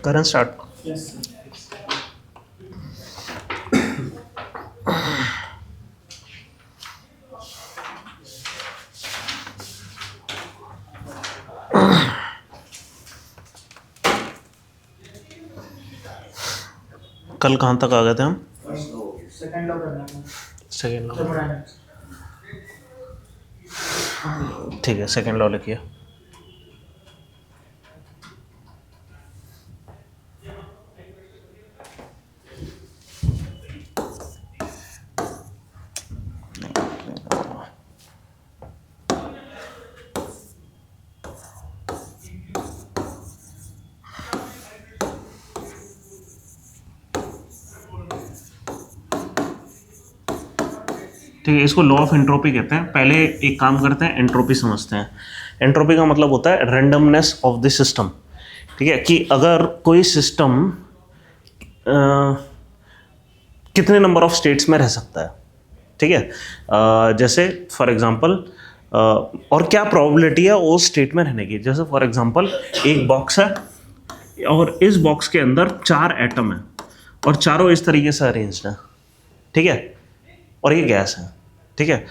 Current start. कल कहाँ तक आ गए थे हम? Second law. ठीक है, सेकेंड लॉ लिखिए। ठीक है, इसको लॉ ऑफ एंट्रोपी कहते हैं। पहले एक काम करते हैं, एंट्रोपी समझते हैं। एंट्रोपी का मतलब होता है रैंडमनेस ऑफ द सिस्टम। ठीक है, कि अगर कोई सिस्टम कितने नंबर ऑफ स्टेट्स में रह सकता है। ठीक है, जैसे फॉर एग्जांपल और क्या प्रोबेबिलिटी है उस स्टेट में रहने की। जैसे फॉर एग्जांपल एक बॉक्स है और इस बॉक्स के अंदर 4 एटम है और चारों इस तरीके से अरेंज्ड है। ठीक है, और ये गैस है। ठीक है,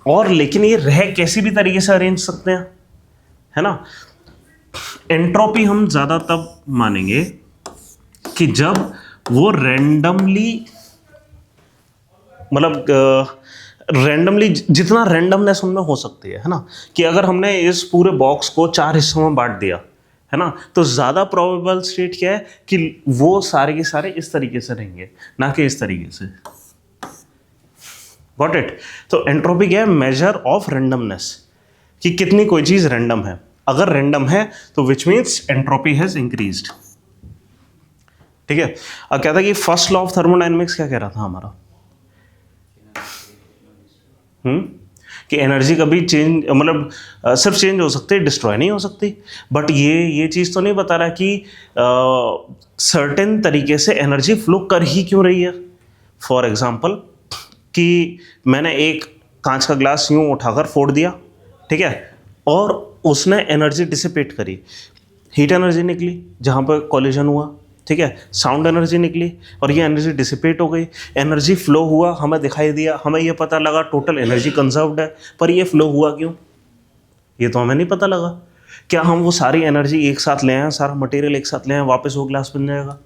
और लेकिन ये रह कैसी भी तरीके से अरेंज सकते हैं, है ना। एंट्रोपी हम ज़्यादा तब मानेंगे कि जब वो रैंडमली, मतलब रैंडमली, जितना रैंडमनेस उनमें हो सकती है ना, कि अगर हमने इस पूरे बॉक्स को 4 हिस्सों में बांट दिया, है ना, तो ज़्यादा प्रोबेबल स्टेट क्या है कि वो सारे के सारे इस तरीके से रहेंगे, ना कि इस तरीके से। Got it. तो एंट्रोपी क्या है? मेजर ऑफ रैंडमनेस, कि कितनी कोई चीज़ रैंडम है। अगर रैंडम है तो which means entropy has increased. ठीक है, अब क्या था कि फर्स्ट लॉ ऑफ थर्मोडायनेमिक्स क्या कह रहा था हमारा? कि एनर्जी कभी चेंज, मतलब सिर्फ चेंज हो सकती है, डिस्ट्रॉय नहीं हो सकती। बट ये चीज़ तो नहीं बता रहा कि सर्टेन तरीके से एनर्जी फ्लो कर ही क्यों रही है। फॉर एग्जांपल कि मैंने एक कांच का ग्लास यूं उठाकर फोड़ दिया, ठीक है, और उसने एनर्जी डिसिपेट करी। हीट एनर्जी निकली जहाँ पर कॉलिजन हुआ, ठीक है, साउंड एनर्जी निकली और ये एनर्जी डिसिपेट हो गई। एनर्जी फ्लो हुआ, हमें दिखाई दिया, हमें ये पता लगा टोटल एनर्जी कंजर्व्ड है, पर ये फ्लो हुआ क्यों, ये तो हमें नहीं पता लगा। क्या हम वो सारी एनर्जी एक साथ ले आए, सारा मटेरियल एक साथ ले आए, वापस वो ग्लास बन जाएगा?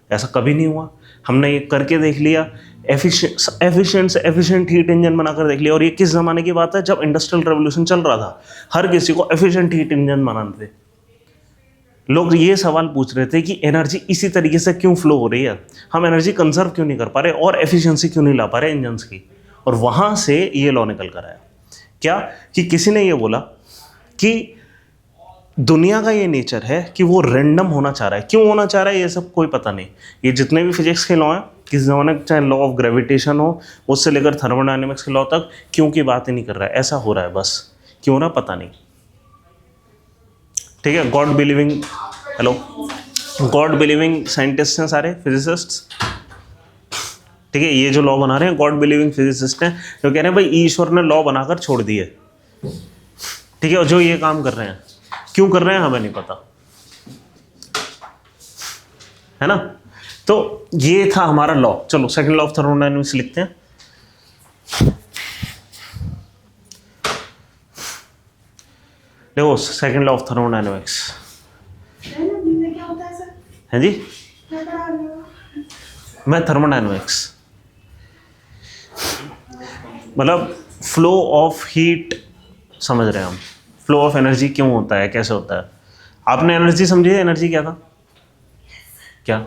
ऐसा कभी नहीं हुआ। हमने ये करके देख लिया, एफिशिएंट हीट इंजन बनाकर देख लिया। और ये किस ज़माने की बात है? जब इंडस्ट्रियल रेवोल्यूशन चल रहा था, हर किसी को एफिशिएंट हीट इंजन बनाने थे। लोग ये सवाल पूछ रहे थे कि एनर्जी इसी तरीके से क्यों फ्लो हो रही है, हम एनर्जी कंजर्व क्यों नहीं कर पा रहे और एफिशिएंसी क्यों नहीं ला पा रहे इंजन्स की। और वहाँ से ये लॉ निकल कर आया क्या, कि किसी ने ये बोला कि दुनिया का ये नेचर है कि वो रैंडम होना चाह रहा है। क्यों होना चाह रहा है ये सब कोई पता नहीं। ये जितने भी फिजिक्स के लॉ हैं, किस ज़माने के, चाहे लॉ ऑफ ग्रेविटेशन हो, उससे लेकर थर्मोडायनेमिक्स के लॉ तक, क्यों की बात ही नहीं कर रहा है। ऐसा हो रहा है बस, क्यों ना पता नहीं। ठीक है, God believing, hello, God believing scientist हैं सारे, फिजिसिस्ट्स। ठीक है, ये जो लॉ बना रहे हैं गॉड बिलीविंग फिजिसिस्ट हैं, जो कह रहे हैं भाई ईश्वर ने लॉ बनाकर छोड़ दिए। ठीक है, और जो ये काम कर रहे हैं, क्यों कर रहे हैं हमें नहीं पता, है ना। तो ये था हमारा लॉ। चलो सेकंड लॉ ऑफ थर्मोडायनेमिक्स लिखते हैं। देखो सेकंड लॉ ऑफ थर्मोडायनेमिक्स है जी, मैं थर्मोडायनेमिक्स मतलब फ्लो ऑफ हीट समझ रहे हैं हम। फ्लो ऑफ एनर्जी क्यों होता है, कैसे होता है। आपने एनर्जी समझी है? एनर्जी क्या था? क्या?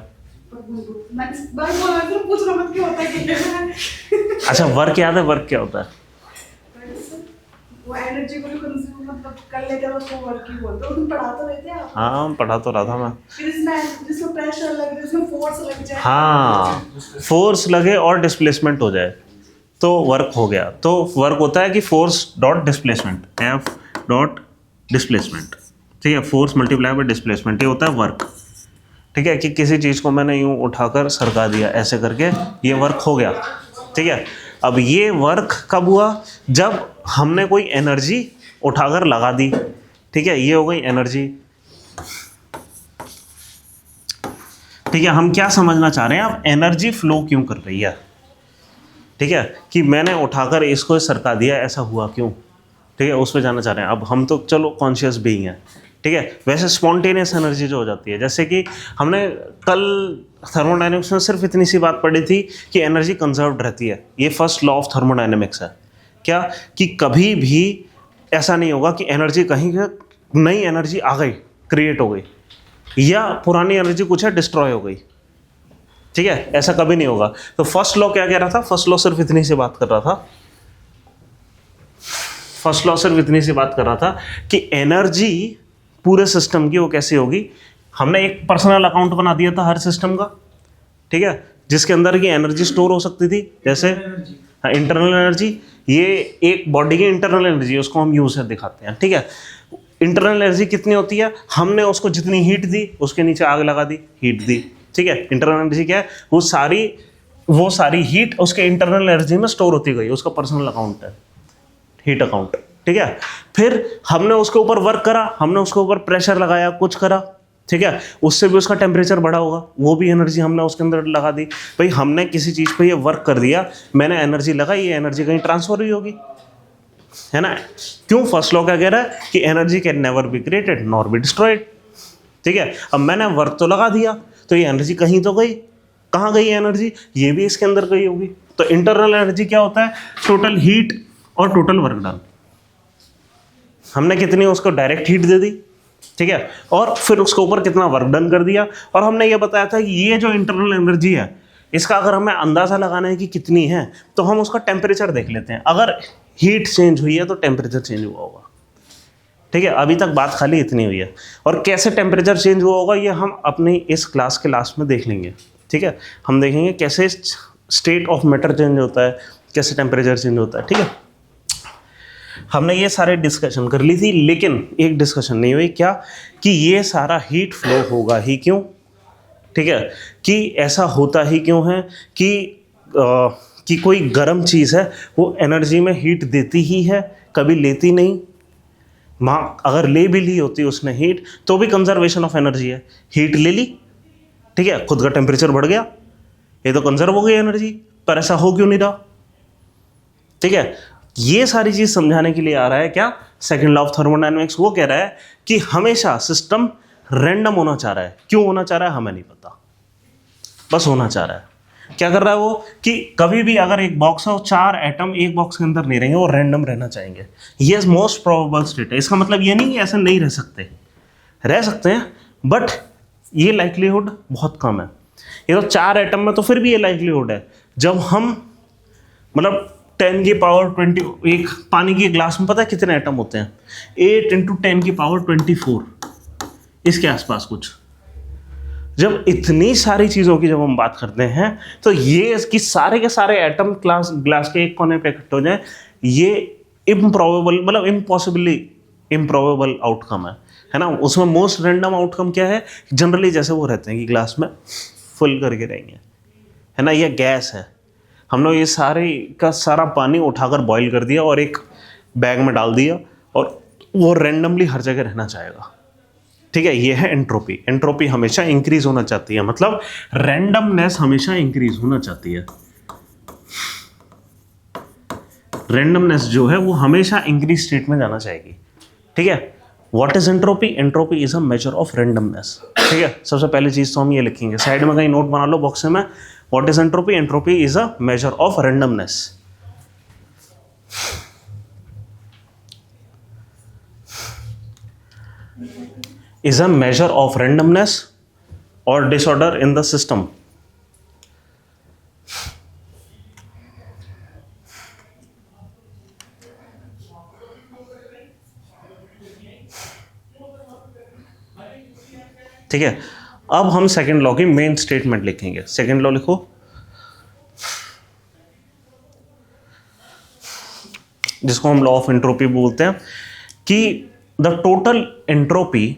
अच्छा, वर्क याद है? वर्क क्या होता है? वो एनर्जी को मतलब कर लेते हैं, उसको वर्क ही बोलते हैं। तुम पढ़ा तो लेते हैं आप? हाँ, पढ़ा तो रहा था मैं। फिर जिसमें प्रेशर लगे, जिसमें फोर्स लग जाए, हाँ, फोर्स लगे और डिस्प्लेसमेंट हो जाए तो वर्क हो गया। तो वर्क होता है कि force dot displacement, F dot displacement. ठीक है, फोर्स मल्टीप्लाई बाय डिस्प्लेसमेंट, ये होता है वर्क। ठीक है, कि किसी चीज़ को मैंने यूँ उठाकर सरका दिया, ऐसे करके ये वर्क हो गया। ठीक है, अब ये वर्क कब हुआ? जब हमने कोई एनर्जी उठाकर लगा दी। ठीक है, ये हो गई एनर्जी। ठीक है, हम क्या समझना चाह रहे हैं, अब एनर्जी फ्लो क्यों कर रही है, ठीक है, कि मैंने उठाकर इसको सरका दिया, ऐसा हुआ क्यों, ठीक है, उस पर जाना चाह रहे हैं। अब हम तो चलो कॉन्शियस बीइंग है, ठीक है, वैसे स्पॉन्टेनियस एनर्जी जो हो जाती है, जैसे कि हमने कल थर्मोडायनेमिक्स में सिर्फ इतनी सी बात पढ़ी थी कि एनर्जी कंजर्व्ड रहती है, ये फर्स्ट लॉ ऑफ थर्मोडायनेमिक्स है, क्या कि कभी भी ऐसा नहीं होगा कि एनर्जी कहीं नई एनर्जी आ गई, क्रिएट हो गई, या पुरानी एनर्जी कुछ है डिस्ट्रॉय हो गई, ठीक है, ऐसा कभी नहीं होगा। तो फर्स्ट लॉ क्या कह रहा था, फर्स्ट लॉ सिर्फ इतनी सी बात कर रहा था, फर्स्ट लॉ सिर्फ इतनी सी बात कर रहा था कि एनर्जी पूरे सिस्टम की वो कैसी होगी, हमने एक पर्सनल अकाउंट बना दिया था हर सिस्टम का, ठीक है, जिसके अंदर की एनर्जी स्टोर हो सकती थी, जैसे इंटरनल एनर्जी, ये एक बॉडी की इंटरनल एनर्जी है, उसको हम यू से दिखाते हैं, ठीक है, इंटरनल एनर्जी कितनी होती है, हमने उसको जितनी हीट दी उसके नीचे आग लगा दी, हीट दी, ठीक है, इंटरनल एनर्जी क्या है, वो सारी हीट उसके इंटरनल एनर्जी में स्टोर होती गई, उसका पर्सनल अकाउंट है हीट अकाउंट, ठीक है, फिर हमने उसके ऊपर वर्क करा, हमने उसके ऊपर प्रेशर लगाया, कुछ करा, ठीक है, उससे भी उसका टेम्परेचर बढ़ा होगा, वो भी एनर्जी हमने उसके अंदर लगा दी, भाई हमने किसी चीज़ पे ये वर्क कर दिया, मैंने एनर्जी लगाई, ये एनर्जी कहीं ट्रांसफर हुई होगी, है ना, क्यों, फर्स्ट लॉ क्या कह रहा है कि energy can never be created nor be destroyed, ठीक है, अब मैंने वर्क तो लगा दिया, तो ये एनर्जी कहीं तो गई, कहाँ गई एनर्जी, ये भी इसके अंदर गई होगी, तो इंटरनल एनर्जी क्या होता है, टोटल हीट और टोटल वर्क डन, हमने कितनी उसको डायरेक्ट हीट दे दी, ठीक है, और फिर उसके ऊपर कितना वर्क डन कर दिया, और हमने ये बताया था कि ये जो इंटरनल एनर्जी है, इसका अगर हमें अंदाज़ा लगाना है कि कितनी है, तो हम उसका टेम्परेचर देख लेते हैं, अगर हीट चेंज हुई है तो टेम्परेचर चेंज हुआ होगा, ठीक है, अभी तक बात खाली इतनी हुई है, और कैसे टेम्परेचर चेंज हुआ होगा ये हम अपनी इस क्लास के लास्ट में देख लेंगे, ठीक है, हम देखेंगे कैसे स्टेट ऑफ मैटर चेंज होता है, कैसे टेम्परेचर चेंज होता है, ठीक है, हमने ये सारे डिस्कशन कर ली थी, लेकिन एक डिस्कशन नहीं हुई, क्या कि ये सारा हीट फ्लो होगा ही क्यों, ठीक है, कि ऐसा होता ही क्यों है कि कोई गर्म चीज़ है वो एनर्जी में हीट देती ही है, कभी लेती नहीं, माँ अगर ले भी ली होती उसने हीट तो भी कंजर्वेशन ऑफ एनर्जी है, हीट ले ली, ठीक है, खुद का टेम्परेचर बढ़ गया, ये तो कंजर्व हो गई एनर्जी, पर ऐसा हो क्यों नहीं रहा, ठीक है, ये सारी चीज समझाने के लिए आ रहा है क्या, सेकंड लॉ ऑफ थर्मोडायनेमिक्स, वो कह रहा है कि हमेशा सिस्टम रैंडम होना चाह रहा है, क्यों होना चाह रहा है हमें नहीं पता, बस होना चाह रहा है, क्या कर रहा है वो कि कभी भी अगर एक बॉक्स है, 4 एटम एक बॉक्स के अंदर नहीं रहेंगे, वो रैंडम रहना चाहेंगे, ये मोस्ट प्रोबेबल स्टेट है, इसका मतलब ये नहीं कि ऐसे नहीं रह सकते, रह सकते हैं, बट ये लाइक्लीहुड बहुत कम है, ये तो 4 एटम में तो फिर भी ये लाइक्लीहुड है, जब हम मतलब 10 की पावर 20, एक पानी के ग्लास में पता है कितने एटम होते हैं, 8 × 10 की पावर 24, इसके आसपास कुछ, जब इतनी सारी चीज़ों की जब हम बात करते हैं तो ये कि सारे के सारे एटम ग्लास के एक कोने पे इकट्ठे हो जाए, ये इम्प्रॉबेबल मतलब इम्प्रॉबेबल आउटकम है ना, उसमें मोस्ट रैंडम आउटकम क्या है, जनरली जैसे वो रहते हैं कि ग्लास में फुल करके रहेंगे, है ना, ये गैस है, हमने ये सारे का सारा पानी उठाकर बॉईल कर दिया और एक बैग में डाल दिया और वो रैंडमली हर जगह रहना चाहेगा, ठीक है, ये है एंट्रोपी, एंट्रोपी हमेशा इंक्रीज होना चाहती है, मतलब रैंडमनेस हमेशा इंक्रीज होना चाहती है, रैंडमनेस जो है वो हमेशा इंक्रीज स्टेट में जाना चाहेगी, ठीक है, what is entropy, entropy is a measure of randomness, ठीक है, सबसे पहली चीज तो हम ये लिखेंगे, साइड में कहीं नोट बना लो बॉक्स में, what is entropy, entropy is a measure of randomness, is a measure of randomness or disorder in the system. ठीक है, अब हम सेकेंड लॉ की मेन स्टेटमेंट लिखेंगे, सेकेंड लॉ लिखो, जिसको हम लॉ ऑफ एंट्रोपी बोलते हैं, कि the total entropy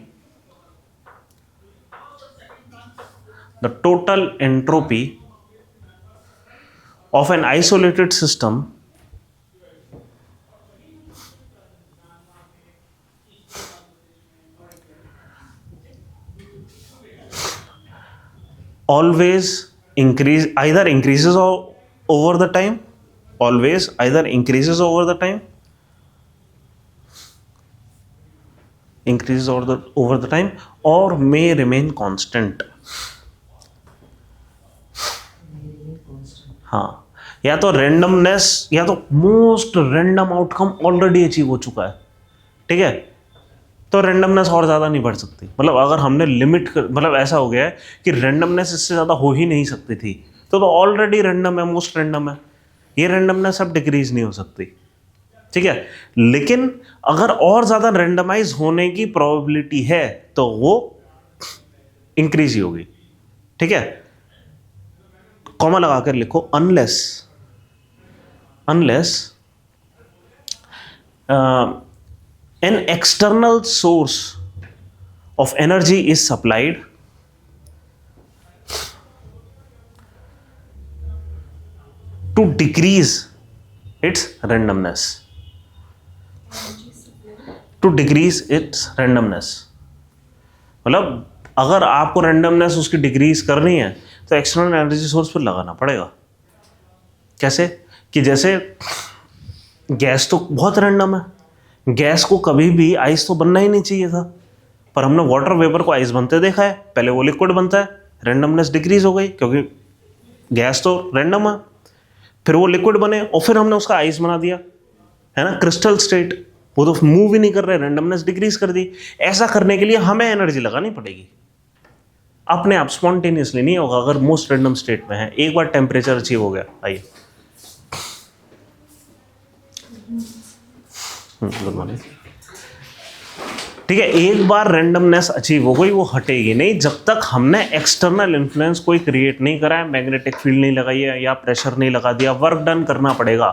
of an isolated system always increase, either increases over the time, always either increases over the time, increases over the time, or may remain constant. हाँ, या तो randomness या तो most random outcome already achieve हो चुका है, ठीक है, तो रेंडमनेस और ज़्यादा नहीं बढ़ सकती। मतलब अगर हमने मतलब ऐसा हो गया है कि रेंडमनेस इससे ज़्यादा हो ही नहीं सकती थी, तो ऑलरेडी रेंडम है, मोस्ट रेंडम है, ये रेंडमनेस अब डिक्रीज नहीं हो सकती, ठीक है। लेकिन अगर और ज़्यादा रेंडमाइज होने की प्रोबेबिलिटी है तो वो इंक्रीज ही होगी, ठीक है। कॉमा लगा कर लिखो, unless an external source of energy is supplied to decrease its randomness. मतलब अगर आपको रेंडमनेस उसकी डिक्रीज करनी है तो एक्सटर्नल एनर्जी सोर्स पर लगाना पड़ेगा। कैसे? कि जैसे गैस तो बहुत रैंडम है, गैस को कभी भी आइस तो बनना ही नहीं चाहिए था, पर हमने वाटर वेपर को आइस बनते देखा है, पहले वो लिक्विड बनता है, रैंडमनेस डिक्रीज हो गई क्योंकि गैस तो रैंडम है, फिर वो लिक्विड बने और फिर हमने उसका आइस बना दिया, है ना, क्रिस्टल स्टेट, वो तो मूव ही नहीं कर रहे, रैंडमनेस डिक्रीज कर दी। ऐसा करने के लिए हमें एनर्जी लगानी पड़ेगी, अपने आप स्पॉन्टेनियसली नहीं होगा अगर मोस्ट रैंडम स्टेट में है। एक बार टेम्परेचर अचीव हो गया, आइए ठीक है, एक बार रैंडमनेस अचीव हो गई, वो हटेगी नहीं जब तक हमने एक्सटर्नल इन्फ्लुएंस कोई क्रिएट नहीं करा है, मैग्नेटिक फील्ड नहीं लगाई है या प्रेशर नहीं लगा दिया। वर्क डन करना पड़ेगा,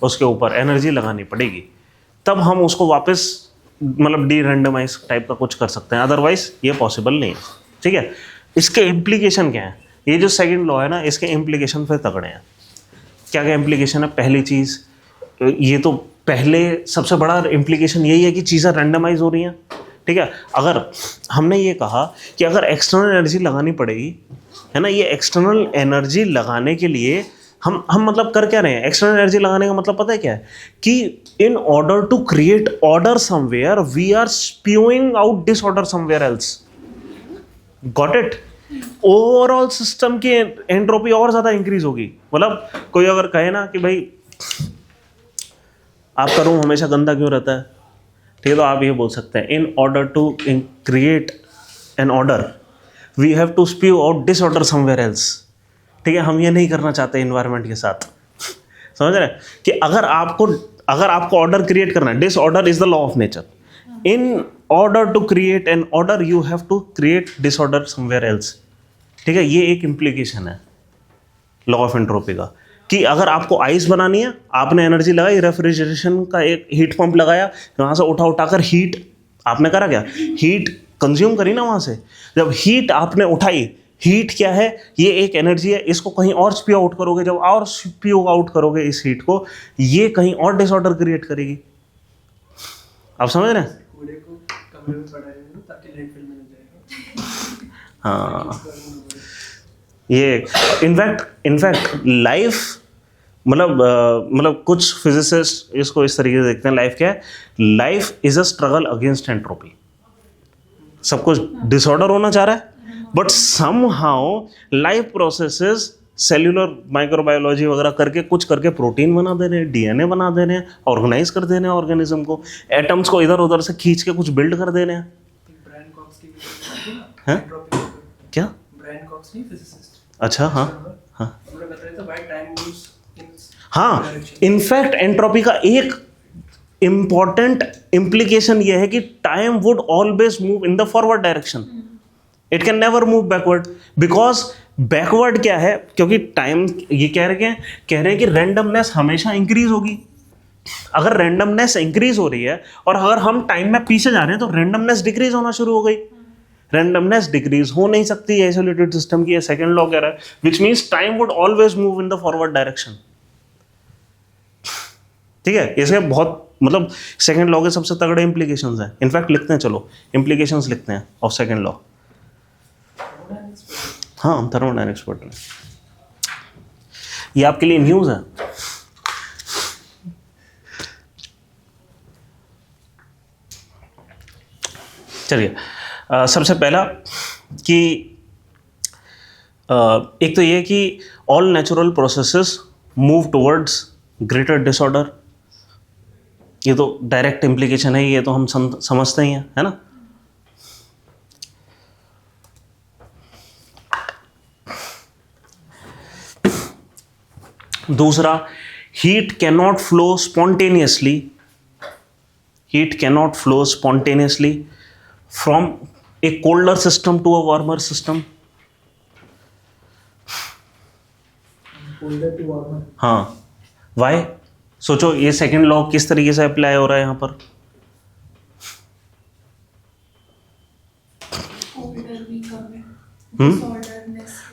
उसके ऊपर एनर्जी लगानी पड़ेगी, तब हम उसको वापस मतलब डी रैंडमाइज टाइप का कुछ कर सकते हैं, अदरवाइज ये पॉसिबल नहीं है, ठीक है। इसके इम्प्लीकेशन क्या है? ये जो सेकंड लॉ है ना, इसके इम्प्लीकेशन फिर तगड़े हैं। क्या क्या इम्प्लीकेशन है? पहली चीज़, ये तो पहले सबसे बड़ा इम्प्लीकेशन यही है कि चीज़ें रैंडमाइज हो रही हैं, ठीक है। अगर हमने ये कहा कि अगर एक्सटर्नल एनर्जी लगानी पड़ेगी, है ना, ये एक्सटर्नल एनर्जी लगाने के लिए हम मतलब कर क्या रहे हैं? एक्सटर्नल एनर्जी लगाने का मतलब पता है क्या है? कि in order to create order somewhere we are spewing out disorder somewhere else. Got it? Overall system की एंट्रोपी और ज़्यादा इंक्रीज होगी। मतलब कोई अगर कहे ना कि भाई आपका रूम हमेशा गंदा क्यों रहता है, ठीक है, तो आप ये बोल सकते हैं, in order to create an order we have to spew out disorder somewhere else, ठीक है। हम ये नहीं करना चाहते इन्वायरमेंट के साथ, समझ रहे हैं? कि अगर आपको ऑर्डर क्रिएट करना है, disorder is the law of nature, in order to create an order you have to create disorder somewhere else, ठीक है। ये एक इम्प्लीकेशन है लॉ ऑफ एंट्रोपी का, कि अगर आपको आइस बनानी है, आपने एनर्जी लगाई, रेफ्रिजरेशन का एक हीट पंप लगाया, वहाँ से उठाकर हीट आपने करा क्या? हीट कंज्यूम करी ना वहाँ से। जब हीट आपने उठाई, हीट क्या है? ये एक एनर्जी है, इसको कहीं और स्प्यू आउट करोगे, जब और स्प्यू आउट करोगे इस हीट को, ये कहीं और डिसऑर्डर क्रिएट करेगी। आप समझ रहे हैं? हाँ, ये इनफैक्ट लाइफ मतलब कुछ फिजिसिस्ट इसको इस तरीके से देखते हैं, लाइफ क्या है? Life is a struggle against entropy. सब कुछ डिसऑर्डर होना चाह रहा है, but somehow life processes, cellular microbiology वगैरह करके कुछ करके प्रोटीन बना दे रहे हैं, डीएनए बना दे रहे हैं, ऑर्गेनाइज कर दे रहे हैं ऑर्गेनिज्म को, एटम्स को इधर उधर से खींच के कुछ बिल्ड कर दे रहे हैं। हैं? क्या? अच्छा, हाँ हाँ हाँ, इनफैक्ट एंट्रोपी का एक इंपॉर्टेंट इम्प्लीकेशन यह है कि time would always move in the forward direction, it can never move backward, because backward क्या है? क्योंकि टाइम, ये कह रहे हैं कि रैंडमनेस हमेशा इंक्रीज होगी। अगर रैंडमनेस इंक्रीज हो रही है और अगर हम टाइम में पीछे जा रहे हैं तो रैंडमनेस डिक्रीज होना शुरू हो गई। रैंडमनेस डिक्रीज हो नहीं सकती आइसोलेटेड सिस्टम की, सेकंड लॉ कह रहा है, which means time would always move in the forward direction, ठीक है। इसके बहुत मतलब सेकंड लॉ के सबसे तगड़े इंप्लीकेशंस हैं। इनफैक्ट लिखते हैं, चलो इंप्लीकेशंस लिखते हैं ऑफ सेकंड लॉ। हाँ, हम थर्मोडायनेमिक्स पढ़ रहे हैं। ये आपके लिए न्यूज़ है। चलिए, सबसे पहला कि एक तो ये कि all natural processes move towards greater disorder. ये तो डायरेक्ट इम्प्लीकेशन है, ये तो हम समझते ही हैं, है ना। दूसरा, heat cannot flow spontaneously, heat cannot flow spontaneously from a colder system to a warmer system. Colder to warmer. हाँ, वाई? सोचो ये सेकंड लॉ किस तरीके से अप्लाई हो रहा है यहाँ पर।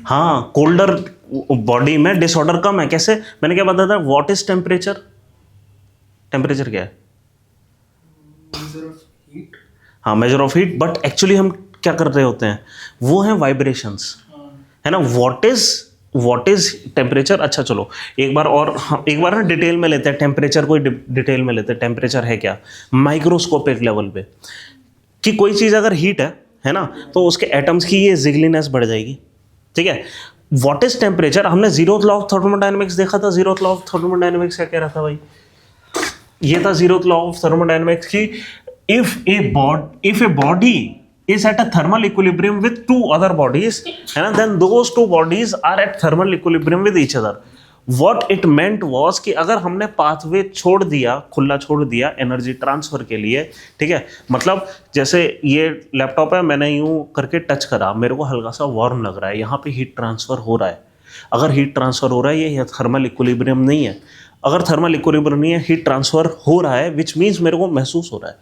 हाँ, कोल्डर बॉडी में डिसऑर्डर कम है। कैसे? मैंने क्या बताया था, व्हाट इज टेम्परेचर? टेम्परेचर क्या है? Measure of heat. हाँ, measure of heat, but actually हम क्या कर रहे होते हैं, वो है वाइब्रेशंस, है ना। What is temperature? अच्छा चलो एक बार और, एक बार ना डिटेल में लेते हैं टेम्परेचर को, डिटेल में लेते हैं टेम्परेचर है क्या माइक्रोस्कोपिक लेवल पे। कि कोई चीज़ अगर हीट है ना, तो उसके एटम्स की ये जिगलीनेस बढ़ जाएगी, ठीक है। What is temperature? हमने जीरोथ लॉ ऑफ थर्मोडायनेमिक्स देखा था। जीरोथ लॉ ऑफ थर्मोडायनेमिक्स क्या कह रहा था भाई? ये था जीरोथ लॉ ऑफ थर्मोडायनेमिक्स की, if a body is at a thermal equilibrium with two other bodies, and then those two bodies are at thermal equilibrium with each other. What it meant was कि अगर हमने pathway छोड़ दिया, खुला छोड़ दिया energy transfer के लिए, ठीक है, मतलब जैसे ये लैपटॉप है, मैंने यूं करके टच करा, मेरे को हल्का सा वार्म लग रहा है, यहाँ पे हीट ट्रांसफर हो रहा है। अगर हीट ट्रांसफर हो रहा है, ये थर्मल इक्विलिब्रियम नहीं है। अगर थर्मल इक्विलिब्रियम नहीं है, हीट ट्रांसफर हो रहा है, विच मीन्स मेरे को महसूस हो रहा है,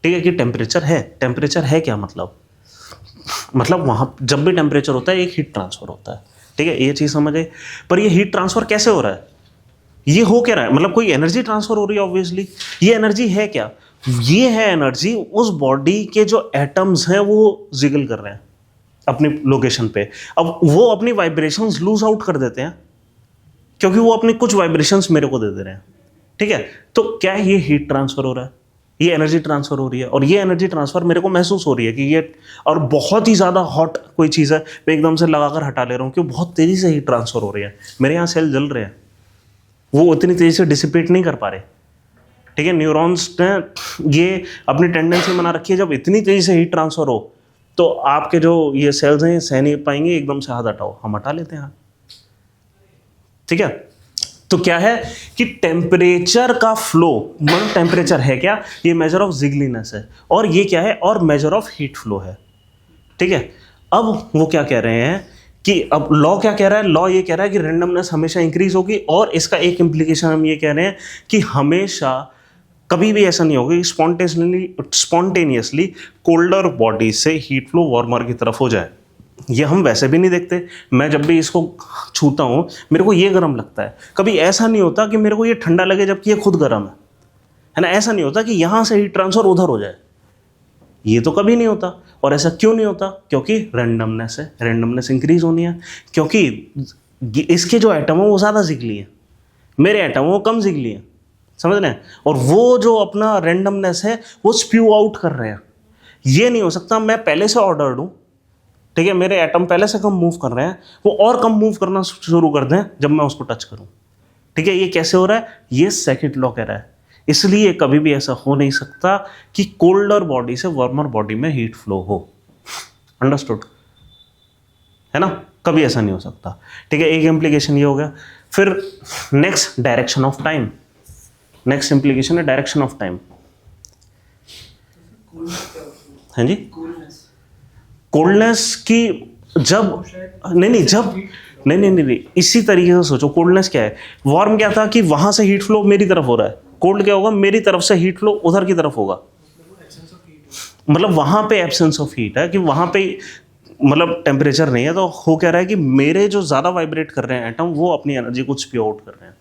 ठीक है, कि टेम्परेचर है। टेम्परेचर है क्या मतलब वहाँ जब भी टेम्परेचर होता है एक हीट ट्रांसफर होता है, ठीक है, ये चीज़ समझ आई। पर ये हीट ट्रांसफर कैसे हो रहा है? ये हो क्या रहा है? मतलब कोई एनर्जी ट्रांसफर हो रही है ऑब्वियसली। ये एनर्जी है क्या? ये है एनर्जी उस बॉडी के जो एटम्स हैं वो जिगल कर रहे हैं अपनी लोकेशन पे। अब वो अपनी वाइब्रेशंस लूज आउट कर देते हैं, क्योंकि वो अपनी कुछ वाइब्रेशंस मेरे को दे दे रहे हैं, ठीक है। तो क्या है? ये हीट ट्रांसफर हो रहा है, ये एनर्जी ट्रांसफर हो रही है, और ये एनर्जी ट्रांसफर मेरे को महसूस हो रही है कि ये, और बहुत ही ज़्यादा हॉट कोई चीज़ है, मैं एकदम से लगाकर हटा ले रहा हूँ, क्यों? बहुत तेज़ी से हीट ट्रांसफर हो रही है, मेरे यहाँ सेल जल रहे हैं, वो उतनी तेज़ी से डिसिपेट नहीं कर पा रहे, ठीक है। न्यूरॉन्स ने ये अपनी टेंडेंसी बना रखी है, जब इतनी तेज़ी से हीट ट्रांसफर हो तो आपके जो ये सेल्स हैं सह नहीं पाएंगे, एकदम से हाथ हटाओ, हम हटा लेते हैं, ठीक है। तो क्या है कि टेम्परेचर का फ्लो, मतलब टेम्परेचर है क्या? ये मेजर ऑफ जिगलीनेस है, और ये क्या है? और मेजर ऑफ हीट फ्लो है, ठीक है। अब वो क्या कह रहे हैं कि अब लॉ क्या कह रहा है? लॉ ये कह रहा है कि रेंडमनेस हमेशा इंक्रीज होगी, और इसका एक इम्प्लीकेशन हम ये कह रहे हैं कि हमेशा कभी भी ऐसा नहीं होगा कि स्पॉन्टेनियसली कोल्डर बॉडी से हीट फ्लो वार्मर की तरफ हो जाए। ये हम वैसे भी नहीं देखते। मैं जब भी इसको छूता हूँ मेरे को ये गर्म लगता है। कभी ऐसा नहीं होता कि मेरे को ये ठंडा लगे जबकि ये खुद गर्म है ना। ऐसा नहीं होता कि यहाँ से हीट ट्रांसफर उधर हो जाए, ये तो कभी नहीं होता। और ऐसा क्यों नहीं होता? क्योंकि रेंडमनेस है, रेंडमनेस इंक्रीज होनी है, क्योंकि इसके जो एटम है वो ज़्यादा जिगली है, मेरे एटम वो कम जिगली है, समझ रहे हैं। और वो जो अपना रेंडमनेस है वो स्प्यू आउट कर रहे हैं। ये नहीं हो सकता मैं पहले से ऑर्डर दूँ, ठीक है, मेरे एटम पहले से कम मूव कर रहे हैं, वो और कम मूव करना शुरू कर दें जब मैं उसको टच करूं, ठीक है। ये कैसे हो रहा है? ये सेकंड लॉ कह रहा है। इसलिए कभी भी ऐसा हो नहीं सकता कि कोल्डर बॉडी से वार्मर बॉडी में हीट फ्लो हो। अंडरस्टूड है ना? कभी ऐसा नहीं हो सकता, ठीक है। एक इम्प्लीकेशन ये हो गया। फिर next, direction of time. Next implication है डायरेक्शन ऑफ टाइम। हाँ जी, कोल्डनेस की जब नहीं, इसी तरीके से सोचो। कोल्डनेस क्या है? वार्म क्या था कि वहां से हीट फ्लो मेरी तरफ हो रहा है। कोल्ड क्या होगा? मेरी तरफ से हीट फ्लो उधर की तरफ होगा। मतलब वहां पे एब्सेंस ऑफ हीट है, कि वहां पे मतलब टेम्परेचर नहीं है। तो हो क्या रहा है कि मेरे जो ज्यादा वाइब्रेट कर रहे हैं एटम, वो अपनी एनर्जी को स्प्यू आउट कर रहे हैं,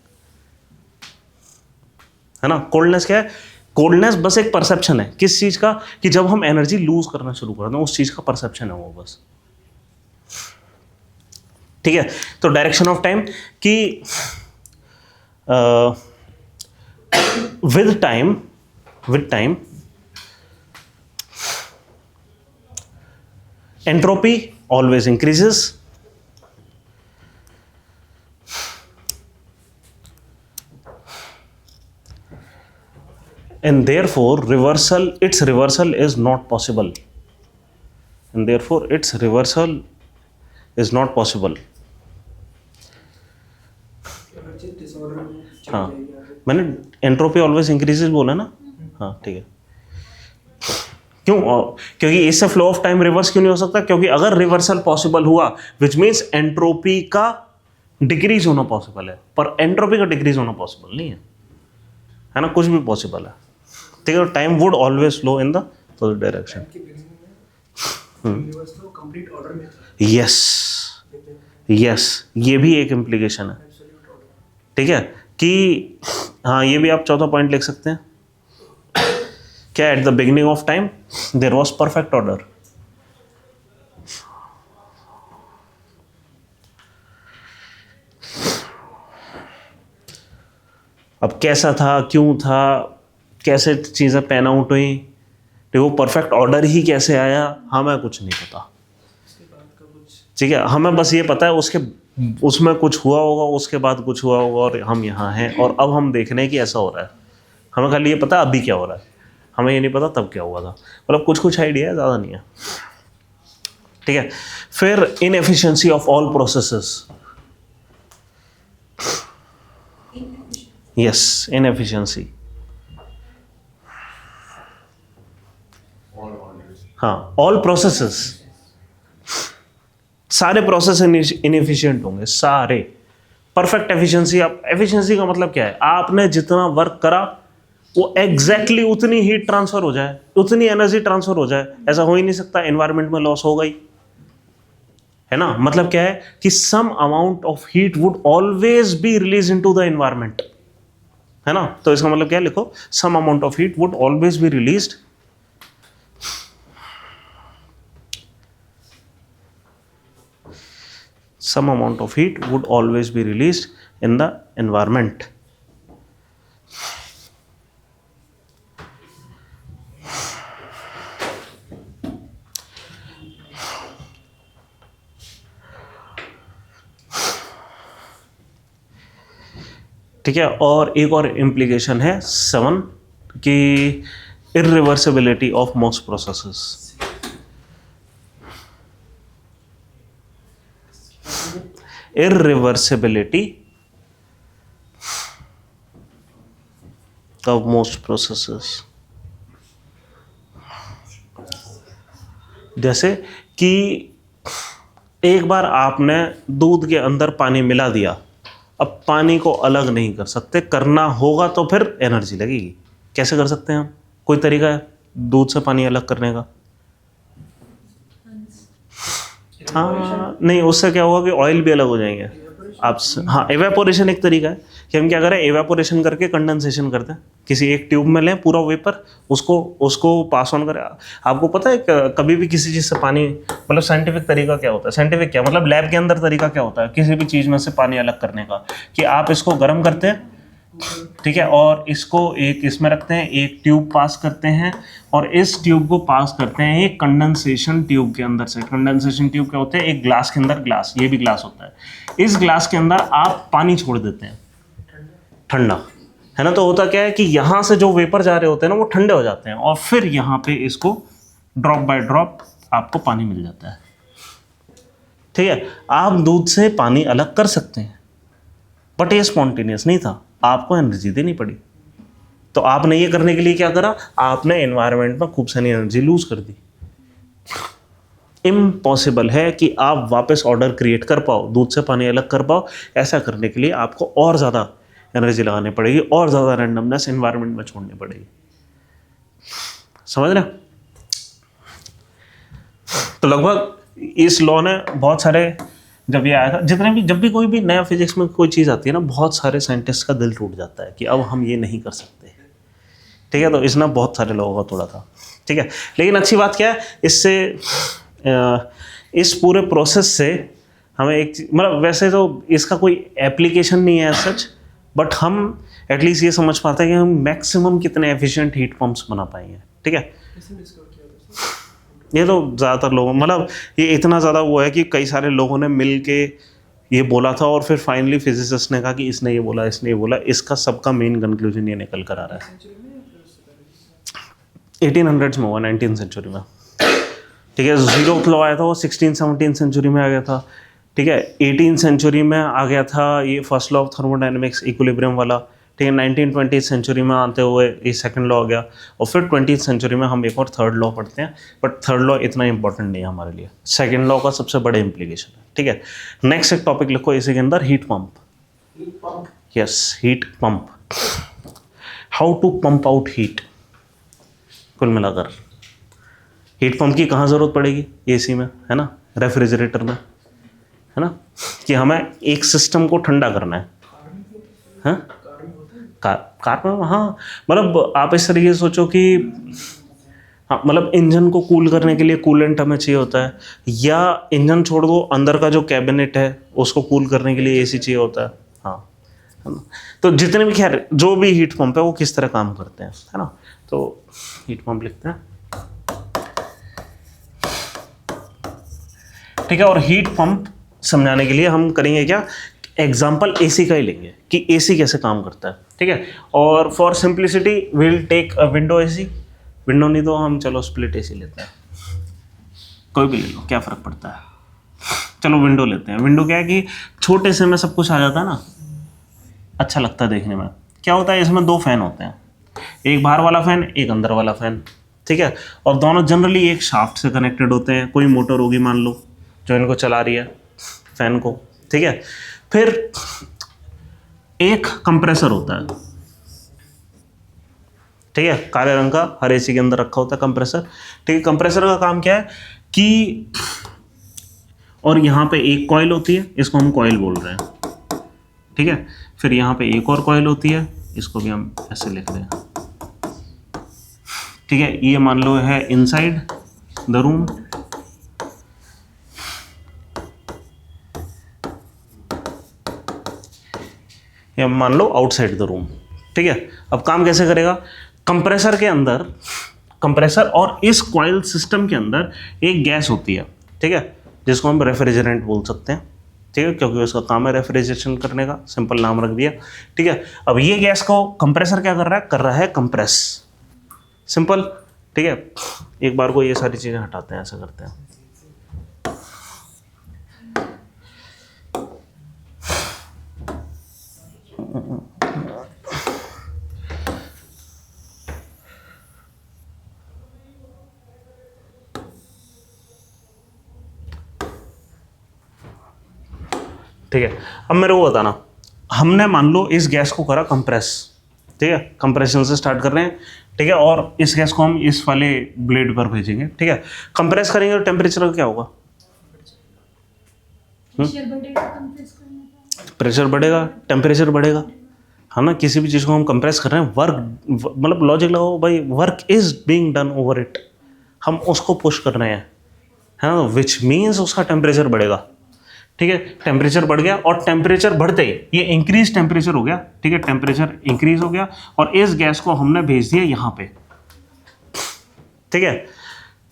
है ना। कोल्डनेस क्या है? कोल्डनेस बस एक परसेप्शन है। किस चीज़ का? कि जब हम एनर्जी लूज करना शुरू करते हैं, उस चीज़ का परसेप्शन है वो बस। ठीक है, तो डायरेक्शन ऑफ टाइम कि with time entropy always increases, and therefore its reversal is not possible, and therefore its reversal is not possible. हर चीज डिसऑर्डर में चली हाँ, जाएगी आगे। मैंने एंट्रोपी ऑलवेज इंक्रीजेस बोला ना। हाँ ठीक है, क्यों? क्योंकि इससे फ्लो ऑफ टाइम रिवर्स क्यों नहीं हो सकता? क्योंकि अगर रिवर्सल पॉसिबल हुआ विच मीन्स एंट्रोपी का डिक्रीज होना पॉसिबल है, पर एंट्रोपी का डिक्रीज होना पॉसिबल नहीं है ना, कुछ भी पॉसिबल है। ठीक है, time would always flow in the opposite direction. की बिगिनिंग में यूनिवर्स तो कंप्लीट ऑर्डर में था, यस यस, ये भी एक इम्प्लीकेशन है। Absolute order. ठीक है कि हाँ, ये भी आप चौथा पॉइंट लिख सकते हैं क्या, at the beginning of time there was perfect order. अब कैसा था, क्यों था, कैसे चीज़ें पैन आउट हुई, वो परफेक्ट ऑर्डर ही कैसे आया, हमें कुछ नहीं पता। उसके बाद का कुछ ठीक है, हमें बस ये पता है उसमें कुछ हुआ होगा, उसके बाद कुछ हुआ होगा, और हम यहाँ हैं और अब हम देख रहे हैं कि ऐसा हो रहा है। हमें खाली ये पता है अभी क्या हो रहा है, हमें ये नहीं पता तब क्या हुआ था। मतलब कुछ आइडिया है, ज़्यादा नहीं है। ठीक है, फिर inefficiency of all processes. Yes, inefficiency. हाँ, ऑल प्रोसेसेस, सारे प्रोसेस इनएफिशिएंट होंगे, सारे। परफेक्ट एफिशिएंसी, आप एफिशिएंसी का मतलब क्या है? आपने जितना वर्क करा वो एग्जैक्टली उतनी हीट ट्रांसफर हो जाए, उतनी एनर्जी ट्रांसफर हो जाए, ऐसा हो ही नहीं सकता। एनवायरनमेंट में लॉस होगा ही, है ना। मतलब क्या है कि some amount of heat would always be release into the environment, है ना। तो इसका मतलब क्या है, लिखो some amount of heat would always be released some amount of heat would always be released in the environment. ठीक है, और एक और इम्प्लीकेशन है 7 की irreversibility of most processes. irreversibility of most processes। जैसे कि एक बार आपने दूध के अंदर पानी मिला दिया, अब पानी को अलग नहीं कर सकते, करना होगा तो फिर एनर्जी लगेगी। कैसे कर सकते हैं हम? कोई तरीका है दूध से पानी अलग करने का? हाँ नहीं, उससे क्या होगा कि ऑयल भी अलग हो जाएंगे आप। हाँ, एवेपोरेशन एक तरीका है कि हम क्या करें, एवेपोरेशन करके कंडेंसेशन करते हैं। किसी एक ट्यूब में लें पूरा वेपर, उसको पास ऑन करें। आपको पता है कभी भी किसी चीज़ से पानी, मतलब साइंटिफिक तरीका क्या होता है? साइंटिफिक क्या मतलब लैब के अंदर तरीका क्या होता है किसी भी चीज़ में से पानी अलग करने का? कि आप इसको गर्म करते हैं, ठीक है, और इसको एक इसमें रखते हैं, एक ट्यूब पास करते हैं, और इस ट्यूब को पास करते हैं एक कंडेंसेशन ट्यूब के अंदर से। कंडेंसेशन ट्यूब क्या होते हैं? एक ग्लास के अंदर ग्लास, ये भी ग्लास होता है, इस ग्लास के अंदर आप पानी छोड़ देते हैं ठंडा, है ना। तो होता क्या है कि यहाँ से जो वेपर जा रहे होते हैं ना वो ठंडे हो जाते हैं, और फिर यहाँ पे इसको ड्रॉप बाय ड्रॉप आपको पानी मिल जाता है। ठीक है, आप दूध से पानी अलग कर सकते हैं, बट ये स्पॉन्टेनियस नहीं था, आपको एनर्जी देनी पड़ी। तो आपने ये करने के लिए क्या करा? आपने एनवायरनमेंट में खूब सारी एनर्जी लूज कर दी। इम्पॉसिबल है कि आप वापस ऑर्डर क्रिएट कर पाओ, दूध से पानी अलग कर पाओ। ऐसा करने के लिए आपको और ज़्यादा एनर्जी लगानी पड़ेगी, और ज़्यादा रैंडमनेस एनवायरनमेंट में छोड़नी पड़ेगी। समझ रहे? तो लगभग इस लॉ ने बहुत सारे, जब ये आया था, जब भी कोई भी नया फिजिक्स में कोई चीज़ आती है ना, बहुत सारे साइंटिस्ट का दिल टूट जाता है कि अब हम ये नहीं कर सकते। ठीक है, तो इसने बहुत सारे लोगों का तोड़ा था। ठीक है, लेकिन अच्छी बात क्या है, इससे इस पूरे प्रोसेस से हमें एक मतलब वैसे तो इसका कोई एप्लीकेशन नहीं है सच, बट हम एटलीस्ट ये समझ पाते हैं कि हम मैक्सिमम कितने एफिशिएंट हीट पंप्स बना पाएंगे, ठीक है। कैसे डिस्कवर किया था सर? ये तो ज़्यादातर लोगों मतलब ये इतना ज़्यादा वो है कि कई सारे लोगों ने मिल के ये बोला था और फिर फाइनली फिजिसिस्ट ने कहा कि इसने ये बोला, इसने ये बोला, इसका सबका मेन कंक्लूजन ये निकल कर आ रहा है। सेंचुरी में या फिर उससे पहले? 1800s में हुआ, 19th सेंचुरी में, ठीक है। ज़ीरोथ लॉ आया था वो 16-17 सेंचुरी में आ गया था, ठीक है। 18th सेंचुरी में आ गया था ये first law of thermodynamics equilibrium वाला, ठीक है। 1920 सेंचुरी में आते हुए ये सेकंड लॉ आ गया, और फिर 20th सेंचुरी में हम एक और थर्ड लॉ पढ़ते हैं, बट थर्ड लॉ इतना इंपॉर्टेंट नहीं है हमारे लिए, सेकंड लॉ का सबसे बड़े इंप्लीकेशन है, ठीक है। नेक्स्ट एक टॉपिक लिखो इसी के अंदर, heat pump. Heat pump. Yes, heat pump, how to pump out heat. कुल मिलाकर हीट पंप की कहाँ ज़रूरत पड़ेगी? एसी में, है ना, रेफ्रिजरेटर में, है ना, कि हमें एक सिस्टम को ठंडा करना है, हाँ कार में, हाँ। मतलब आप इस तरीके से सोचो कि हाँ, मतलब इंजन को कूल करने के लिए कूलेंट हमें चाहिए होता है, या इंजन छोड़ दो, अंदर का जो कैबिनेट है उसको कूल करने के लिए एसी चाहिए होता है, हाँ, है ना। तो जितने भी खैर जो भी हीट पंप है वो किस तरह काम करते हैं, है ना। तो हीट पंप लिखते हैं, ठीक है। और हीट पंप समझाने के लिए हम करेंगे क्या, एग्जाम्पल एसी का ही लेंगे कि एसी कैसे काम करता है, ठीक है। और for simplicity will take a window AC, window नहीं तो हम चलो स्प्लिट एसी लेते हैं, कोई भी ले लो, क्या फ़र्क पड़ता है। चलो विंडो लेते हैं। विंडो क्या है कि छोटे से में सब कुछ आ जाता है ना, अच्छा लगता है देखने में। क्या होता है, इसमें दो फैन होते हैं, एक बाहर वाला फैन, एक अंदर वाला फैन, ठीक है। और दोनों जनरली एक शाफ्ट से कनेक्टेड होते हैं, कोई मोटर होगी मान लो जो इनको चला रही है फैन को, ठीक है। फिर एक कंप्रेसर होता है, ठीक है, काले रंग का, हर एसी के अंदर रखा होता है कंप्रेसर, ठीक है। कंप्रेसर का काम क्या है कि, और यहाँ पे एक कॉइल होती है, इसको हम कॉइल बोल रहे हैं, ठीक है। फिर यहाँ पे एक और कॉइल होती है, इसको भी हम ऐसे लिख रहे हैं, ठीक है। ये मान लो है इनसाइड द रूम, या मान लो आउटसाइड द रूम, ठीक है। अब काम कैसे करेगा, कंप्रेसर के अंदर, कंप्रेसर और इस कॉइल सिस्टम के अंदर एक गैस होती है, ठीक है, जिसको हम रेफ्रिजरेंट बोल सकते हैं, ठीक है, क्योंकि उसका काम है रेफ्रिजरेशन करने का, सिंपल नाम रख दिया, ठीक है। अब ये गैस को कंप्रेसर क्या कर रहा है कंप्रेस, सिंपल, ठीक है। एक बार को ये सारी चीज़ें हटाते हैं, ऐसा करते हैं, ठीक है। अब मेरे को बताना, हमने मान लो इस गैस को करा कंप्रेस, ठीक है, कंप्रेशन से स्टार्ट कर रहे हैं, ठीक है। और इस गैस को हम इस वाले ब्लेड पर भेजेंगे, ठीक है। कंप्रेस करेंगे तो टेम्परेचर क्या होगा, प्रेशर बढ़ेगा, टेम्परेचर बढ़ेगा, है ना। किसी भी चीज़ को हम कंप्रेस कर रहे हैं, वर्क मतलब लॉजिक लगाओ भाई, work is being done over it, हम उसको पुश कर रहे हैं, है ना, विच मीन्स उसका टेम्परेचर बढ़ेगा, ठीक है। टेम्परेचर बढ़ गया, और टेम्परेचर बढ़ते ही ये इंक्रीज टेम्परेचर हो गया, ठीक है, टेम्परेचर इंक्रीज हो गया, और इस गैस को हमने भेज दिया यहाँ पे, ठीक है,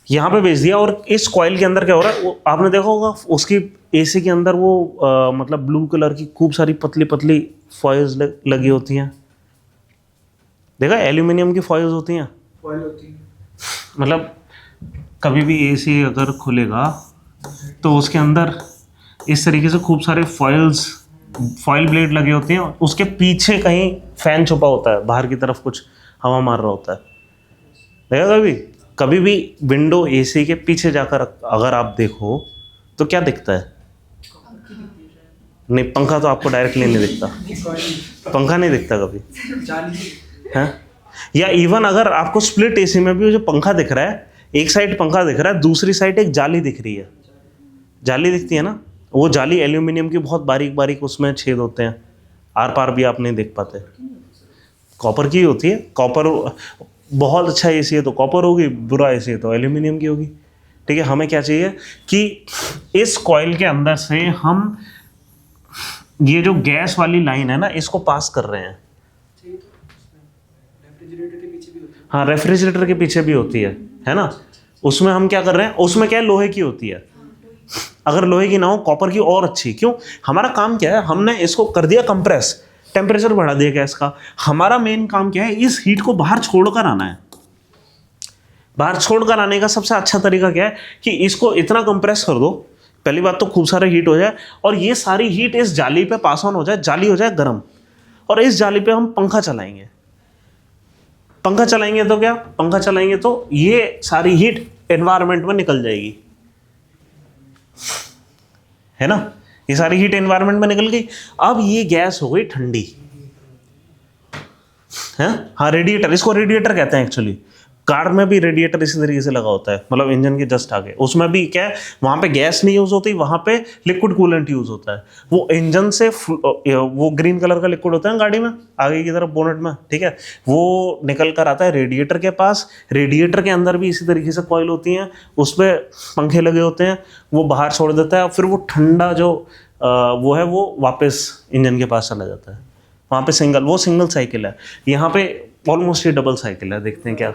यहाँ पे भेज दिया। और इस कॉइल के अंदर क्या हो रहा है, वो आपने देखा होगा उसकी एसी के अंदर वो मतलब ब्लू कलर की खूब सारी पतली पतली फॉइल्स लगी होती हैं, देखा, एल्यूमिनियम की फॉइल्स होती हैं, फॉइल होती है। मतलब कभी भी एसी अगर खुलेगा तो उसके अंदर इस तरीके से खूब सारे फॉइल ब्लेड लगे होते हैं, उसके पीछे कहीं फैन छुपा होता है, बाहर की तरफ कुछ हवा मार रहा होता है, देखा कभी भी विंडो एसी के पीछे जाकर अगर आप देखो तो क्या दिखता है, नहीं पंखा तो आपको डायरेक्टली नहीं दिखता, पंखा नहीं दिखता कभी, है। या इवन अगर आपको स्प्लिट एसी में भी जो पंखा दिख रहा है, एक साइड पंखा दिख रहा है, दूसरी साइड एक जाली दिख रही है, जाली दिखती है ना, वो जाली एल्यूमिनियम की बहुत बारीक बारीक उसमें छेद होते हैं, आर पार भी आप नहीं देख पाते, कॉपर की होती है, कॉपर बहुत अच्छा एसी है तो कॉपर होगी, बुरा एसी है तो एल्यूमिनियम की होगी, ठीक है, हमें क्या चाहिए कि इस कॉइल के अंदर से हम ये जो गैस वाली लाइन है ना इसको पास कर रहे हैं। चाहिए तो रेफ्रिजरेटर के पीछे भी होती है। हाँ, रेफ्रिजरेटर के पीछे भी होती है ना। उसमें हम क्या कर रहे हैं, उसमें क्या है, लोहे की होती है। अगर लोहे की ना हो, कॉपर की और अच्छी। क्यों? हमारा काम क्या है, हमने इसको कर दिया कंप्रेस, टेम्परेचर बढ़ा दिया गैस का। हमारा मेन काम क्या है, इस हीट को बाहर छोड़कर आना है। बाहर छोड़कर आने का सबसे अच्छा तरीका क्या है कि इसको इतना कंप्रेस कर दो, पहली बात तो खूब सारा हीट हो जाए और ये सारी हीट इस जाली पे पास ऑन हो जाए, जाली हो जाए गर्म, और इस जाली पे हम पंखा चलाएंगे। पंखा चलाएंगे तो क्या, पंखा चलाएंगे तो ये सारी हीट एनवायरनमेंट में निकल जाएगी, है ना। ये सारी हीट एनवायरनमेंट में निकल गई। अब ये गैस हो गई ठंडी, है। हाँ, रेडिएटर, इसको रेडिएटर कहते हैं एक्चुअली। कार में भी रेडिएटर इसी तरीके से लगा होता है, मतलब इंजन के जस्ट आगे। उसमें भी क्या है, वहां पे गैस नहीं यूज होती, वहां पे लिक्विड कूलेंट यूज होता है। वो इंजन से वो ग्रीन कलर का लिक्विड होता है गाड़ी में आगे की तरफ बोनेट में, ठीक है, वो निकल कर आता है रेडिएटर के पास। रेडिएटर के अंदर भी इसी तरीके से कॉइल होती हैं, उस पर पंखे लगे होते हैं, वो बाहर छोड़ देता है और फिर वो ठंडा जो वो है वो वापस इंजन के पास चला जाता है। वहाँ पे सिंगल साइकिल है, यहाँ पे ऑलमोस्ट ये डबल साइकिल है। देखते हैं क्या,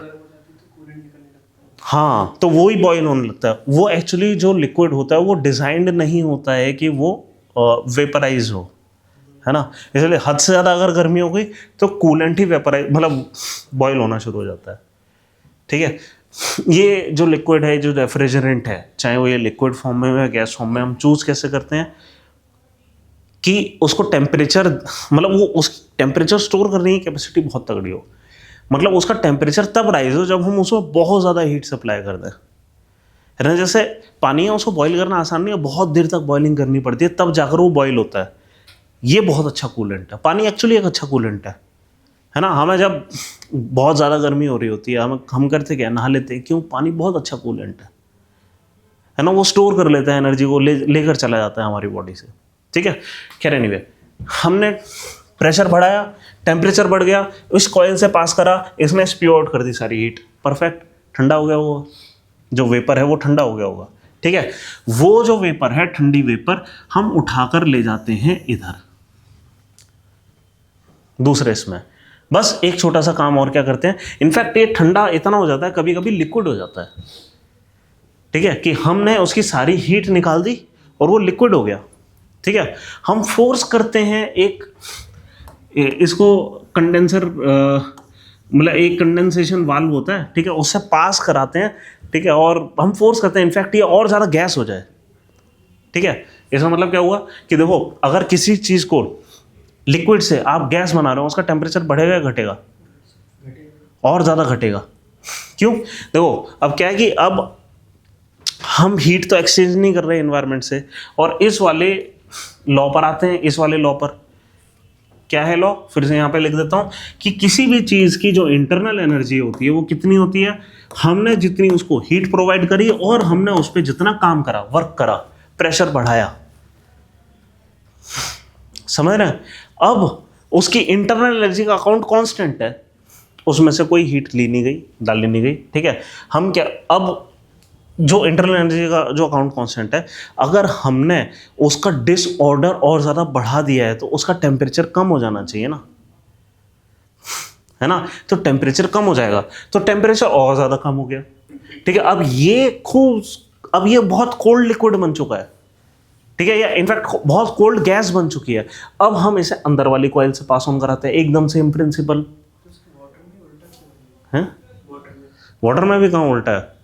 हाँ, तो वो ही बॉयल होने लगता है। वो एक्चुअली जो लिक्विड होता है वो डिजाइंड नहीं होता है कि वो वेपराइज हो, है ना। इसलिए हद से ज़्यादा अगर गर्मी हो गई तो कूलेंट ही वेपराइज, मतलब बॉयल होना शुरू हो जाता है, ठीक है। ये जो लिक्विड है, जो रेफ्रिजरेंट है, चाहे वो ये लिक्विड फॉर्म में हो या गैस फॉर्म में, हम चूज कैसे करते हैं कि उसको टेम्परेचर, मतलब वो उस टेम्परेचर स्टोर करने की कैपेसिटी बहुत तगड़ी हो। मतलब उसका टेम्परेचर तब राइज हो जब हम उसमें बहुत ज़्यादा हीट सप्लाई कर दें, है ना। जैसे पानी है, उसको बॉईल करना आसान नहीं है, बहुत देर तक बॉइलिंग करनी पड़ती है, तब जाकर वो बॉईल होता है। ये बहुत अच्छा कूलेंट है, पानी एक्चुअली एक अच्छा कूलेंट है ना। हमें जब बहुत ज़्यादा गर्मी हो रही होती है, हम करते क्या, नहा लेते हैं। क्यों? पानी बहुत अच्छा कूलेंट है ना। वो स्टोर कर लेता है एनर्जी को, लेकर चला जाता है हमारी बॉडी से, ठीक है। खैर एनीवे, हमने प्रेशर बढ़ाया, टेम्परेचर बढ़ गया, इस कॉइल से पास करा, इसने स्प्यू आउट कर दी सारी हीट, परफेक्ट, ठंडा हो गया वो जो वेपर है, वो ठंडा हो गया होगा, ठीक है। वो जो वेपर है, ठंडी वेपर, हम उठाकर ले जाते हैं इधर दूसरे इसमें। बस एक छोटा सा काम और क्या करते हैं, इनफैक्ट ये ठंडा इतना हो जाता है, कभी कभी लिक्विड हो जाता है, ठीक है, कि हमने उसकी सारी हीट निकाल दी और वो लिक्विड हो गया, ठीक है। हम फोर्स करते हैं इसको कंडेंसर, मतलब एक कंडेंसेशन वाल्व होता है, ठीक है, उससे पास कराते हैं, ठीक है, और हम फोर्स करते हैं इनफैक्ट ये और ज़्यादा गैस हो जाए, ठीक है। इसका मतलब क्या हुआ कि देखो, अगर किसी चीज़ को लिक्विड से आप गैस बना रहे हो, उसका टेम्परेचर बढ़ेगा या घटेगा? और ज़्यादा घटेगा। क्यों? देखो, अब क्या है कि अब हम हीट तो एक्सचेंज नहीं कर रहे एनवायरनमेंट से, और इस वाले लॉ पर आते हैं। इस वाले लॉ पर क्या है लॉ, फिर से यहाँ पे लिख देता हूँ कि किसी भी चीज़ की जो इंटरनल एनर्जी होती है वो कितनी होती है, हमने जितनी उसको हीट प्रोवाइड करी और हमने उस पर जितना काम करा, वर्क करा, प्रेशर बढ़ाया, समझ रहे हैं। अब उसकी इंटरनल एनर्जी का अकाउंट कांस्टेंट है, उसमें से कोई हीट ली नहीं गई, डाली नहीं गई, ठीक है। हम क्या, अब जो इंटरनल एनर्जी का जो अकाउंट कांस्टेंट है, अगर हमने उसका डिसऑर्डर और ज़्यादा बढ़ा दिया है तो उसका टेम्परेचर कम हो जाना चाहिए ना, है ना। तो टेम्परेचर कम हो जाएगा, तो टेम्परेचर और ज़्यादा कम हो गया, ठीक है। अब ये बहुत कोल्ड लिक्विड बन चुका है, ठीक है, या इनफैक्ट बहुत कोल्ड गैस बन चुकी है। अब हम इसे अंदर वाली कॉइल से पास ऑन कराते हैं, एकदम सेम प्रिंसिपल है। वाटर में भी कहाँ उल्टा है?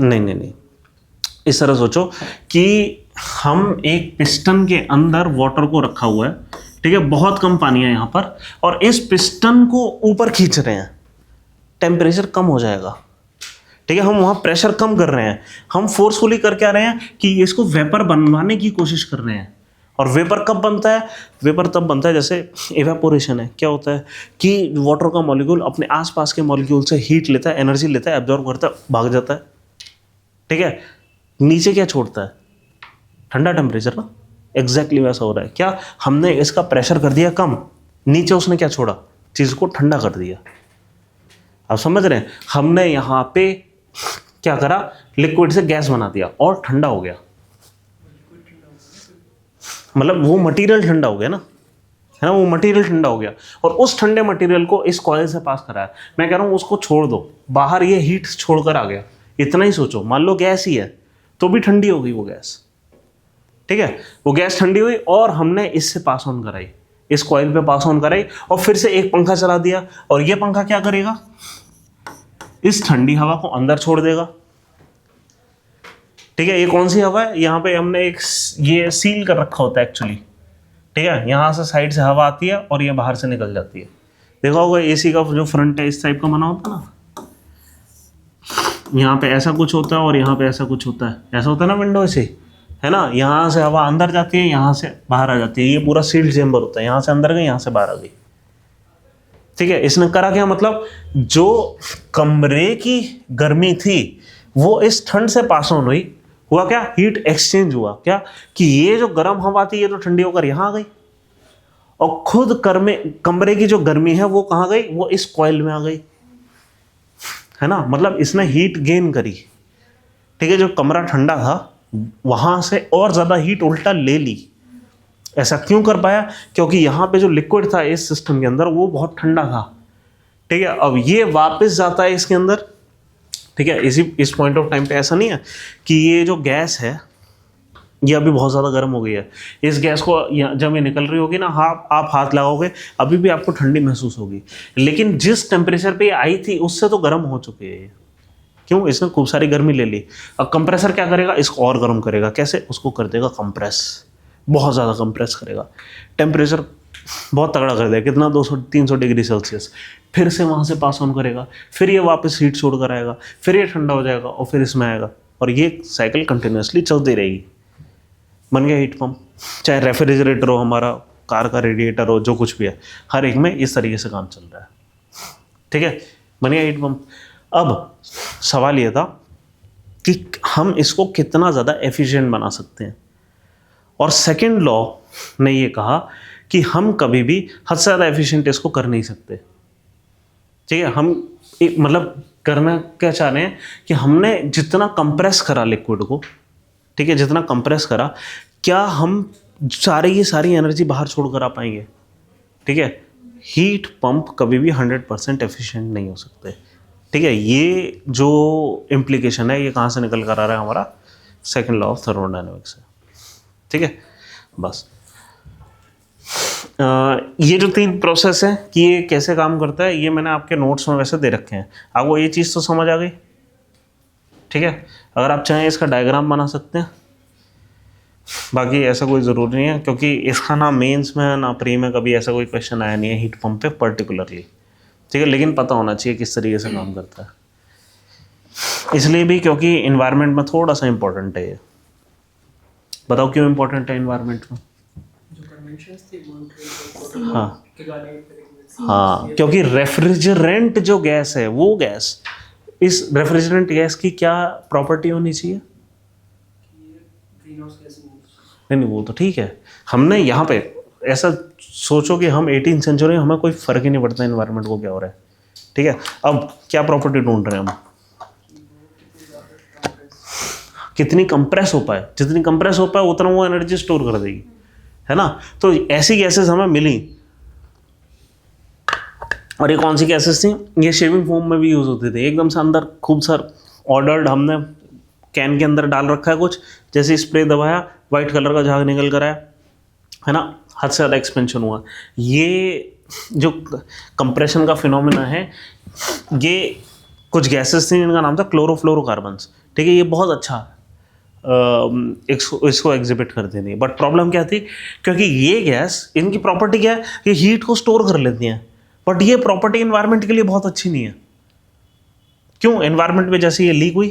नहीं, इस तरह सोचो कि हम एक पिस्टन के अंदर वाटर को रखा हुआ है, ठीक है, बहुत कम पानी है यहाँ पर, और इस पिस्टन को ऊपर खींच रहे हैं, टेम्परेचर कम हो जाएगा, ठीक है। हम वहाँ प्रेशर कम कर रहे हैं, हम फोर्सफुली कर क्या रहे हैं कि इसको वेपर बनवाने की कोशिश कर रहे हैं। और वेपर कब बनता है? वेपर तब बनता है जैसे इवेपोरेशन है। क्या होता है कि वाटर का मॉलिक्यूल अपने आसपास के मॉलिक्यूल से हीट लेता है, एनर्जी लेता है, एब्जॉर्ब करता है, भाग जाता है, ठीक है। नीचे क्या छोड़ता है? ठंडा टेम्परेचर ना। एग्जैक्टली वैसा हो रहा है। क्या हमने इसका प्रेशर कर दिया कम, नीचे उसने क्या छोड़ा? चीज़ को ठंडा कर दिया। आप समझ रहे हैं? हमने यहाँ पे क्या करा, लिक्विड से गैस बना दिया और ठंडा हो गया, मतलब वो मटेरियल ठंडा हो गया ना, है ना, वो मटेरियल ठंडा हो गया और उस ठंडे मटेरियल को इस कॉइल से पास कराया। मैं कह रहा हूँ उसको छोड़ दो, बाहर ये हीट छोड़कर आ गया, इतना ही सोचो, मान लो गैस ही है तो भी ठंडी हो गई वो गैस, ठीक है, वो गैस ठंडी हुई और हमने इससे पास ऑन कराई, इस कॉइल पे पास ऑन कराई और फिर से एक पंखा चला दिया और ये पंखा क्या करेगा, इस ठंडी हवा को अंदर छोड़ देगा, ठीक है। ये कौन सी हवा है, यहाँ पे हमने एक ये सील कर रखा होता है एक्चुअली, ठीक है, यहाँ से साइड से हवा आती है और ये बाहर से निकल जाती है। देखा होगा एसी का जो फ्रंट है इस टाइप का बना होता है ना, यहाँ पे ऐसा कुछ होता है और यहाँ पे ऐसा कुछ होता है, ऐसा होता है ना विंडो से, है ना, यहाँ से हवा अंदर जाती है, यहाँ से बाहर आ जाती है, ये पूरा सील्ड चेम्बर होता है, यहाँ से अंदर गई, यहाँ से बाहर आ गई, ठीक है। इसने करा क्या, मतलब जो कमरे की गर्मी थी वो इस ठंड से पास ऑन हुई, हुआ क्या, हीट एक्सचेंज हुआ, क्या कि ये जो गर्म हवा थी ये तो ठंडी होकर यहाँ आ गई और खुद कमरे की जो गर्मी है वो कहाँ गई, वो इस कॉइल में आ गई, है ना, मतलब इसने हीट गेन करी, ठीक है। जो कमरा ठंडा था वहां से और ज्यादा हीट उल्टा ले ली। ऐसा क्यों कर पाया, क्योंकि यहाँ पे जो लिक्विड था इस सिस्टम के अंदर वो बहुत ठंडा था, ठीक है। अब ये वापस जाता है इसके अंदर, ठीक है, इस पॉइंट ऑफ टाइम पे ऐसा नहीं है कि ये जो गैस है ये अभी बहुत ज़्यादा गर्म हो गई है, इस गैस को जब ये निकल रही होगी ना, हाँ आप हाथ लगाओगे अभी भी आपको ठंडी महसूस होगी, लेकिन जिस टेम्परेचर पे ये आई थी उससे तो गर्म हो चुकी है ये, क्यों, इसने खूब सारी गर्मी ले ली। अब कंप्रेसर क्या करेगा, इसको और गर्म करेगा, कैसे, उसको कर देगा कंप्रेस, बहुत ज़्यादा कंप्रेस करेगा, टेम्परेचर बहुत तगड़ा कर देगा, कितना 200-300 डिग्री सेल्सियस, फिर से वहाँ से पास ऑन करेगा, फिर ये वापस हीट छोड़ कर आएगा, फिर ये ठंडा हो जाएगा और फिर इसमें आएगा और ये साइकिल कंटिन्यूसली चलती रहेगी। बन गया हीट पंप, चाहे रेफ्रिजरेटर हो, हमारा कार का रेडिएटर हो, जो कुछ भी है, हर एक में इस तरीके से काम चल रहा है, ठीक है, बन गया हीट पंप। अब सवाल ये था कि हम इसको कितना ज़्यादा एफिशिएंट बना सकते हैं, और सेकेंड लॉ ने ये कहा कि हम कभी भी हद से ज़्यादा एफिशिएंट इसको कर नहीं सकते, ठीक है। हम मतलब करना क्या चाह रहे हैं कि हमने जितना कंप्रेस करा लिक्विड को, ठीक है, जितना कंप्रेस करा, क्या हम की सारी एनर्जी बाहर छोड़कर आ पाएंगे, ठीक है। हीट पंप कभी भी 100% एफिशिएंट नहीं हो सकते, ठीक है। ये जो इम्प्लीकेशन है ये कहाँ से निकल कर आ रहा है, हमारा सेकेंड लॉ ऑफ थर्मोडायनेमिक्स है, ठीक है। बस ये जो 3 प्रोसेस है कि ये कैसे काम करता है, ये मैंने आपके नोट्स में वैसे दे रखे हैं, आपको ये चीज़ तो समझ आ गई, ठीक है। अगर आप चाहें इसका डायग्राम बना सकते हैं, बाकी ऐसा कोई ज़रूरी नहीं है, क्योंकि इसका ना मेंस में ना प्री में कभी ऐसा कोई क्वेश्चन आया नहीं है हीट पंप पे पर्टिकुलरली, ठीक है, लेकिन पता होना चाहिए किस तरीके से काम करता है, इसलिए भी क्योंकि इन्वायरमेंट में थोड़ा सा इम्पोर्टेंट है ये। बताओ क्यों इम्पोर्टेंट है इन्वायरमेंट में? जो कन्वेंशंस थे मॉन्ट्रियल हाँ के गाने, हाँ, क्योंकि रेफ्रिजरेंट जो गैस है वो गैस, इस रेफ्रिजरेंट गैस की क्या प्रॉपर्टी होनी चाहिए? ग्रीन हाउस गैस, नहीं वो तो ठीक है, हमने यहाँ पे ऐसा सोचो कि हम 18th सेंचुरी, हमें कोई फ़र्क ही नहीं पड़ता इन्वायरमेंट को क्या हो रहा है, ठीक है। अब क्या प्रॉपर्टी ढूंढ रहे हैं हम, कितनी कंप्रेस हो पाए, जितनी कंप्रेस हो पाए उतना वो एनर्जी स्टोर कर देगी, है ना। तो ऐसी गैसेस हमें मिली, और ये कौन सी गैसेस थी, ये शेविंग फोम में भी यूज़ होती थी, एकदम से अंदर खूब सार ऑर्डर्ड, हमने कैन के अंदर डाल रखा है कुछ, जैसे स्प्रे दबाया वाइट कलर का झाग निकल कर आया, है ना, हद से ज़्यादा एक्सपेंशन हुआ। ये जो कंप्रेशन का फिनोमेना है, ये कुछ गैसेस थी जिनका नाम था क्लोरोफ्लोरोकार्बन्स, ठीक है। ये बहुत अच्छा इसको एग्जिबिट करती थी, बट प्रॉब्लम क्या थी, क्योंकि ये गैस, इनकी प्रॉपर्टी क्या है, ये हीट को स्टोर कर लेती हैं, बट ये प्रॉपर्टी एनवायरनमेंट के लिए बहुत अच्छी नहीं है। क्यों? एनवायरनमेंट में जैसे ये लीक हुई,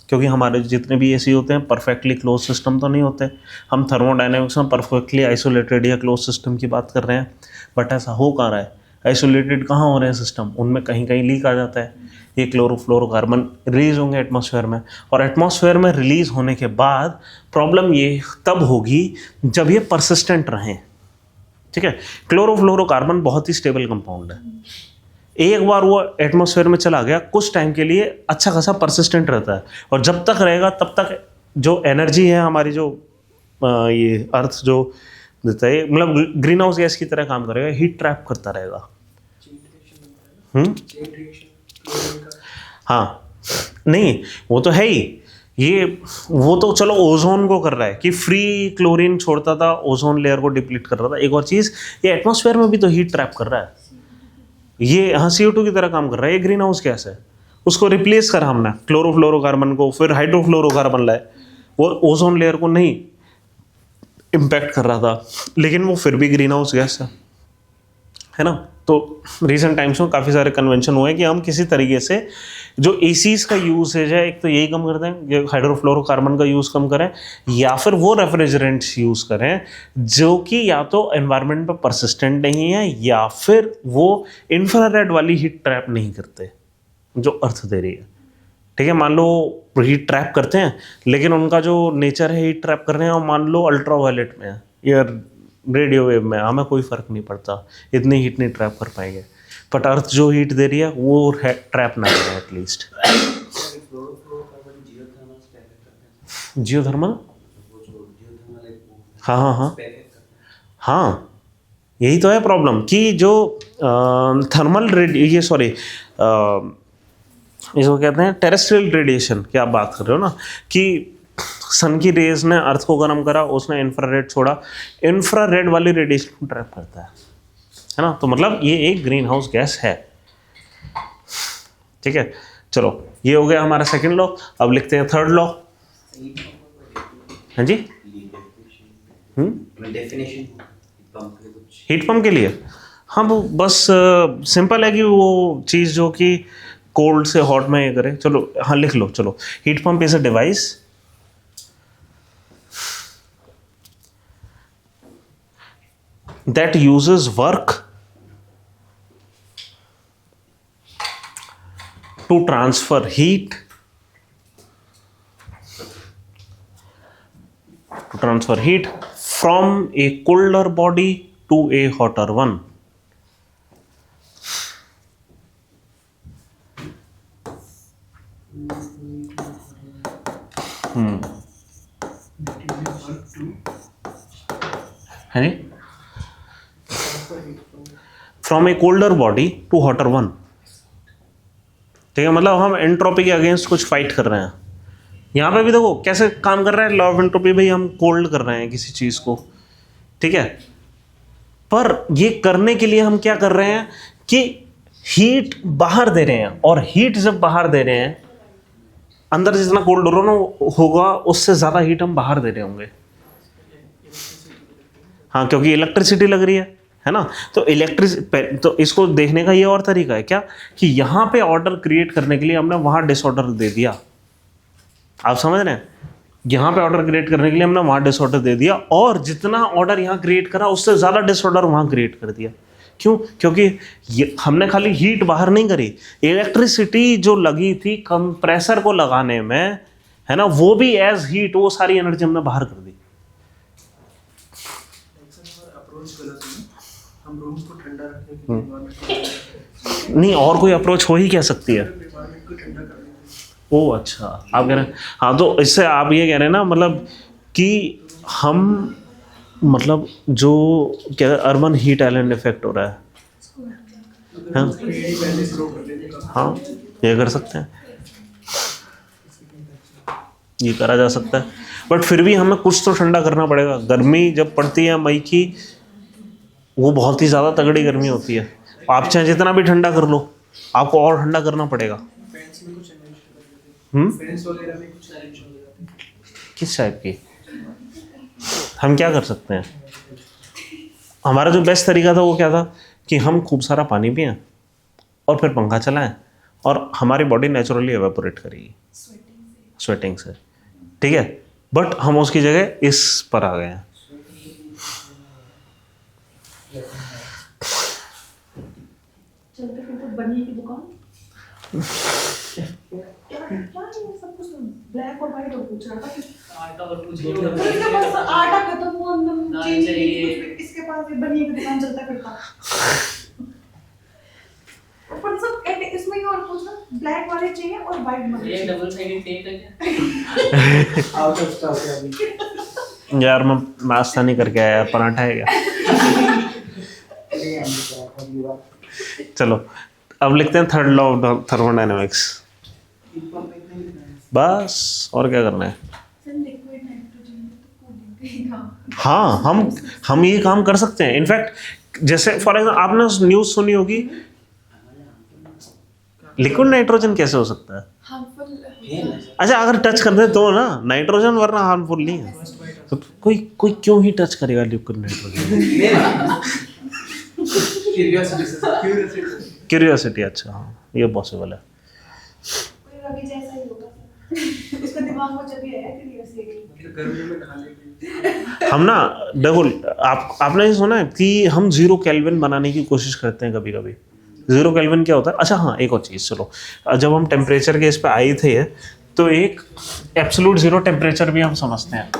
क्योंकि हमारे जितने भी एसी होते हैं परफेक्टली क्लोज सिस्टम तो नहीं होते, हम थर्मोडायनेमिक्स में परफेक्टली आइसोलेटेड या क्लोज सिस्टम की बात कर रहे हैं, बट ऐसा हो कहाँ रहा है, आइसोलेटेड कहाँ हो रहे हैं सिस्टम, उनमें कहीं कहीं लीक आ जाता है। ये क्लोरोफ्लोरोकार्बन रिलीज होंगे एटमॉस्फेयर में, और एटमॉस्फेयर में रिलीज होने के बाद प्रॉब्लम ये तब होगी जब ये परसिस्टेंट रहें, ठीक है। क्लोरोफ्लोरोकार्बन बहुत ही स्टेबल कंपाउंड है, एक बार वो एटमॉस्फेयर में चला गया कुछ टाइम के लिए अच्छा खासा परसिस्टेंट रहता है, और जब तक रहेगा तब तक जो एनर्जी है हमारी, जो ये अर्थ जो देता है, मतलब ग्रीन हाउस गैस की तरह काम करेगा, हीट ट्रैप करता रहेगा। हाँ, नहीं वो तो है ही, ये वो तो चलो ओजोन को कर रहा है कि फ्री क्लोरीन छोड़ता था, ओजोन लेयर को डिप्लीट कर रहा था। एक और चीज़, ये एटमॉस्फेयर में भी तो हीट ट्रैप कर रहा है, ये हाँ CO2 की तरह काम कर रहा है, ये ग्रीन हाउस गैस है। उसको रिप्लेस करा हमने क्लोरोफ्लोरोकार्बन को, फिर हाइड्रोफ्लोरोकार्बन लाए, वो ओजोन लेयर को नहीं इम्पैक्ट कर रहा था, लेकिन वो फिर भी ग्रीन हाउस गैस है ना। तो रिसेंट टाइम्स में काफ़ी सारे कन्वेंशन हुए हैं कि हम किसी तरीके से जो एसीज का यूसेज है, एक तो यही कम कर दें, हाइड्रोफ्लोरोकार्बन का यूज़ कम करें, या फिर वो रेफ्रिजरेंट्स यूज़ करें जो कि या तो एनवायरनमेंट पर परसिस्टेंट नहीं है, या फिर वो इंफ्रारेड वाली हीट ट्रैप नहीं करते जो अर्थ दे रही है। ठीक है, मान लो हीट ट्रैप करते हैं, लेकिन उनका जो नेचर है हीट ट्रैप करने का, मान लो अल्ट्रावायलेट में है या रेडियो वेव में, हमें कोई फ़र्क नहीं पड़ता, इतनी हीट नहीं ट्रैप कर पाएंगे। बट अर्थ जो हीट दे रही है वो ट्रैप ना करें एटलीस्ट। जियोथर्मल, हाँ हाँ हाँ हाँ, यही तो है प्रॉब्लम कि जो थर्मल ये सॉरी इसको कहते हैं टेरेस्ट्रियल रेडिएशन की आप बात कर रहे हो ना, कि सन की रेज ने अर्थ को गर्म करा, उसने इंफ्रारेड छोड़ा, इंफ्रारेड वाली रेडिएशन को ट्रैप करता है ना। तो मतलब ये एक ग्रीन हाउस गैस है। ठीक है, चलो ये हो गया हमारा सेकंड लॉ। अब लिखते हैं थर्ड लॉ। हाँ जी, हीट पंप के लिए, हाँ वो बस सिंपल है कि वो चीज़ जो कि कोल्ड से हॉट में ये करे। चलो हाँ लिख लो, चलो heat pump is a device that uses work to transfer heat from a colder body to a hotter one. है जी, from a colder body to hotter one. ठीक है, मतलब हम एंट्रोपी के अगेंस्ट कुछ फाइट कर रहे हैं। यहाँ पे भी देखो कैसे काम कर रहा है लॉ ऑफ एंट्रोपी, भाई हम कोल्ड कर रहे हैं किसी चीज़ को। ठीक है, पर ये करने के लिए हम क्या कर रहे हैं कि हीट बाहर दे रहे हैं, और हीट जब बाहर दे रहे हैं, अंदर जितना कोल्ड होगा उससे ज़्यादा हीट हम बाहर दे रहे होंगे। हाँ, क्योंकि इलेक्ट्रिसिटी लग रही है ना। तो तो इसको देखने का ये और तरीका है क्या, कि यहाँ पे ऑर्डर क्रिएट करने के लिए हमने वहाँ डिसऑर्डर दे दिया। आप समझ रहे हैं, यहाँ पे ऑर्डर क्रिएट करने के लिए हमने वहाँ डिसऑर्डर दे दिया, और जितना ऑर्डर यहाँ क्रिएट करा उससे ज़्यादा डिसऑर्डर वहाँ क्रिएट कर दिया। क्यों? क्योंकि हमने खाली हीट बाहर नहीं करी, इलेक्ट्रिसिटी जो लगी थी कंप्रेसर को लगाने में, है ना, वो भी एज हीट, वो सारी एनर्जी हमने बाहर कर दी। हम रूम को ठंडा रखने के लिए नहीं, और कोई अप्रोच हो ही क्या सकती है। ओह अच्छा, आप कह रहे हैं, हाँ तो इससे आप ये कह रहे हैं ना, मतलब कि हम, मतलब जो क्या अर्बन हीट आइलैंड इफेक्ट हो रहा है, हाँ ये कर सकते हैं, ये करा जा सकता है। बट फिर भी हमें कुछ तो ठंडा करना पड़ेगा। गर्मी जब पड़ती है मई की, वो बहुत ही ज़्यादा तगड़ी गर्मी होती है। आप चाहे जितना भी ठंडा कर लो, आपको और ठंडा करना पड़ेगा। किस टाइप की? हम क्या कर सकते हैं? हमारा जो बेस्ट तरीका था वो क्या था कि हम खूब सारा पानी पिएं और फिर पंखा चलाएं, और हमारी बॉडी नेचुरली एवेपोरेट करेगी स्वेटिंग से। ठीक है, बट हम उसकी जगह इस पर आ गए हैं। चलते फिरते बनिए की दुकान, क्या ये सब कुछ ब्लैक और व्हाइट और पूछ रहा था कि आटा और कुछ इसके पास आटा खत्म हुआ, ना चीनी चाहिए। इसके पास ये बनिए की दुकान चलता फिरता। ऊपर ब्लैक वाले चाहिए और व्हाइट वाले ये चाहिए। डबल साइडेड टेप है क्या? आउट ऑफ स्टॉक है अभी। यार मैं नाश्ता नहीं करके आया, पराठा है क्या? नहीं आएंगे क्या अगली बार। चलो अब लिखते हैं थर्ड लॉ ऑफ थर्मोडायनेमिक्स। बस और क्या करना है? सर लिक्विड नाइट्रोजन तो कूलिंग का ही काम। हाँ हम ये काम कर सकते हैं। इनफैक्ट जैसे फॉर एग्जाम्पल आपने न्यूज़ सुनी होगी, लिक्विड नाइट्रोजन कैसे हो सकता है? हार्मफुल। अच्छा अगर टच कर दे तो ना नाइट्रोजन, वरना हार्मफुल नहीं है। तो कोई क्यों ही टच करेगा लिक्विड नाइट्रोजन? क्यूरियोसिटी। अच्छा हाँ ये पॉसिबल है। कोई रवि जैसा ही होगा सर। उसका दिमाग में जब भी आया क्यूरियोसिटी। गर्मी में खा लेंगे। हम ना देखो आपने ये सुना है कि हम 0 केल्विन बनाने की कोशिश करते हैं कभी कभी। 0 केल्विन क्या होता है? अच्छा हाँ एक और चीज़, चलो जब हम टेम्परेचर के इस पे आए थे तो एक एब्सोल्यूट 0 टेम्परेचर भी हम समझते हैं।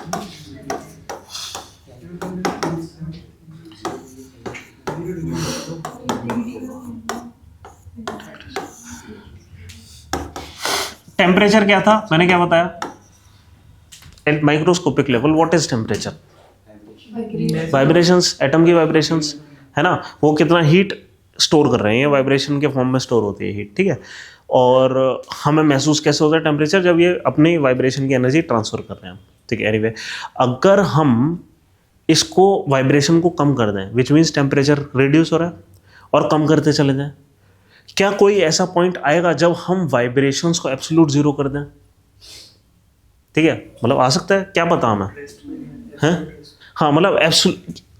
टेम्परेचर क्या था, मैंने क्या बताया? At microscopic level what is temperature? Vibrations, atom की वाइब्रेशंस है ना, वो कितना हीट स्टोर कर रहे हैं, वाइब्रेशन के फॉर्म में स्टोर होती है हीट, ठीक है। और हमें महसूस कैसे होता है टेम्परेचर? जब ये अपनी वाइब्रेशन की एनर्जी ट्रांसफर कर रहे हैं, ठीक है। एनीवे अगर हम इसको वाइब्रेशन को कम कर दें, विच मीन्स टेम्परेचर रिड्यूस हो रहा है, और कम करते चले जाएं, क्या कोई ऐसा पॉइंट आएगा जब हम वाइब्रेशंस को एब्सोल्यूट 0 कर दें? ठीक है, मतलब आ सकता है, क्या पता हमें है। हाँ मतलब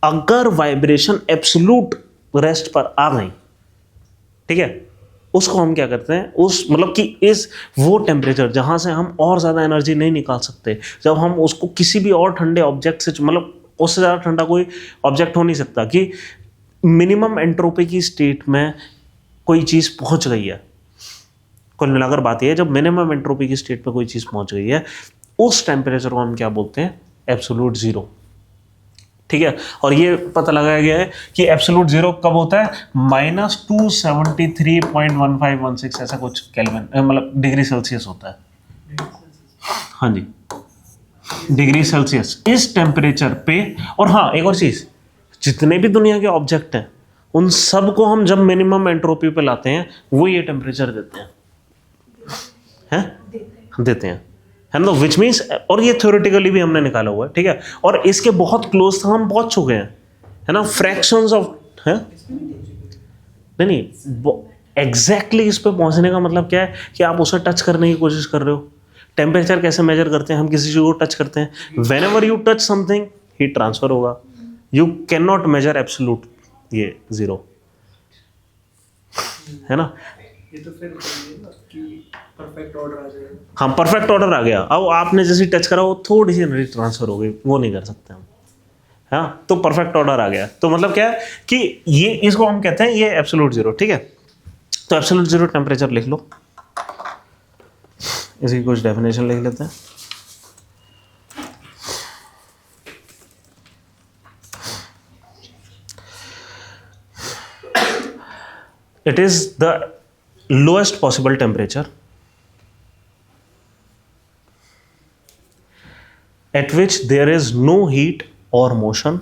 अगर वाइब्रेशन एब्सोल्यूट रेस्ट पर आ गई, ठीक है, उसको हम क्या करते हैं, उस मतलब कि इस वो टेम्परेचर जहाँ से हम और ज़्यादा एनर्जी नहीं निकाल सकते, जब हम उसको किसी भी और ठंडे ऑब्जेक्ट से, मतलब उससे ज़्यादा ठंडा कोई ऑब्जेक्ट हो नहीं सकता, कि मिनिमम एंट्रोपी की स्टेट में कोई चीज़ पहुँच गई है। कुल मिलाकर बात यह है, जब मिनिमम एंट्रोपी की स्टेट पे कोई चीज़ पहुँच गई है, उस टेम्परेचर को हम क्या बोलते हैं? एब्सोल्यूट 0, ठीक है। और ये पता लगाया गया है कि एब्सोल्यूट 0 कब होता है? -273.1516 ऐसा कुछ केल्विन, मतलब डिग्री सेल्सियस होता है। हाँ जी, डिग्री सेल्सियस इस टेम्परेचर पे। और हाँ एक और चीज़, जितने भी दुनिया के ऑब्जेक्ट हैं उन सब को हम जब मिनिमम एंट्रोपी पे लाते हैं, वो ये टेम्परेचर देते हैं है ना, विच मीन्स, और ये थ्योरेटिकली भी हमने निकाला हुआ है, ठीक है। और इसके बहुत क्लोज था, हम पहुंच चुके हैं, है ना, फ्रैक्शंस ऑफ, है नहीं एग्जैक्टली इस पे पहुंचने का मतलब क्या है कि आप उसे टच करने की कोशिश कर रहे हो। टेम्परेचर कैसे मेजर करते हैं? हम किसी चीज को टच करते हैं, whenever you touch something heat transfer होगा। You can not measure absolute ये 0, है ना। ये तो फिर बताइए ना कि परफेक्ट ऑर्डर आ जाएगा। हाँ परफेक्ट ऑर्डर आ गया, अब आपने जैसे टच करा वो थोड़ी सी एनर्जी ट्रांसफर हो गई, वो नहीं कर सकते हम, हाँ तो परफेक्ट ऑर्डर आ गया। तो मतलब क्या है कि ये इसको हम कहते हैं ये एब्सोल्यूट 0, ठीक है। तो एब्सोल्यूट 0 टेम्परेचर लिख लो, इसकी कुछ डेफिनेशन लिख लेते हैं। It is the lowest possible temperature at which there is no heat or motion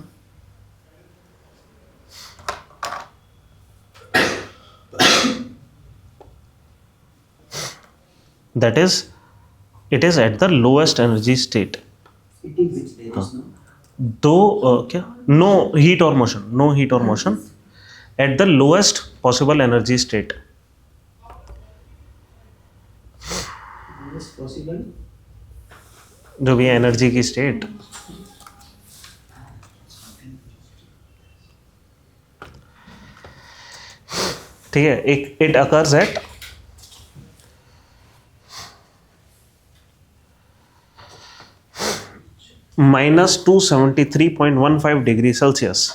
that is, it is at the lowest energy state. क्या? No heat or motion, no heat or motion at the lowest possible energy state. जो भी है energy की state, ठीक है। एक it occurs at -273.15 degree Celsius.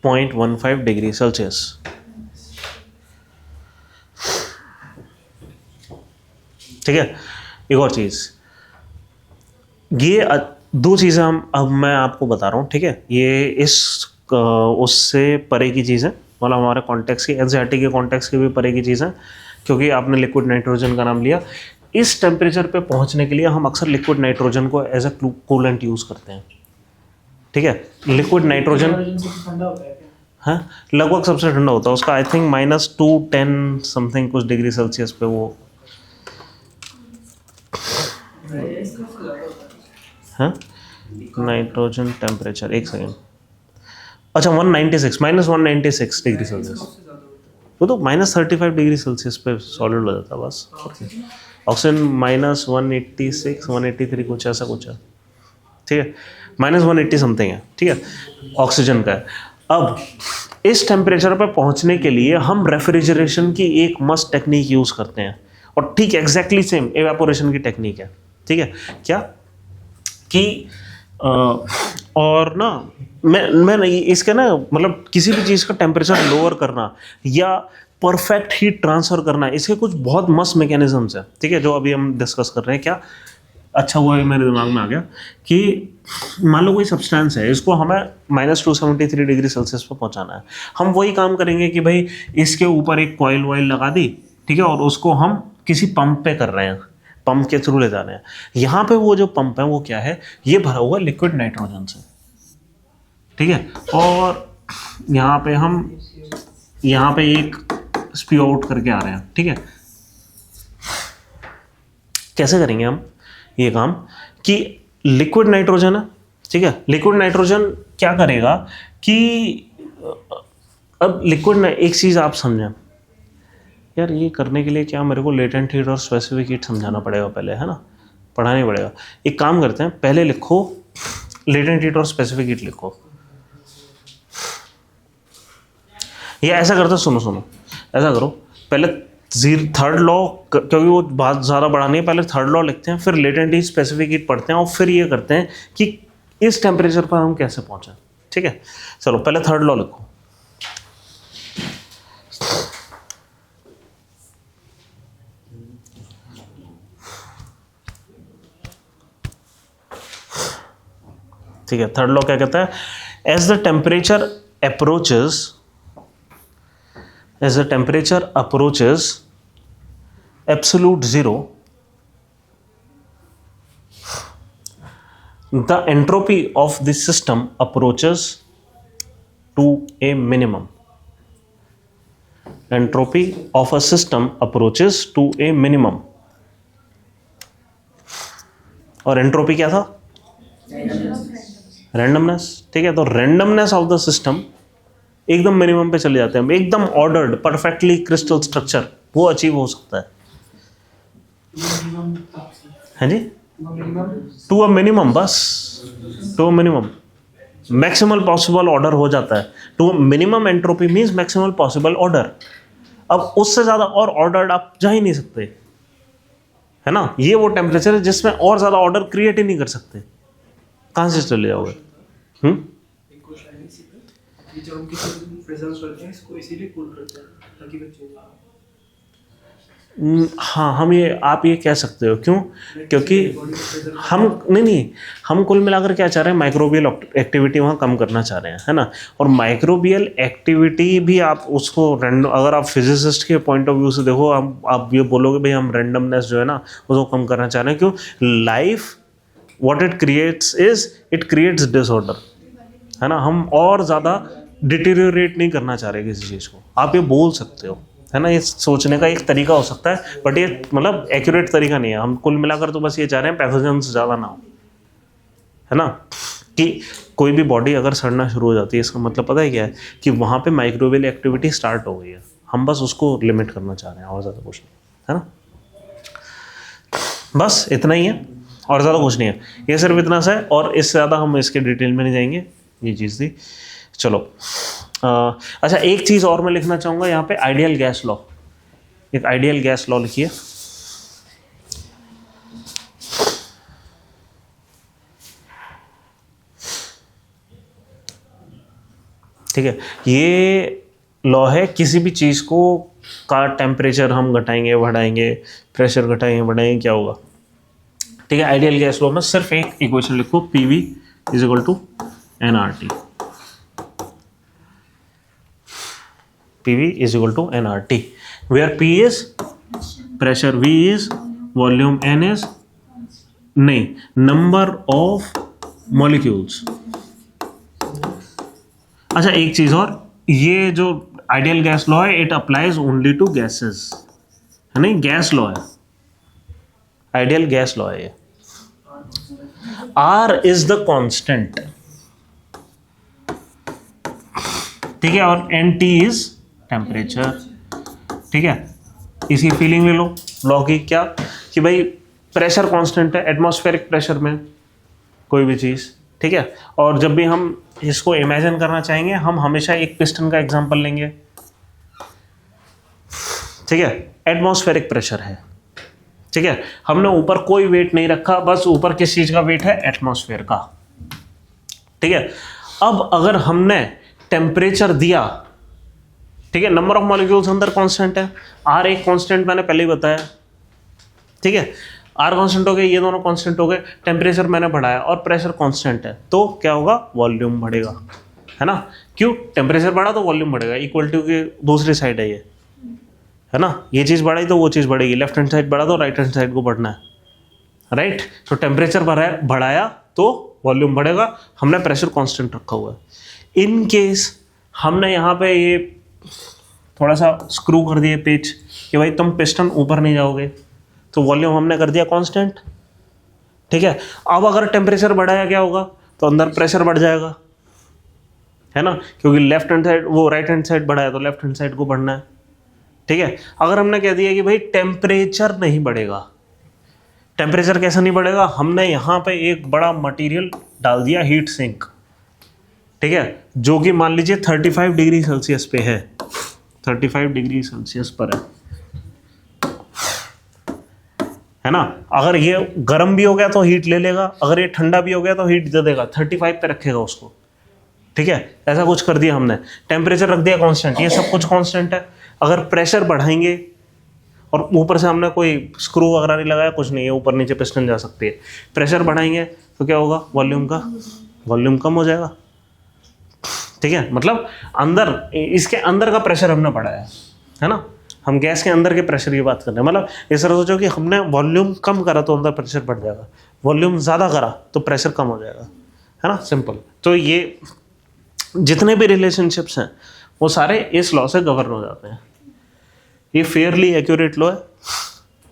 .15 degree Celsius, ठीक है। एक और चीज़, ये दो चीज़ें हम अब मैं आपको बता रहा हूँ, ठीक है। ये इस उससे परे की चीज़ है, मतलब हमारे कॉन्टेक्स्ट की, एनसीईआरटी के कॉन्टेक्स्ट के भी परे की चीज़ है, क्योंकि आपने लिक्विड नाइट्रोजन का नाम लिया। इस टेम्परेचर पे पहुंचने के लिए हम अक्सर लिक्विड नाइट्रोजन को एज अ कूलेंट यूज़ करते हैं, ठीक है। लिक्विड नाइट्रोजन ठंडा होता है क्या? हाँ लगभग सबसे ठंडा होता है उसका, आई थिंक -210 समथिंग कुछ डिग्री सेल्सियस पे वो, हाँ नाइट्रोजन टेम्परेचर, एक सेकेंड, अच्छा 196 -196 डिग्री सेल्सियस, सबसे ज़्यादा होता है। वो तो -35 डिग्री सेल्सियस पे सॉलिड हो जाता है बस। ऑक्सीजन -186 183 कुछ ऐसा कुछ है, ठीक है, -180 समथिंग है, ठीक है, ऑक्सीजन का है। अब इस टेम्परेचर पर पहुंचने के लिए हम रेफ्रिजरेशन की एक मस्त टेक्निक यूज़ करते हैं, और ठीक एग्जैक्टली सेम एवेपोरेशन की टेक्निक है, ठीक है। क्या कि और ना मैं इसके ना मतलब किसी भी चीज़ का टेम्परेचर लोअर करना या परफेक्ट हीट ट्रांसफ़र करना, इसके कुछ बहुत मस्त मैकेनिज्म्स हैं, ठीक है, जो अभी हम डिस्कस कर रहे हैं। क्या अच्छा हुआ है मेरे दिमाग में आ गया कि मान लो कोई सब्सटेंस है, इसको हमें -273 डिग्री सेल्सियस पर पहुंचाना है। हम वही काम करेंगे कि भाई इसके ऊपर एक कॉइल वॉइल लगा दी, ठीक है, और उसको हम किसी पंप पे कर रहे हैं, पंप के थ्रू ले जा रहे हैं। यहाँ पे वो जो पंप है वो क्या है, ये भरा हुआ लिक्विड नाइट्रोजन से, ठीक है, और यहाँ पे हम यहाँ पे एक स्पी आउट करके आ रहे हैं, ठीक है। कैसे करेंगे हम ये काम कि लिक्विड नाइट्रोजन है, ठीक है, लिक्विड नाइट्रोजन क्या करेगा कि अब लिक्विड, एक चीज़ आप समझें यार, ये करने के लिए क्या मेरे को लेटेंट हीट और स्पेसिफिक हीट समझाना पड़ेगा पहले, है ना, पढ़ाना ही पड़ेगा। एक काम करते हैं, पहले लिखो लेटेंट हीट और स्पेसिफिक हीट लिखो, या ऐसा करते, सुनो ऐसा करो, पहले थर्ड लॉ, क्योंकि वो बहुत ज़्यादा बड़ा नहीं है, पहले थर्ड लॉ लिखते हैं, फिर लेटेंट हीट स्पेसिफिक हीट पढ़ते हैं, और फिर ये करते हैं कि इस टेम्परेचर पर हम कैसे पहुँचें, ठीक है। चलो पहले थर्ड लॉ लिखो, ठीक है। थर्ड लॉ क्या कहता है, as the temperature approaches absolute zero, the entropy of the system approaches to a minimum. Entropy of a system approaches to a minimum. और एंट्रोपी क्या था, रैंडमनेस, ठीक है। तो रैंडमनेस ऑफ द सिस्टम एकदम मिनिमम पे चले जाते हैं, एकदम ऑर्डर्ड परफेक्टली क्रिस्टल स्ट्रक्चर वो अचीव हो सकता है, है जी, टू अ मिनिमम, बस to a minimum, maximal possible order हो जाता है। To minimum entropy means maximal possible order. अब उससे ज़्यादा और ऑर्डर्ड आप जा ही नहीं सकते, है ना। ये वो टेम्परेचर है जिसमें और ज़्यादा ऑर्डर क्रिएट ही नहीं कर सकते, कहाँ से चले जाओगे। एक क्वेश्चन है इसी पे, कि जब हम किसी प्रिजर्व करते हैं इसको इसीलिए कूल करते हैं ताकि बच्चे, हाँ हम ये, आप ये कह सकते हो, क्यों, क्योंकि हम नहीं हम कुल मिलाकर क्या चाह रहे हैं, माइक्रोबियल एक्टिविटी वहाँ कम करना चाह रहे हैं, है ना। और माइक्रोबियल एक्टिविटी भी आप उसको अगर आप फिजिसिस्ट के पॉइंट ऑफ व्यू से देखो, आप ये बोलोगे भाई हम रैंडमनेस जो है ना उसको कम करना चाह रहे हैं। क्यों, life what it creates is it creates disorder, है ना। हम और ज़्यादा डिटेरियोरेट नहीं करना चाह रहे किसी चीज़ को, आप ये बोल सकते हो, है ना। ये सोचने का एक तरीका हो सकता है, बट ये मतलब एक्यूरेट तरीका नहीं है। हम कुल मिलाकर तो बस ये चाह रहे हैं पैथोजेंस ज़्यादा ना हो, है ना। कि कोई भी बॉडी अगर सड़ना शुरू हो जाती है, इसका मतलब पता है क्या है, कि वहाँ पे माइक्रोवेल एक्टिविटी स्टार्ट हो गई है। हम बस उसको लिमिट करना चाह रहे हैं, और ज़्यादा कुछ नहीं, है ना। बस इतना ही है, और ज़्यादा कुछ नहीं है, ये सिर्फ इतना सा है, और इससे ज़्यादा हम इसके डिटेल में नहीं जाएंगे। ये चीज़ थी, चलो। अच्छा एक चीज़ और मैं लिखना चाहूँगा यहाँ पे, आइडियल गैस लॉ, एक आइडियल गैस लॉ लिखिए। ठीक है, ये लॉ है, किसी भी चीज़ को का टेम्परेचर हम घटाएंगे बढ़ाएंगे, प्रेशर घटाएंगे बढ़ाएंगे, क्या होगा। ठीक है, आइडियल गैस लॉ में सिर्फ एक इक्वेशन लिखो, PV = nRT। PV is equal to nRT, where P is pressure, V is volume, N is नहीं number of molecules. अच्छा एक चीज और, ये जो आइडियल गैस लॉ है it applies only to gases, है नहीं, गैस लॉ है, आइडियल गैस लॉ है ये. R इज द कांस्टेंट, ठीक है, और NT इज टेम्परेचर. ठीक है, इसकी फीलिंग ले लो लॉ की, क्या कि भाई प्रेशर कांस्टेंट है एटमॉस्फेरिक प्रेशर में कोई भी चीज़. ठीक है, और जब भी हम इसको इमेजिन करना चाहेंगे हम हमेशा एक पिस्टन का एग्जांपल लेंगे. ठीक है, एटमॉस्फेरिक प्रेशर है. ठीक है, हमने ऊपर कोई वेट नहीं रखा, बस ऊपर किस चीज़ का वेट है, एटमॉस्फेयर का. ठीक है, अब अगर हमने टेम्परेचर दिया, ठीक है, नंबर ऑफ मॉलिक्यूल्स अंदर कांस्टेंट है, R एक कांस्टेंट मैंने पहले ही बताया. ठीक है, R कांस्टेंट हो गए, ये दोनों कांस्टेंट हो गए, टेम्परेचर मैंने बढ़ाया और प्रेशर कांस्टेंट है, तो क्या होगा, वॉल्यूम बढ़ेगा, है ना. क्यों, टेम्परेचर बढ़ा तो वॉल्यूम बढ़ेगा, इक्वलिटी की दूसरी साइड है ये, है ना. ये चीज़ बढ़ाई तो वो चीज़ बढ़ेगी, लेफ्ट हैंड साइड बढ़ा तो राइट हैंड साइड को बढ़ना है, राइट. तो टेम्परेचर बढ़ाया तो वॉल्यूम बढ़ेगा, हमने प्रेशर कांस्टेंट रखा हुआ है. इन केस हमने यहाँ पे ये थोड़ा सा स्क्रू कर दिए पेच कि भाई तुम पिस्टन ऊपर नहीं जाओगे, तो वॉल्यूम हमने कर दिया कांस्टेंट. ठीक है, अब अगर टेम्परेचर बढ़ाया क्या होगा, तो अंदर प्रेशर बढ़ जाएगा, है ना, क्योंकि लेफ्ट हैंड साइड वो राइट हैंड साइड बढ़ाया तो लेफ्ट हैंड साइड को बढ़ना है. ठीक है, अगर हमने कह दिया कि भाई टेम्परेचर नहीं बढ़ेगा, टेम्परेचर कैसे नहीं बढ़ेगा, हमने यहाँ पे एक बड़ा मटेरियल डाल दिया, हीट सिंक. ठीक है, जो कि मान लीजिए 35 डिग्री सेल्सियस पे है, 35 डिग्री सेल्सियस पर है ना. अगर ये गर्म भी हो गया तो हीट ले लेगा, अगर ये ठंडा भी हो गया तो हीट दे देगा, 35 पे रखेगा उसको. ठीक है, ऐसा कुछ कर दिया हमने, टेम्परेचर रख दिया कांस्टेंट, ये सब कुछ कांस्टेंट है. अगर प्रेशर बढ़ाएंगे और ऊपर से हमने कोई स्क्रू वगैरह नहीं लगाया, कुछ नहीं है, ऊपर नीचे पिस्टन जा सकती है, प्रेशर बढ़ाएंगे तो क्या होगा, वॉल्यूम कम हो जाएगा. ठीक है, मतलब अंदर, इसके अंदर का प्रेशर हमने बढ़ाया है ना, हम गैस के अंदर के प्रेशर की बात कर रहे हैं. मतलब इस तरह सोचो कि हमने वॉल्यूम कम करा तो अंदर प्रेशर बढ़ जाएगा, वॉल्यूम ज़्यादा करा तो प्रेशर कम हो जाएगा, है ना, सिंपल. तो ये जितने भी रिलेशनशिप्स हैं वो सारे इस लॉ से गवर्न हो जाते हैं. ये फेयरली एक्यूरेट लॉ है.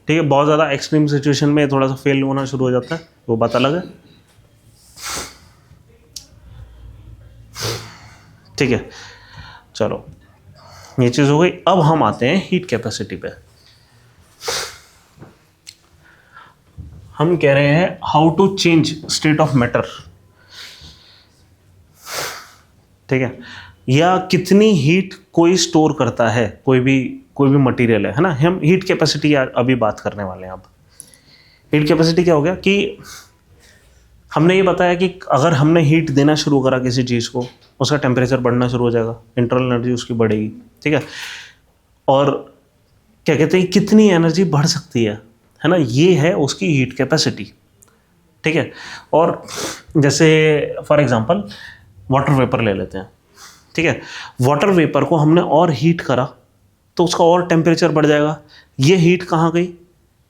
ठीक है, बहुत ज़्यादा एक्सट्रीम सिचुएशन में थोड़ा सा फेल होना शुरू हो जाता है, वो बात अलग है. ठीक है, चलो ये चीज़ हो गई. अब हम आते हैं हीट कैपेसिटी पे. हम कह रहे हैं how to change state of matter. ठीक है, या कितनी हीट कोई स्टोर करता है, कोई भी मटेरियल है ना. हम हीट कैपेसिटी अभी बात करने वाले हैं. अब हीट कैपेसिटी क्या हो गया कि हमने ये बताया कि अगर हमने हीट देना शुरू करा किसी चीज़ को, उसका टेम्परेचर बढ़ना शुरू हो जाएगा, इंटरनल एनर्जी उसकी बढ़ेगी. ठीक है, और क्या कहते हैं, कितनी एनर्जी बढ़ सकती है ना, ये है उसकी हीट कैपेसिटी. ठीक है, और जैसे फॉर एग्जांपल वाटर वेपर ले लेते हैं. ठीक है, वाटर वेपर को हमने और हीट करा तो उसका और टेम्परेचर बढ़ जाएगा. ये हीट कहाँ गई,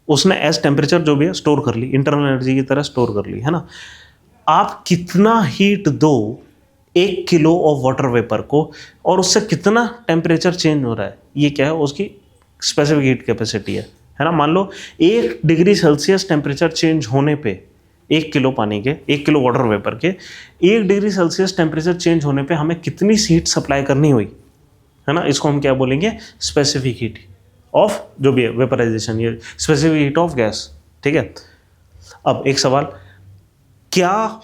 उसने एज टेम्परेचर जो भी है स्टोर कर ली, इंटरनल एनर्जी की तरह स्टोर कर ली, है ना. आप कितना हीट दो 1 किलो ऑफ वाटर वेपर को और उससे कितना टेम्परेचर चेंज हो रहा है, ये क्या है, उसकी स्पेसिफिक हीट कैपेसिटी है ना. मान लो 1 डिग्री सेल्सियस टेम्परेचर चेंज होने पे 1 किलो पानी के, 1 किलो वाटर वेपर के 1 डिग्री सेल्सियस टेम्परेचर चेंज होने पे हमें कितनी हीट सप्लाई करनी हुई, है ना. इसको हम क्या बोलेंगे, स्पेसिफिक हीट ऑफ जो भी है वेपराइजेशन, ये स्पेसिफिक हीट ऑफ गैस. ठीक है, अब एक सवाल, क्या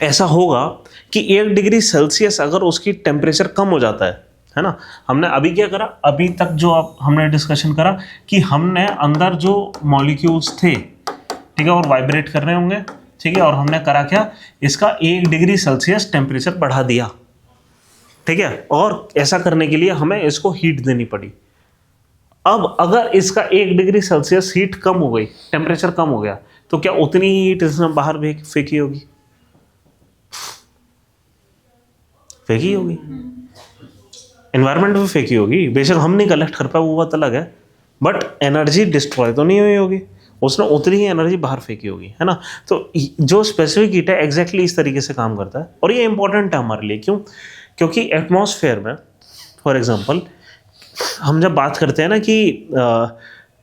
ऐसा होगा कि 1 डिग्री सेल्सियस अगर उसकी टेम्परेचर कम हो जाता है ना. हमने अभी क्या करा, अभी तक जो हमने डिस्कशन करा कि हमने अंदर जो मॉलिक्यूल्स थे, ठीक है, और वाइब्रेट कर रहे होंगे. ठीक है, और हमने करा क्या, इसका 1 डिग्री सेल्सियस टेम्परेचर बढ़ा दिया. ठीक है, और ऐसा करने के लिए हमें इसको हीट देनी पड़ी. अब अगर इसका 1 डिग्री सेल्सियस हीट कम हो गई, टेम्परेचर कम हो गया, तो क्या उतनी ही हीट इसने बाहर फेंकी होगी, एनवायरनमेंट भी फेंकी होगी, बेशक हम नहीं कलेक्ट कर पाए वो बात अलग है, बट एनर्जी डिस्ट्रॉय तो नहीं हुई होगी, उसने उतनी ही एनर्जी बाहर फेंकी होगी, है ना। तो जो स्पेसिफिक हीट है एग्जैक्टली इस तरीके से काम करता है, और ये इंपॉर्टेंट है हमारे लिए। क्यों? क्योंकि एटमॉस्फेयर में फॉर एग्जांपल हम जब बात करते हैं ना कि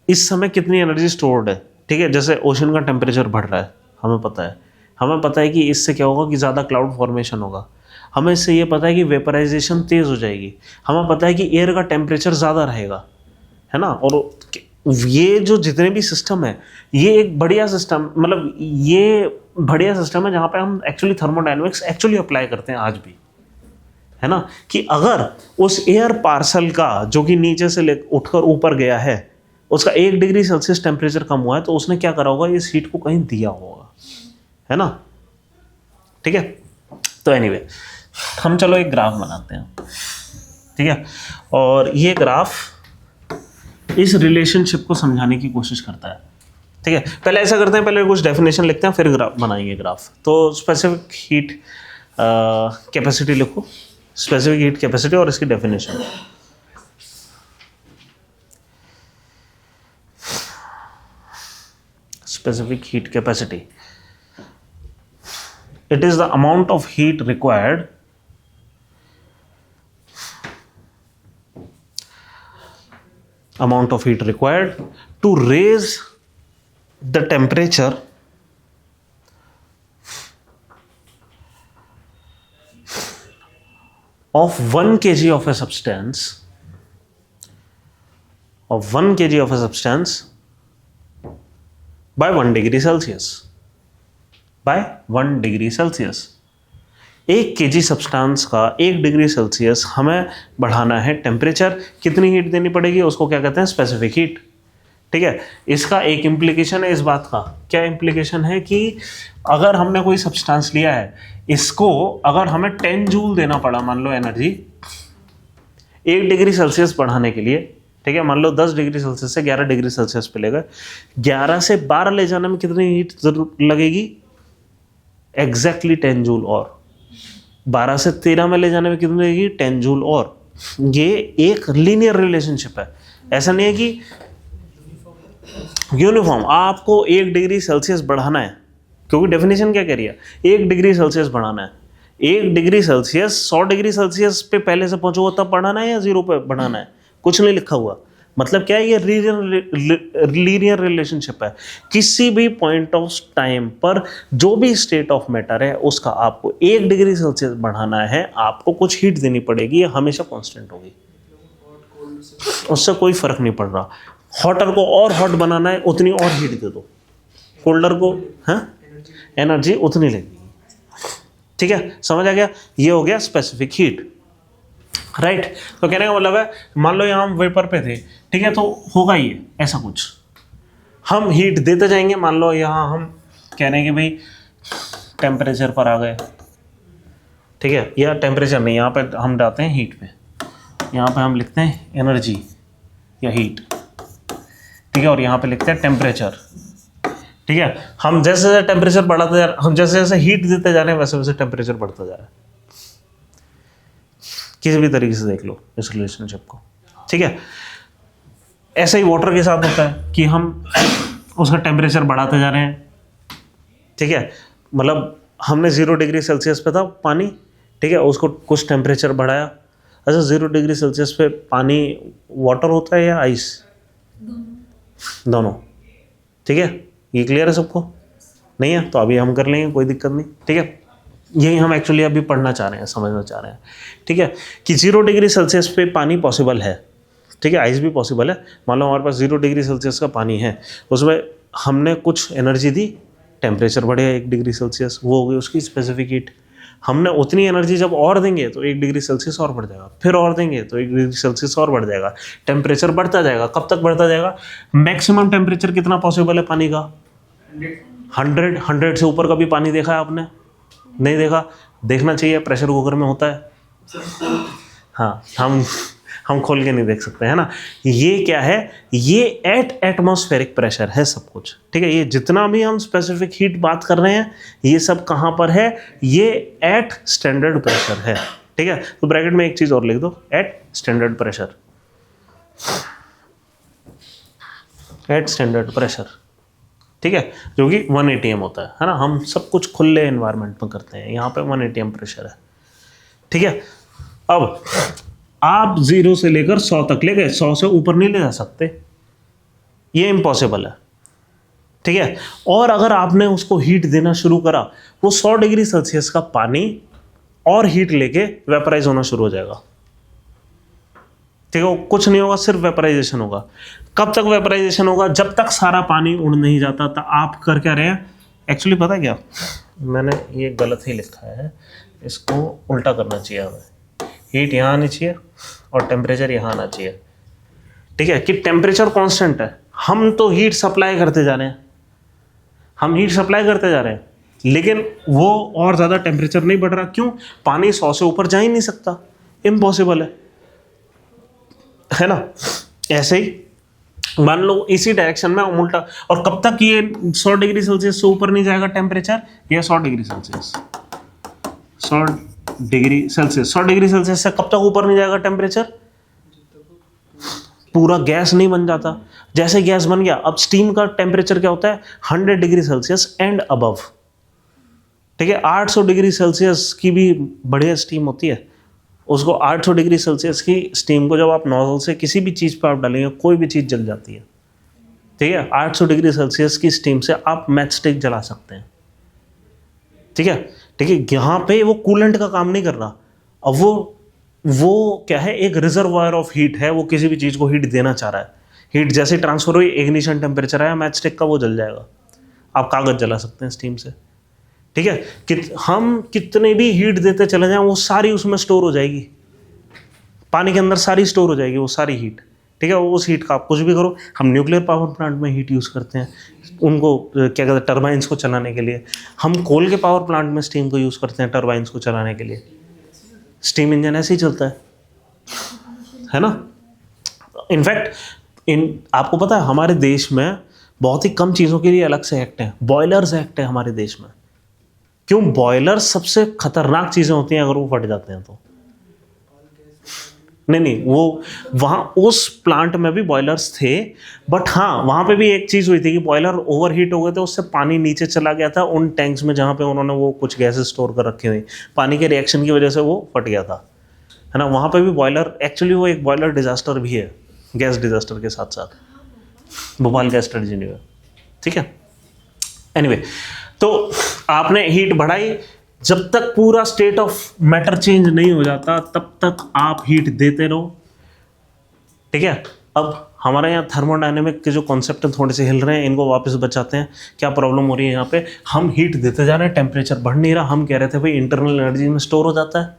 इस समय कितनी एनर्जी स्टोर्ड है, ठीक है, जैसे ओशन का टेम्परेचर बढ़ रहा है, हमें पता है कि इससे क्या होगा कि ज़्यादा क्लाउड फॉर्मेशन होगा, हमें इससे ये पता है कि वेपराइजेशन तेज़ हो जाएगी, हमें पता है कि एयर का टेम्परेचर ज़्यादा रहेगा, है ना। और ये जो जितने भी सिस्टम है, ये एक बढ़िया सिस्टम, मतलब ये बढ़िया सिस्टम है जहाँ पे हम एक्चुअली थर्मोडायनेमिक्स एक्चुअली अप्लाई करते हैं आज भी, है ना। कि अगर उस एयर पार्सल का जो कि नीचे से ले उठकर ऊपर गया है, उसका 1 डिग्री सेल्सियस टेम्परेचर कम हुआ है, तो उसने क्या करा होगा, इस हीट को कहीं दिया होगा, है ना, ठीक है। तो एनीवे हम चलो एक ग्राफ बनाते हैं, ठीक है, और ये ग्राफ इस रिलेशनशिप को समझाने की कोशिश करता है, ठीक है। पहले ऐसा करते हैं, पहले कुछ डेफिनेशन लिखते हैं, फिर ग्राफ बनाएंगे ग्राफ। तो स्पेसिफिक हीट कैपेसिटी लिखो, स्पेसिफिक हीट कैपेसिटी और इसकी definition. Specific heat capacity, it is the amount of heat required to raise the temperature of 1 kg of a substance by 1 degree Celsius. By 1 degree Celsius. 1 kg substance का 1 degree Celsius हमें बढ़ाना है temperature, कितनी heat देनी पड़ेगी, उसको क्या कहते हैं, स्पेसिफिक हीट, ठीक है। इसका एक इम्प्लीकेशन है इस बात का, क्या इम्प्लीकेशन है कि अगर हमने कोई सब्सटेंस लिया है, इसको अगर हमें 10 जूल देना पड़ा, मान लो एनर्जी 1 डिग्री सेल्सियस बढ़ाने के लिए, ठीक है, मान लो 10 डिग्री सेल्सियस से 11 डिग्री सेल्सियस पे ले गए, 11 से 12 ले जाने में कितनी हीट जरूर लगेगी, एग्जैक्टली 10 जूल, और 12 से 13 में ले जाने में कितनी लगेगी, 10 जूल। और ये एक लीनियर रिलेशनशिप है, ऐसा नहीं है कि यूनिफॉर्म आपको 1 डिग्री सेल्सियस बढ़ाना है, क्योंकि डेफिनेशन क्या कह रही है, 1 डिग्री सेल्सियस बढ़ाना है। 1 डिग्री सेल्सियस 100 डिग्री सेल्सियस पे पहले से पहुंचो तब बढ़ाना है या 0 पे बढ़ाना है, कुछ नहीं लिखा हुआ। मतलब क्या है, ये लीनियर रिलेशनशिप है, किसी भी पॉइंट ऑफ टाइम पर जो भी स्टेट ऑफ मैटर है उसका आपको 1 डिग्री सेल्सियस बढ़ाना है, आपको कुछ हीट देनी पड़ेगी, ये हमेशा कांस्टेंट होगी, उससे कोई फर्क नहीं पड़ रहा। हॉटर को और हॉट बनाना है, उतनी और हीट दे दो, कोल्डर को एनर्जी उतनी लगेगी, ठीक है, समझ आ गया। ये हो गया स्पेसिफिक हीट, राइट। तो कहने का मतलब है, मान लो यहाँ हम वेपर पे थे, ठीक है, तो होगा ये ऐसा कुछ, हम हीट देते जाएंगे। मान लो यहाँ हम कह रहे हैं कि भाई टेम्परेचर पर आ गए, ठीक है, या टेम्परेचर नहीं, यहाँ पे हम डालते हैं हीट पे, यहाँ पे हम लिखते हैं एनर्जी या हीट, ठीक है, और यहाँ पे लिखते हैं टेम्परेचर, ठीक है। हम जैसे जैसे टेम्परेचर बढ़ाते जा रहे, हम जैसे जैसे हीट देते जा रहे हैं, वैसे वैसे टेम्परेचर बढ़ता जा रहा है, किसी भी तरीके से देख लो इस रिलेशनशिप को, ठीक है। ऐसा ही वाटर के साथ होता है कि हम उसका टेम्परेचर बढ़ाते जा रहे हैं, ठीक है, मतलब हमने 0 डिग्री सेल्सियस पे था पानी, ठीक है, उसको कुछ टेम्परेचर बढ़ाया। अच्छा, 0 डिग्री सेल्सियस पे पानी वाटर होता है या आइस, दोनों, ठीक है, ये क्लियर है सबको, नहीं है तो अभी हम कर लेंगे, कोई दिक्कत नहीं, ठीक है। यही हम एक्चुअली अभी पढ़ना चाह रहे हैं, समझना चाह रहे हैं, ठीक है, कि 0 डिग्री सेल्सियस पे पानी पॉसिबल है, ठीक है, आइस भी पॉसिबल है। मान लो हमारे पास 0 डिग्री सेल्सियस का पानी है, उसमें हमने कुछ एनर्जी दी, टेम्परेचर बढ़ेगा 1 डिग्री सेल्सियस, वो हो गई उसकी स्पेसिफिक हीट। हमने उतनी एनर्जी जब और देंगे तो 1 डिग्री सेल्सियस और बढ़ जाएगा, फिर और देंगे तो 1 डिग्री सेल्सियस और बढ़ जाएगा, टेम्परेचर बढ़ता जाएगा। कब तक बढ़ता जाएगा, मैक्सिमम टेम्परेचर कितना पॉसिबल है पानी का, 100 से ऊपर कभी पानी देखा है आपने, नहीं देखा, देखना चाहिए, प्रेशर कुकर में होता है, हाँ, हम खोल के नहीं देख सकते, है ना। ये क्या है, ये एट एटमॉस्फेरिक प्रेशर है सब कुछ, ठीक है। ये जितना भी हम स्पेसिफिक हीट बात कर रहे हैं, ये सब कहाँ पर है, ये एट स्टैंडर्ड प्रेशर है, ठीक है, तो ब्रैकेट में एक चीज और लिख दो, at standard pressure, at standard pressure, ठीक है, जो कि 1 atm होता है ना। हम सब कुछ खुले एनवायरनमेंट में करते हैं, यहाँ पे 1 atm प्रेशर है, ठीक है। अब आप 0 से लेकर 100 तक ले गए, 100 से ऊपर नहीं ले जा सकते, ये इम्पॉसिबल है, ठीक है। और अगर आपने उसको हीट देना शुरू करा, वो 100 डिग्री सेल्सियस का पानी और हीट लेके वेपराइज होना शुरू हो जाएगा, ठीक है। वो कुछ नहीं होगा, सिर्फ वेपराइजेशन होगा। कब तक वेपराइजेशन होगा? जब तक सारा पानी उड़ नहीं जाता। तो आप कर क्या रहे हैं एक्चुअली, पता क्या, मैंने ये गलत ही लिखा है, इसको उल्टा करना चाहिए हमें। हीट यहाँ आनी चाहिए और टेम्परेचर यहाँ आना चाहिए, ठीक है, कि टेम्परेचर कांस्टेंट है। हम तो हीट सप्लाई करते जा रहे हैं, हम हीट सप्लाई करते जा रहे हैं, लेकिन वो और ज़्यादा टेम्परेचर नहीं बढ़ रहा। क्यों? पानी 100 से ऊपर जा ही नहीं सकता, इम्पॉसिबल है ना। ऐसे ही मान लो इसी डायरेक्शन में उल्टा, और कब तक ये 100 डिग्री सेल्सियस से ऊपर नहीं जाएगा टेम्परेचर? ये 100 degree Celsius, 100 degree Celsius, 100 degree Celsius से कब तक ऊपर नहीं जाएगा टेम्परेचर? पूरा गैस नहीं बन जाता। जैसे गैस बन गया, अब स्टीम का टेम्परेचर क्या होता है? 100 डिग्री सेल्सियस एंड अबव, ठीक है। 800 डिग्री सेल्सियस की भी बढ़िया स्टीम होती है। उसको 800 डिग्री सेल्सियस की स्टीम को जब आप नोजल से किसी भी चीज़ पर आप डालेंगे, कोई भी चीज़ जल जाती है, ठीक है। 800 डिग्री सेल्सियस की स्टीम से आप मैच स्टिक जला सकते हैं, ठीक है, ठीक है। यहाँ पे वो कूलेंट का काम नहीं कर रहा। अब वो क्या है, एक रिजर्वायर ऑफ हीट है, वो किसी भी चीज़ को हीट देना चाह रहा है। हीट जैसे ट्रांसफर हुई, इग्निशन टेम्परेचर आया मैच स्टिक का, वो जल जाएगा, आप कागज़ जला सकते हैं स्टीम से, ठीक है। हम कितने भी हीट देते चले जाएं, वो सारी उसमें स्टोर हो जाएगी, पानी के अंदर सारी स्टोर हो जाएगी वो सारी हीट, ठीक है। उस हीट का आप कुछ भी करो। हम न्यूक्लियर पावर प्लांट में हीट यूज़ करते हैं, उनको क्या कहते हैं, टर्बाइंस को चलाने के लिए। हम कोल के पावर प्लांट में स्टीम को यूज़ करते हैं टर्बाइंस को चलाने के लिए। स्टीम इंजन ऐसे ही चलता है ना। इनफैक्ट आपको पता है हमारे देश में बहुत ही कम चीज़ों के लिए अलग से एक्ट है, बॉयलर्स एक्ट है हमारे देश में। क्यों? बॉयलर सबसे खतरनाक चीज़ें होती हैं अगर वो फट जाते हैं तो। नहीं, वो वहाँ उस प्लांट में भी बॉयलर्स थे, बट हाँ वहाँ पे भी एक चीज़ हुई थी कि बॉयलर ओवरहीट हो गए थे, उससे पानी नीचे चला गया था उन टैंक्स में जहाँ पे उन्होंने वो कुछ गैसेस स्टोर कर रखी हुई, पानी के रिएक्शन की वजह से वो फट गया था, है ना। वहाँ पे भी बॉयलर, एक्चुअली वो एक बॉयलर डिजास्टर भी है, गैस डिजास्टर के साथ साथ, भोपाल गैस ट्रेजेडी में, ठीक है। एनीवे, तो आपने हीट बढ़ाई, जब तक पूरा स्टेट ऑफ मैटर चेंज नहीं हो जाता तब तक आप हीट देते रहो, ठीक है। अब हमारे यहाँ थर्मोडायनेमिक के जो कॉन्सेप्ट थोड़े से हिल रहे हैं, इनको वापस बचाते हैं। क्या प्रॉब्लम हो रही है यहाँ पे? हम हीट देते जा रहे हैं, टेम्परेचर बढ़ नहीं रहा। हम कह रहे थे भाई इंटरनल एनर्जी में स्टोर हो जाता है,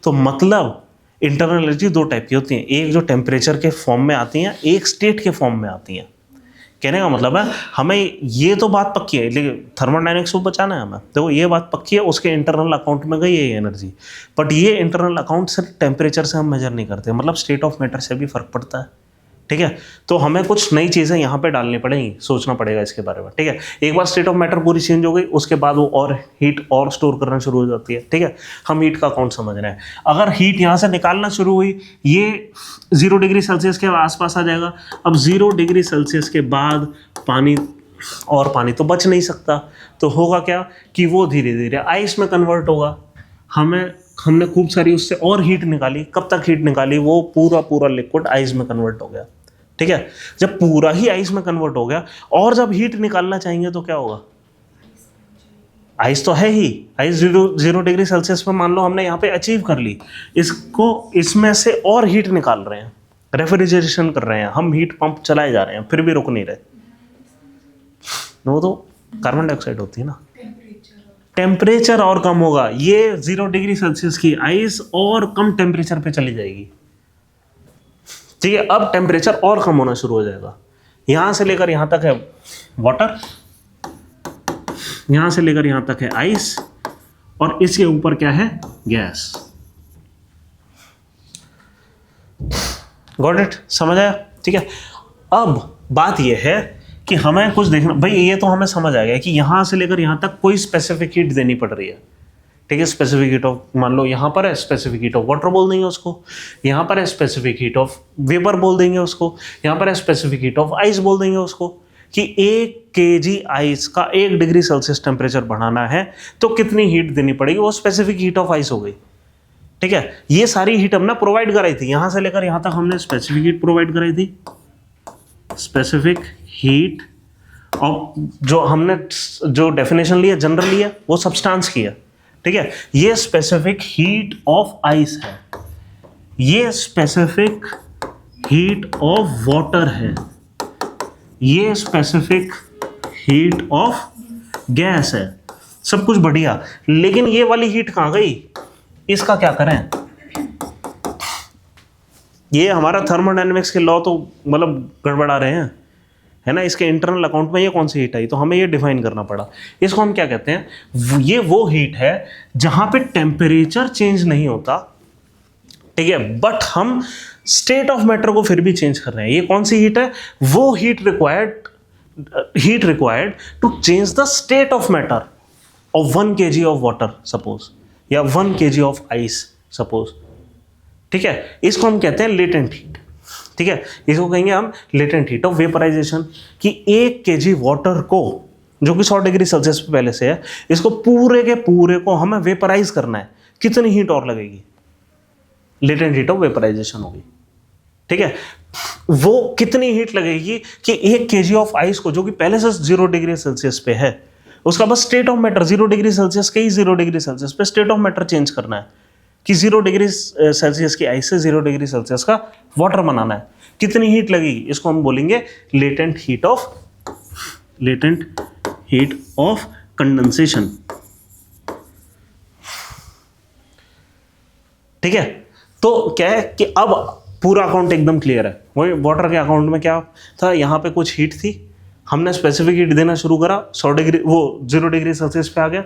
तो मतलब इंटरनल एनर्जी दो टाइप की होती हैं, एक जो टेम्परेचर के फॉर्म में आती हैं, एक स्टेट के फॉर्म में आती हैं। कहने का मतलब है हमें ये तो बात पक्की है, लेकिन थर्मोडायनेमिक्स को बचाना है हमें। देखो ये बात पक्की है, उसके इंटरनल अकाउंट में गई है ये एनर्जी, बट ये इंटरनल अकाउंट सिर्फ टेम्परेचर से हम मेजर नहीं करते, मतलब स्टेट ऑफ मैटर से भी फर्क पड़ता है, ठीक है। तो हमें कुछ नई चीज़ें यहाँ पे डालनी पड़ेंगी, सोचना पड़ेगा इसके बारे में, ठीक है। एक बार स्टेट ऑफ मैटर पूरी चेंज हो गई, उसके बाद वो और हीट और स्टोर करना शुरू हो जाती है, ठीक है। हम हीट का अकाउंट समझ रहे हैं। अगर हीट यहाँ से निकालना शुरू हुई, ये 0 डिग्री सेल्सियस के आसपास आ जाएगा। अब 0 डिग्री सेल्सियस के बाद पानी तो बच नहीं सकता, तो होगा क्या कि वो धीरे धीरे आइस में कन्वर्ट होगा। हमने खूब सारी उससे और हीट निकाली। कब तक हीट निकाली? वो पूरा लिक्विड आइस में कन्वर्ट हो गया, ठीक है। जब पूरा ही आइस में कन्वर्ट हो गया और जब हीट निकालना चाहेंगे तो क्या होगा? आइस तो है ही, आइस 0 डिग्री सेल्सियस पे मान लो हमने यहाँ पे अचीव कर ली, इसमें से और हीट निकाल रहे हैं, रेफ्रिजरेशन कर रहे हैं हम, हीट पंप चलाए जा रहे हैं, फिर भी रुक नहीं रहे। वो तो कार्बन डाइऑक्साइड होती है ना। टेम्परेचर और कम होगा, ये 0 डिग्री सेल्सियस की आइस और कम टेम्परेचर पे चली जाएगी, ठीक है। अब टेम्परेचर और कम होना शुरू हो जाएगा। यहां से लेकर यहां तक है वाटर, यहां से लेकर यहां तक है आइस, और इसके ऊपर क्या है? गैस। Got it? समझ आया? ठीक है। अब बात यह है कि हमें कुछ देखना, भाई ये तो हमें समझ आ गया कि यहां से लेकर यहां तक कोई स्पेसिफिक हीट देनी पड़ रही है, ठीक है, स्पेसिफिक हीट ऑफ, मान लो यहाँ पर है स्पेसिफिक हीट ऑफ वाटर बोल देंगे उसको, यहाँ पर है स्पेसिफिक हीट ऑफ वेपर बोल देंगे उसको, यहाँ पर है स्पेसिफिक हीट ऑफ आइस बोल देंगे उसको, कि 1 kg आइस का 1 डिग्री सेल्सियस टेम्परेचर बढ़ाना है तो कितनी हीट देनी पड़ेगी, वो स्पेसिफिक हीट ऑफ आइस हो गई। ठीक है, ये सारी हीट हमने प्रोवाइड कराई थी, यहां से लेकर यहां तक हमने स्पेसिफिक हीट प्रोवाइड कराई थी, स्पेसिफिक हीट ऑफ, जो हमने जो डेफिनेशन लिया जनरल लिया वो सब्सटेंस की है। ठीक है, ये स्पेसिफिक हीट ऑफ आइस है, ये स्पेसिफिक हीट ऑफ वाटर है, ये स्पेसिफिक हीट ऑफ गैस है, सब कुछ बढ़िया। लेकिन ये वाली हीट कहां गई, इसका क्या करें? ये हमारा थर्मोडायनेमिक्स के लॉ तो मतलब गड़बड़ा रहे हैं, है ना, इसके इंटरनल अकाउंट में ये कौन सी हीट आई, तो हमें ये डिफाइन करना पड़ा। इसको हम क्या कहते हैं, ये वो हीट है जहां पे टेम्परेचर चेंज नहीं होता, ठीक है, बट हम स्टेट ऑफ मैटर को फिर भी चेंज कर रहे हैं। ये कौन सी हीट है, वो heat required to change the state of matter of 1 kg of water suppose, या 1 kg ऑफ आइस सपोज। ठीक है, इसको हम कहते हैं लेटेंट हीट। ठीक है, इसको कहेंगे हम लेटेंट हीट ऑफ वेपराइजेशन, कि 1 kg वाटर को, जो कि 100 डिग्री सेल्सियस पे पहले से है, इसको पूरे के पूरे को हमें वेपराइज करना है, कितनी हीट और लगेगी, लेटेंट हीट ऑफ वेपराइजेशन होगी। ठीक है, वो कितनी हीट लगेगी कि 1 kg ऑफ आइस को, जो कि पहले से 0 डिग्री सेल्सियस पे है, उसका बस state of matter 0 degree Celsius के ही 0 डिग्री सेल्सियस पे स्टेट ऑफ मैटर चेंज करना है, कि 0 डिग्री सेल्सियस की आइस से 0 डिग्री सेल्सियस का वाटर बनाना है, कितनी हीट लगेगी, इसको हम बोलेंगे लेटेंट हीट ऑफ कंडेंसेशन। ठीक है, तो क्या है कि अब पूरा अकाउंट एकदम क्लियर है। वही वाटर के अकाउंट में क्या था, यहाँ पे कुछ हीट थी, हमने स्पेसिफिक हीट देना शुरू करा, 100 डिग्री वो 0 डिग्री सेल्सियस पे आ गया।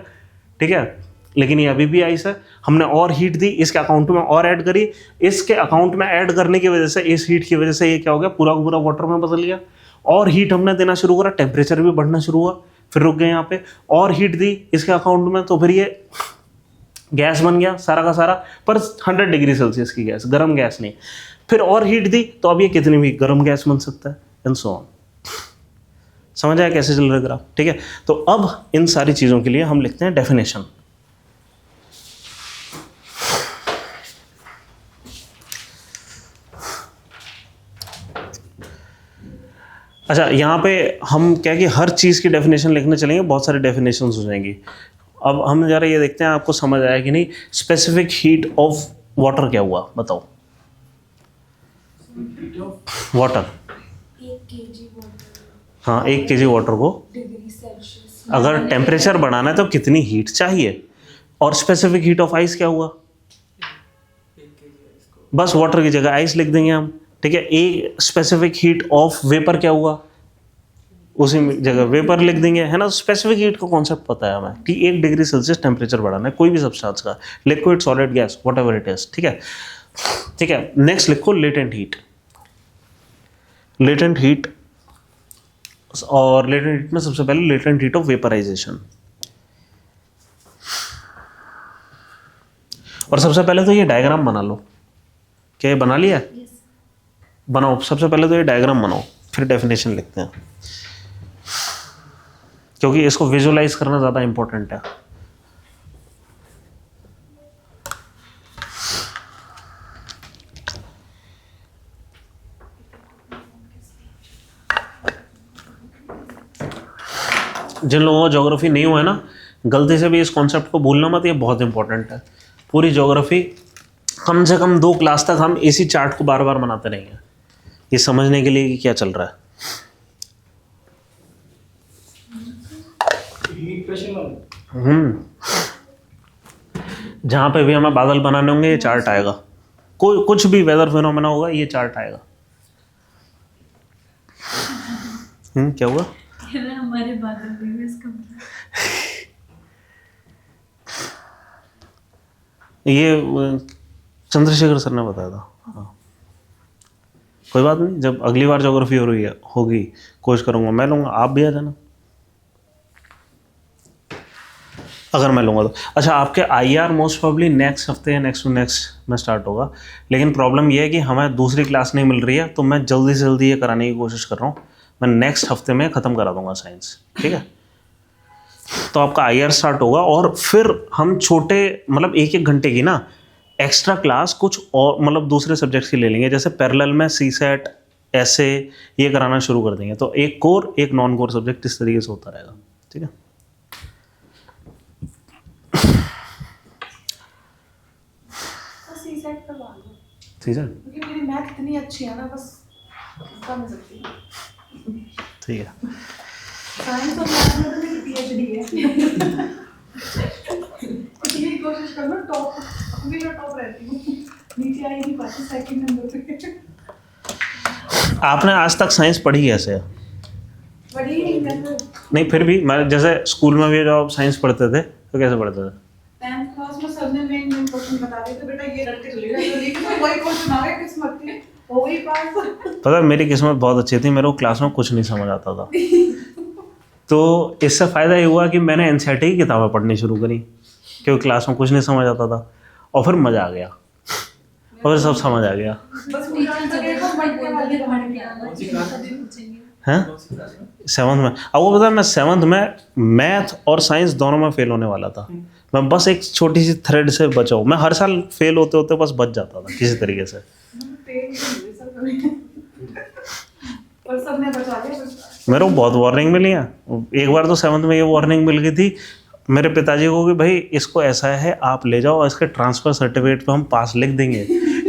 ठीक है, लेकिन ये अभी भी आइस है, हमने और हीट दी, इसके अकाउंट में और ऐड करी, इसके अकाउंट में ऐड करने की वजह से, इस हीट की वजह से ये क्या हो गया, पूरा का पूरा वाटर में बदल गया। और हीट हमने देना शुरू करा, टेम्परेचर भी बढ़ना शुरू हुआ, फिर रुक गए यहाँ पे, और हीट दी इसके अकाउंट में, तो फिर ये गैस बन गया सारा का सारा, पर 100 डिग्री सेल्सियस की गैस, गर्म गैस नहीं। फिर और हीट दी तो अब ये कितनी भी गर्म गैस बन सकता है, एंड सो ऑन। समझ आया कैसे चल रहा है ग्राफ? ठीक है, तो अब इन सारी चीज़ों के लिए हम लिखते हैं डेफिनेशन। अच्छा, यहाँ पे हम क्या कि हर चीज़ की डेफिनेशन लिखने चलेंगे, बहुत सारी डेफिनेशंस हो जाएंगी। अब हम जरा ये देखते हैं आपको समझ आया कि नहीं। स्पेसिफिक हीट ऑफ वाटर क्या हुआ, बताओ। वाटर, 1 kg वाटर, हाँ 1 kg वाटर को डिग्री सेल्सियस, अगर टेम्परेचर बढ़ाना है तो कितनी हीट चाहिए। और स्पेसिफिक हीट ऑफ आइस क्या हुआ, बस वाटर की जगह आइस लिख देंगे हम। ठीक है, a specific heat of vapour क्या हुआ, उसी जगह वेपर लिख देंगे, है ना। स्पेसिफिक हीट का कॉन्सेप्ट पता है हमें कि 1 डिग्री सेल्सियस टेम्परेचर बढ़ाना है कोई भी सब्सटेंस का, liquid, solid, gas, what ever it is. ठीक है, ठीक है, नेक्स्ट लिखो लेटेंट हीट। लेटेंट हीट, और लेटेंट हीट में सबसे पहले लेटेंट हीट ऑफ वेपराइजेशन। और सबसे पहले तो ये डायग्राम बना लो। क्या ये बना लिया? बनाओ, सबसे पहले तो ये डायग्राम बनाओ, फिर डेफिनेशन लिखते हैं, क्योंकि इसको विजुअलाइज करना ज़्यादा इंपॉर्टेंट है। जिन लोगों को ज्योग्राफी नहीं हुआ है ना, गलती से भी इस कॉन्सेप्ट को भूलना मत, ये बहुत इंपॉर्टेंट है। पूरी ज्योग्राफी कम से कम 2 क्लास तक हम इसी चार्ट को बार बार बनाते रहेंगे, ये समझने के लिए कि क्या चल रहा है। जहाँ पे भी हमें बादल बनाने होंगे ये चार्ट आएगा, कोई कुछ भी वेदर फिनोमेना होगा ये चार्ट आएगा। क्या हुआ? हमारे बादल भी इसका ये चंद्रशेखर सर ने बताया था। हाँ, कोई बात नहीं, जब अगली बार ज्योग्राफी हो रही है होगी कोशिश करूंगा मैं लूंगा, आप भी आ जाना। अगर मैं लूँगा तो। अच्छा, आपके IR मोस्ट प्रॉब्ली नेक्स्ट हफ्ते या नेक्स्ट टू नेक्स्ट में स्टार्ट होगा, लेकिन प्रॉब्लम ये है कि हमें दूसरी क्लास नहीं मिल रही है, तो मैं जल्दी से जल्दी ये कराने की कोशिश कर रहा हूँ। मैं नेक्स्ट हफ्ते में ख़त्म करा दूंगा साइंस, ठीक है। तो आपका IR स्टार्ट होगा और फिर हम छोटे मतलब 1-1 घंटे की ना एक्स्ट्रा क्लास कुछ और मतलब दूसरे सब्जेक्ट्स की ले लेंगे, जैसे पैरेलल में CSET ऐसे ये कराना शुरू कर देंगे। तो एक कोर एक नॉन कोर सब्जेक्ट इस तरीके से होता रहेगा, ठीक है। सीसेट करवा लो ठीक है, क्योंकि मेरी मैथ इतनी अच्छी है ना, बस समझ सकती हूँ। ठीक है। साइंस और मैथ में तो मेरी PhD है। इतनी कोशिश कर लो टॉप, हमेशा टॉप रहती हूँ, नीचे आई नहीं पाती सेकंड नंबर पे। आपने आज तक साइंस पढ़ी कैसे है? बड़ी नहीं है। नहीं, फिर भी मैं जैसे स्कूल में भी जब आप साइंस पढ़ते थे तो कैसे पढ़ते थे? 10th क्लास में सर ने मेन क्वेश्चन बता दिए थे, बेटा ये रट के चलेगा, तो लेकिन वही क्वेश्चन आ गया, किस्मत थी हो गई पास। पता है मेरी किस्मत बहुत अच्छी थी, मेरे को क्लास में कुछ नहीं समझ आता था। तो इससे फ़ायदा ये हुआ कि मैंने NCERT की किताबें पढ़नी शुरू करी, क्योंकि क्लास में कुछ नहीं समझ आता था, और फिर मज़ा आ गया और सब समझ आ गया। बस टीचर जगह को बढ़ने वाली पढ़ के आना, कौन सी क्लास में? हैं? कौन सी क्लास में? 7th में। अब वो पता है, मैं 7th में मैथ और साइंस दोनों में फेल होने वाला था। मैं बस एक छोटी सी थ्रेड से बचा हूँ। मैं हर साल फेल होते होते बस बच जाता था किसी तरीके से। और सबने बचा लिया बस। मेरे को बहुत वार्निंग मिली है। एक बार तो 7th में ये वार्निंग मिल गई थी मेरे पिताजी को कि भाई इसको ऐसा है, आप ले जाओ और इसके ट्रांसफ़र सर्टिफिकेट पे हम पास लिख देंगे,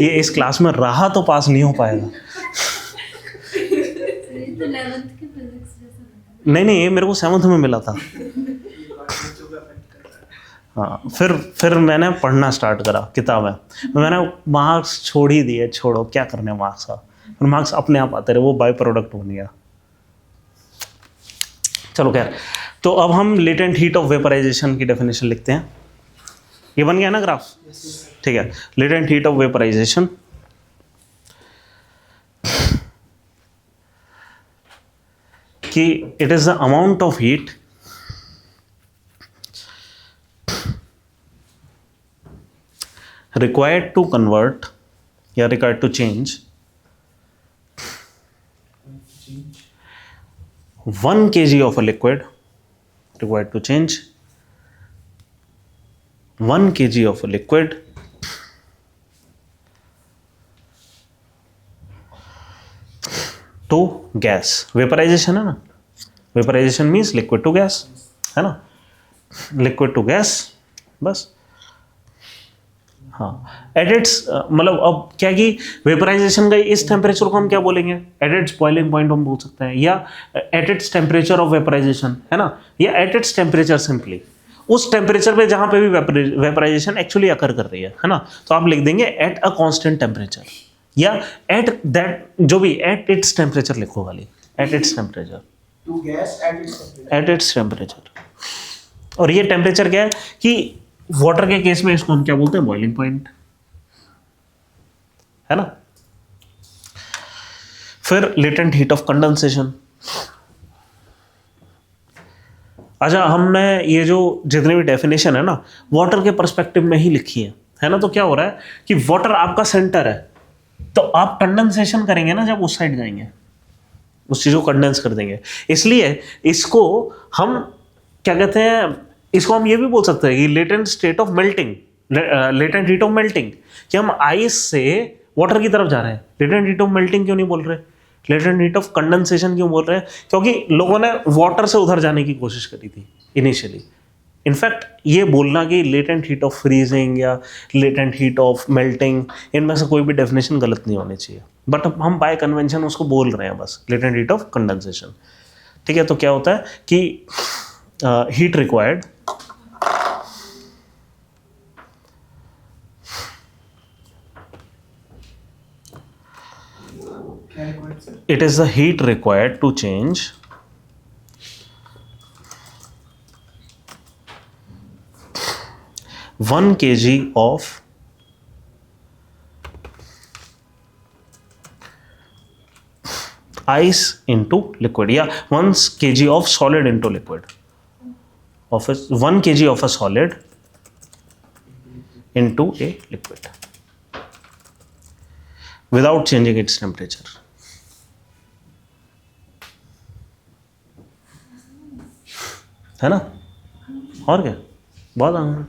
ये इस क्लास में रहा तो पास नहीं हो पाएगा। तो 11th की फिजिक्स जैसा लगा। नहीं, ये मेरे को 7th में मिला था। ये बात बच्चों का affect करता है। हाँ, फिर मैंने पढ़ना स्टार्ट करा किताबें। मैंने मार्क्स छोड़ ही दिए, छोड़ो क्या करने मार्क्स का, फिर मार्क्स अपने आप आते रहे, वो बाय प्रोडक्ट हो गया। चलो खैर, तो अब हम लेटेंट हीट ऑफ वेपराइजेशन की डेफिनेशन लिखते हैं। ये बन गया ना ग्राफ? ठीक है। लेटेंट हीट ऑफ वेपराइजेशन कि it is the amount of heat required to convert या required to change 1 kg of a liquid, required to change 1 kg of a liquid to gas. Vaporization है ना, vaporization means liquid to gas, है ना, liquid to gas, बस। हाँ, at its मतलब अब क्या कि वेपराइजेशन का इस टेम्परेचर को हम क्या बोलेंगे? एट इट्स बॉइलिंग पॉइंट हम बोल सकते हैं, या at its temperature of vaporization, है ना, या एट इट्स टेम्परेचर सिंपली, उस टेम्परेचर पे जहाँ पे भी वेपराइजेशन एक्चुअली अकर कर रही है ना। तो आप लिख देंगे एट अ कांस्टेंट टेम्परेचर, या एट दैट, जो भी एट इट्स टेम्परेचर लिखो खाली, eight its temperature, To gas at its temperature. Eight its temperature. और ये टेम्परेचर क्या है कि वाटर के केस में इसको हम क्या बोलते हैं? बॉइलिंग पॉइंट, है ना। फिर लेटेंट हीट ऑफ कंडेंसेशन। अच्छा, हमने ये जो जितनी भी डेफिनेशन है ना वाटर के पर्सपेक्टिव में ही लिखी है ना। तो क्या हो रहा है कि वाटर आपका सेंटर है, तो आप कंडेंसेशन करेंगे ना जब उस साइड जाएंगे, उस चीज़ को कंडेंस कर देंगे। इसलिए इसको हम क्या कहते हैं, इसको हम ये भी बोल सकते हैं कि latent state of melting, latent heat of melting, कि हम आइस से वाटर की तरफ जा रहे हैं। लेटेंट हीट ऑफ मेल्टिंग क्यों नहीं बोल रहे? लेटेंट हीट ऑफ कंडेंसेशन क्यों बोल रहे हैं? क्योंकि लोगों ने वाटर से उधर जाने की कोशिश करी थी इनिशियली। इनफैक्ट ये बोलना कि लेटेंट हीट ऑफ फ्रीजिंग या लेटेंट हीट ऑफ मेल्टिंग, इनमें से कोई भी डेफिनेशन गलत नहीं होनी चाहिए, बट हम बाय कन्वेंशन उसको बोल रहे हैं बस, लेटेंट हीट ऑफ कंडेंसेशन। ठीक है। तो क्या होता है कि हीट रिक्वायर्ड क्या required, sir? it is the heat required to change one kg of ice into liquid, या 1 kg of solid into liquid, of a 1 kg of a solid into a liquid without changing its temperature. है ना? और क्या, बहुत आसान।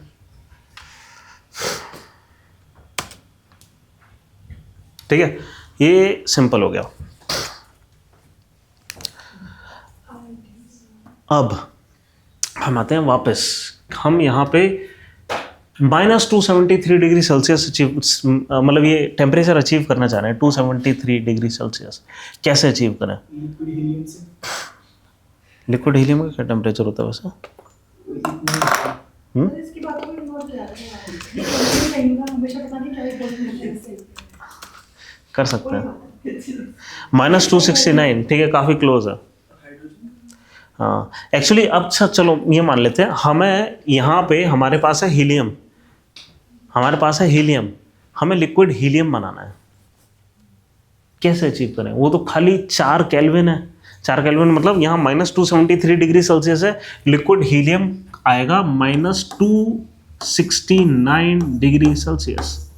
ठीक है, ये सिंपल हो गया। अब हम आते हैं वापस, हम यहाँ पे -273 डिग्री सेल्सियस अचीव, मतलब ये टेम्परेचर अचीव करना चाह रहे हैं 273 डिग्री सेल्सियस। कैसे अचीव करें? लिक्विड हीलियम से लिक्विड हीलियम का क्या टेम्परेचर होता है वैसे? इसकी बात को इग्नोर किया है, हमेशा पता नहीं क्या बोलते हैं। कर सकते हैं -269, ठीक है, काफ़ी क्लोज है। हाँ एक्चुअली अब अच्छा चलो ये मान लेते हैं, हमें यहाँ पे हमारे पास है हीलियम, हमारे पास है हीलियम, हमें लिक्विड हीलियम बनाना है। कैसे अचीव करें? वो तो खाली 4 केल्विन है, 4 केल्विन मतलब यहाँ -273 डिग्री सेल्सियस है, लिक्विड हीलियम आएगा -269 डिग्री सेल्सियस।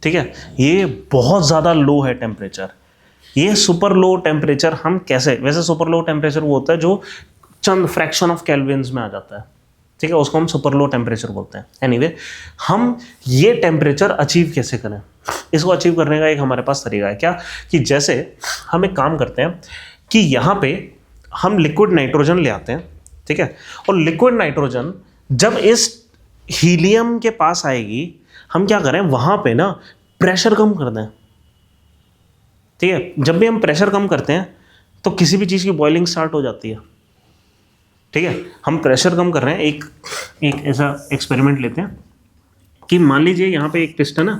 ठीक है, ये बहुत ज़्यादा लो है टेम्परेचर। ये सुपर लो टेम्परेचर हम कैसे, वैसे सुपर लो टेम्परेचर वो होता है जो चंद फ्रैक्शन ऑफ केल्विन्स में आ जाता है, ठीक है, उसको हम सुपर लो टेम्परेचर बोलते हैं। एनीवे, हम ये टेम्परेचर अचीव कैसे करें? इसको अचीव करने का एक हमारे पास तरीका है। क्या कि जैसे हम एक काम करते हैं कि यहाँ पे हम लिक्विड नाइट्रोजन ले आते हैं, ठीक है, और लिक्विड नाइट्रोजन जब इस हीलियम के पास आएगी, हम क्या करें वहाँ पे ना प्रेशर कम कर दें। ठीक है, जब भी हम प्रेशर कम करते हैं तो किसी भी चीज़ की बॉइलिंग स्टार्ट हो जाती है। ठीक है, हम प्रेशर कम कर रहे हैं, एक ऐसा एक्सपेरिमेंट लेते हैं कि मान लीजिए यहाँ पे एक पिस्टन है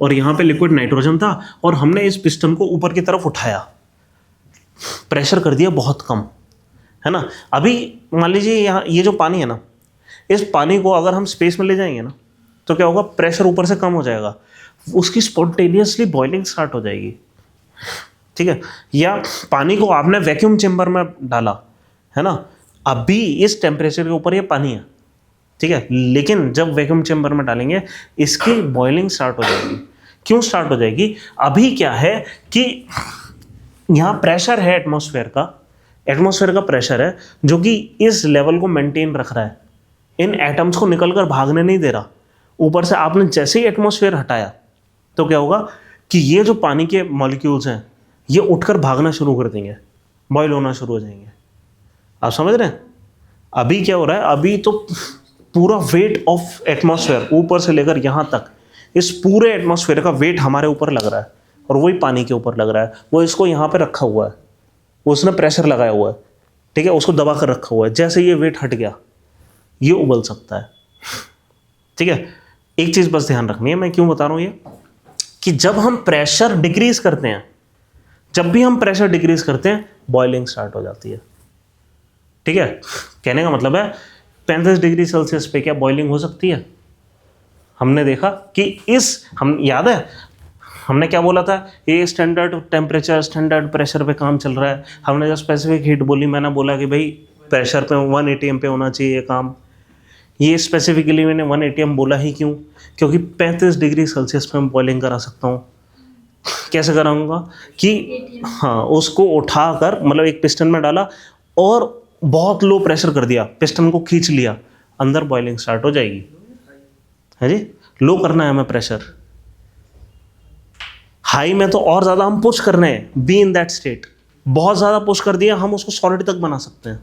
और यहाँ पे लिक्विड नाइट्रोजन था और हमने इस पिस्टन को ऊपर की तरफ उठाया, प्रेशर कर दिया बहुत कम, है ना। अभी मान लीजिए यहाँ ये जो पानी है ना, इस पानी को अगर हम स्पेस में ले जाएंगे ना तो क्या होगा, प्रेशर ऊपर से कम हो जाएगा, उसकी स्पॉन्टेनियसली बॉइलिंग स्टार्ट हो जाएगी। ठीक है, या पानी को आपने वैक्यूम चेम्बर में डाला, है ना, अभी इस टेम्परेचर के ऊपर ये पानी है, ठीक है, लेकिन जब वैक्यूम चेम्बर में डालेंगे इसकी बॉइलिंग स्टार्ट हो जाएगी। क्यों स्टार्ट हो जाएगी? अभी क्या है कि यहाँ प्रेशर है एटमॉस्फेयर का प्रेशर है जो कि इस लेवल को मेंटेन रख रहा है, इन एटम्स को निकल कर भागने नहीं दे रहा। ऊपर से आपने जैसे ही एटमॉस्फेयर हटाया तो क्या होगा कि ये जो पानी के मॉलिक्यूल्स हैं ये उठकर भागना शुरू कर देंगे, बॉयल होना शुरू हो जाएंगे। आप समझ रहे हैं? अभी क्या हो रहा है, अभी तो पूरा वेट ऑफ एटमॉस्फेयर ऊपर से लेकर यहाँ तक, इस पूरे एटमॉस्फेयर का वेट हमारे ऊपर लग रहा है और वही पानी के ऊपर लग रहा है। वो इसको यहाँ पे रखा हुआ है, उसने प्रेशर लगाया हुआ है, ठीक है, उसको दबा कर रखा हुआ है। जैसे ये वेट हट गया ये उबल सकता है। ठीक है, एक चीज़ बस ध्यान रखनी है, मैं क्यों बता रहा हूँ ये, कि जब हम प्रेशर डिक्रीज करते हैं, जब भी हम प्रेशर डिक्रीज करते हैं बॉइलिंग स्टार्ट हो जाती है। ठीक है, कहने का मतलब है 35 डिग्री सेल्सियस पे क्या बॉइलिंग हो सकती है? हमने देखा कि हम याद है हमने क्या बोला था, ये स्टैंडर्ड टेम्परेचर स्टैंडर्ड प्रेशर पे काम चल रहा है। हमने जो स्पेसिफिक हीट बोली, मैंने बोला कि भाई प्रेशर पे 1 atm पे होना चाहिए ये काम। ये स्पेसिफिकली मैंने 1 atm बोला ही क्यों? क्योंकि 35 डिग्री सेल्सियस पे मैं बॉइलिंग करा सकता हूँ। कैसे कराऊंगा कि हाँ, उसको उठाकर मतलब एक पिस्टन में डाला और बहुत लो प्रेशर कर दिया, पिस्टन को खींच लिया, अंदर बॉइलिंग स्टार्ट हो जाएगी। है जी, लो करना है हमें प्रेशर। हाई में तो और ज़्यादा हम पुश कर रहे हैं, बी इन दैट स्टेट। बहुत ज़्यादा पुश कर दिया, हम उसको सॉलिड तक बना सकते हैं।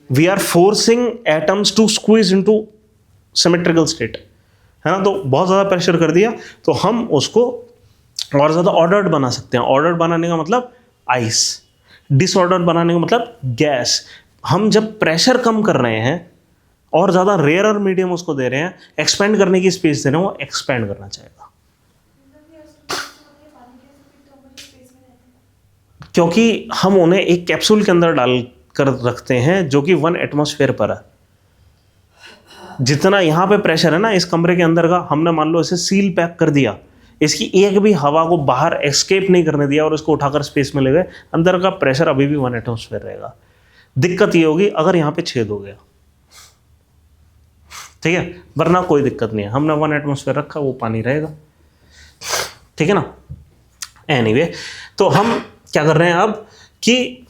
We are forcing atoms to squeeze into symmetrical state, है ना। तो बहुत ज़्यादा प्रेशर कर दिया तो हम उसको और ज़्यादा ऑर्डर्ड बना सकते हैं। ऑर्डर्ड बनाने का मतलब आइस, डिसऑर्डर्ड बनाने का मतलब गैस। हम जब प्रेशर कम कर रहे हैं और ज़्यादा रेयर मीडियम उसको दे रहे हैं, एक्सपेंड करने की स्पेस दे रहे हैं, वो एक्सपेंड करना चाहेगा। क्योंकि हम उन्हें एक कैप्सूल के अंदर डाल कर रखते हैं जो कि 1 एटमॉस्फेयर पर है। जितना यहाँ पे प्रेशर है ना इस कमरे के अंदर का, हमने मान लो इसे सील पैक कर दिया, इसकी एक भी हवा को बाहर एस्केप नहीं करने दिया और इसको उठाकर स्पेस में ले गए, अंदर का प्रेशर अभी भी 1 एटमॉस्फेयर रहेगा। दिक्कत ये होगी अगर यहाँ पे छेद हो गया, ठीक है, वरना कोई दिक्कत नहीं है। हमने 1 एटमॉस्फेयर रखा, वो पानी रहेगा, ठीक है ना। एनीवे, तो हम क्या कर रहे हैं अब कि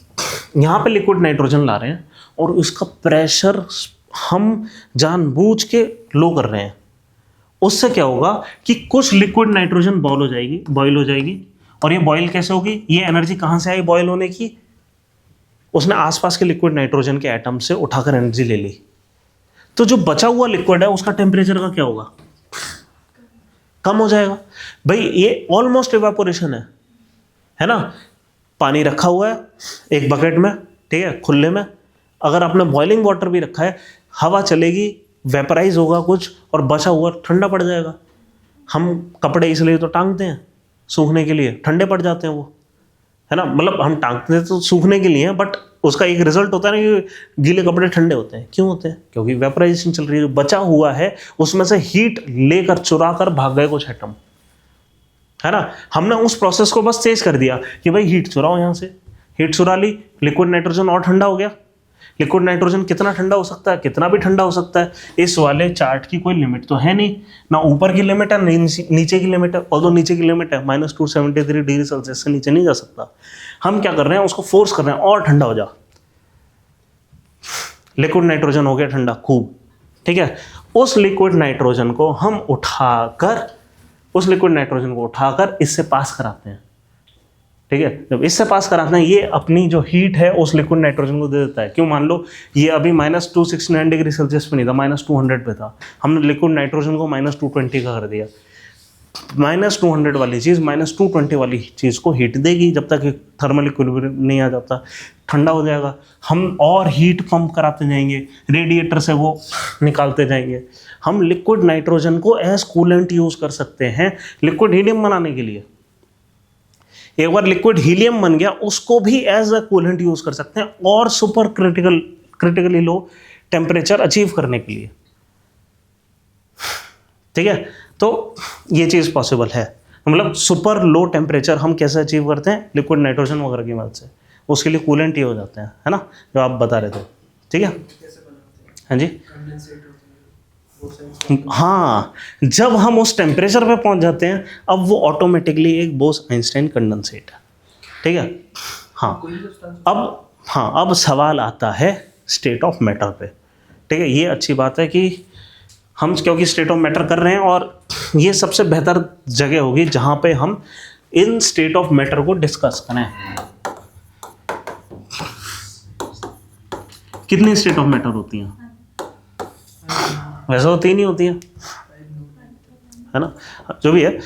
यहाँ पे लिक्विड नाइट्रोजन ला रहे हैं और उसका प्रेशर हम जानबूझ के लो कर रहे हैं। उससे क्या होगा कि कुछ लिक्विड नाइट्रोजन बॉयल हो जाएगी। और ये बॉयल कैसे होगी, ये एनर्जी कहाँ से आई बॉयल होने की, उसने आसपास के लिक्विड नाइट्रोजन के एटम से उठाकर एनर्जी ले ली। तो जो बचा हुआ लिक्विड है उसका टेम्परेचर का क्या होगा, कम हो जाएगा। भाई ये ऑलमोस्ट इवेपोरेशन है ना। पानी रखा हुआ है एक बकेट में, ठीक है, खुले में, अगर आपने बॉइलिंग वाटर भी रखा है, हवा चलेगी, वेपराइज होगा कुछ और बचा हुआ ठंडा पड़ जाएगा। हम कपड़े इसलिए तो टांगते हैं सूखने के लिए, ठंडे पड़ जाते हैं वो, है ना। मतलब हम टांगते हैं तो सूखने के लिए, बट उसका एक रिजल्ट होता है ना कि गीले कपड़े ठंडे होते हैं। क्यों होते हैं, क्योंकि वेपराइजेशन चल रही है। जो बचा हुआ है उसमें से हीट लेकर चुरा कर भाग गए कुछ एटम, है ना। हमने उस प्रोसेस को बस तेज कर दिया कि भाई हीट चुराओ, यहाँ से हीट चुरा ली, लिक्विड नाइट्रोजन और ठंडा हो गया। लिक्विड नाइट्रोजन कितना ठंडा हो सकता है, कितना भी ठंडा हो सकता है। इस वाले चार्ट की कोई लिमिट तो है नहीं, ना ऊपर की लिमिट है नीचे की लिमिट है। और नीचे की लिमिट है -273 डिग्री सेल्सियस से नीचे नहीं जा सकता। हम क्या कर रहे हैं, उसको फोर्स कर रहे हैं और ठंडा हो जा। लिक्विड नाइट्रोजन हो गया ठंडा खूब, ठीक है। उस लिक्विड नाइट्रोजन को हम उठाकर इससे पास कराते हैं, ठीक है। जब इससे पास कराते हैं, ये अपनी जो हीट है उस लिक्विड नाइट्रोजन को दे देता है। क्यों, मान लो ये अभी -269 डिग्री सेल्सियस पे नहीं था, -200 पे था, हमने लिक्विड नाइट्रोजन को -220 का कर दिया। -200 वाली चीज़ -220 वाली चीज़ को हीट देगी जब तक थर्मल इक्विलिब्रियम नहीं आ जाता, ठंडा हो जाएगा। हम और हीट पंप कराते जाएंगे, रेडिएटर से वो निकालते जाएंगे। हम लिक्विड नाइट्रोजन को एज कूलेंट यूज़ कर सकते हैं लिक्विड हीलियम बनाने के लिए। एक बार लिक्विड हीलियम बन गया, उसको भी एज अ कूलेंट यूज़ कर सकते हैं और super critically low temperature achieve करने के लिए, ठीक है। तो ये चीज़ पॉसिबल है। मतलब सुपर लो टेम्परेचर हम कैसे अचीव करते हैं, लिक्विड नाइट्रोजन वगैरह की मदद से। उसके लिए कूलेंट ही हो जाते हैं, है ना, जो आप बता रहे थे, ठीक है। कैसे बनाते हैं, हाँ जी, कंडेंसेट होते हैं वो साइड। हाँ, जब हम उस टेम्परेचर पे पहुंच जाते हैं, अब वो ऑटोमेटिकली एक बोस-आइंस्टाइन कंडेंसेट है, ठीक है। हाँ, अब सवाल आता है स्टेट ऑफ मैटर पे, ठीक है। ये अच्छी बात है कि हम क्योंकि स्टेट ऑफ मैटर कर रहे हैं, और ये सबसे बेहतर जगह होगी जहाँ पे हम इन स्टेट ऑफ मैटर को डिस्कस करें। कितनी स्टेट ऑफ मैटर होती हैं, वैसे तो 3 ही होती हैं, है ना। जो भी है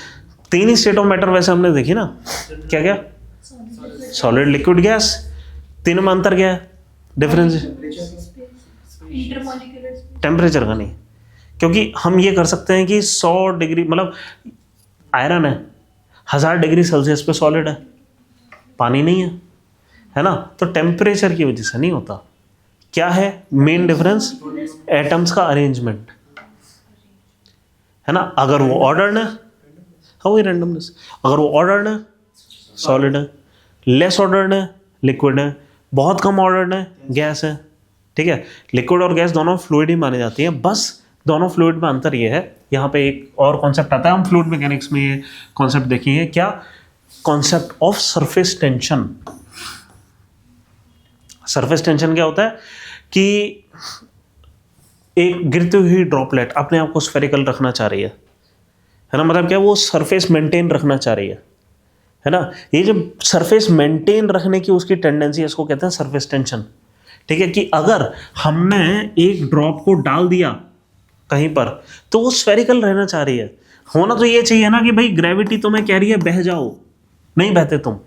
3 ही स्टेट ऑफ मैटर वैसे हमने देखी ना, क्या क्या, सॉलिड, लिक्विड, गैस। 3 में अंतर क्या है, डिफरेंस, इंटरमॉलिक्यूलर टेम्परेचर का नहीं। क्योंकि हम ये कर सकते हैं कि 100 डिग्री, मतलब आयरन है 1000 डिग्री सेल्सियस पे सॉलिड है, पानी नहीं है ना। तो टेम्परेचर की वजह से नहीं होता। क्या है मेन डिफरेंस, एटम्स का अरेंजमेंट, है ना। अगर वो ऑर्डर्ड है, हाँ वही रैंडमनेस, अगर वो ऑर्डर्ड है सॉलिड है, लेस ऑर्डर्ड है लिक्विड है, बहुत कम ऑर्डर्ड है गैस है, ठीक है। लिक्विड और गैस दोनों फ्लूइड ही मानी जाती हैं, बस दोनों फ्लूइड में अंतर ये है। यहाँ पे एक और कॉन्सेप्ट आता है, हम फ्लूइड मैकेनिक्स में ये कॉन्सेप्ट देखेंगे, क्या, concept of surface tension. Surface tension क्या होता है कि एक गिरती हुई ड्रॉपलेट अपने आप को स्फेरिकल रखना चाह रही है ना, मतलब क्या, वो सरफेस मेंटेन रखना चाह रही है ना। ये जो सरफेस मेंटेन रखने की उसकी टेंडेंसी है, इसको कहते हैं सरफेस टेंशन, ठीक है। कि अगर हमने एक ड्रॉप को डाल दिया कहीं पर, तो वो स्फेरिकल रहना चाह रही है। होना तो ये चाहिए ना कि भाई ग्रेविटी तुम्हें कह रही है बह जाओ, नहीं बहते तुम।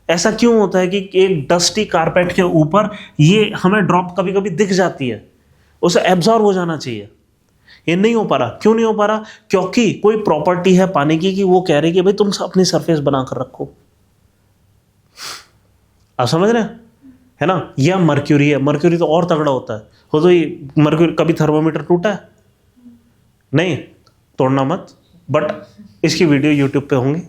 ऐसा क्यों होता है कि एक डस्टी कारपेट के ऊपर ये हमें ड्रॉप कभी कभी दिख जाती है, उसे एब्जॉर्ब हो जाना चाहिए, ये नहीं हो पा रहा। क्यों नहीं हो पा रहा, क्योंकि कोई प्रॉपर्टी है पानी की कि वो कह रही है कि भाई तुम अपनी सरफेस बना कर रखो। आप समझ रहे हैं, है ना। या मर्क्यूरी है, मर्क्यूरी तो और तगड़ा होता है। हो तो ये मर्क्यूरी, कभी थर्मोमीटर टूटा है, नहीं, तोड़ना मत, बट इसकी वीडियो यूट्यूब पे होंगी,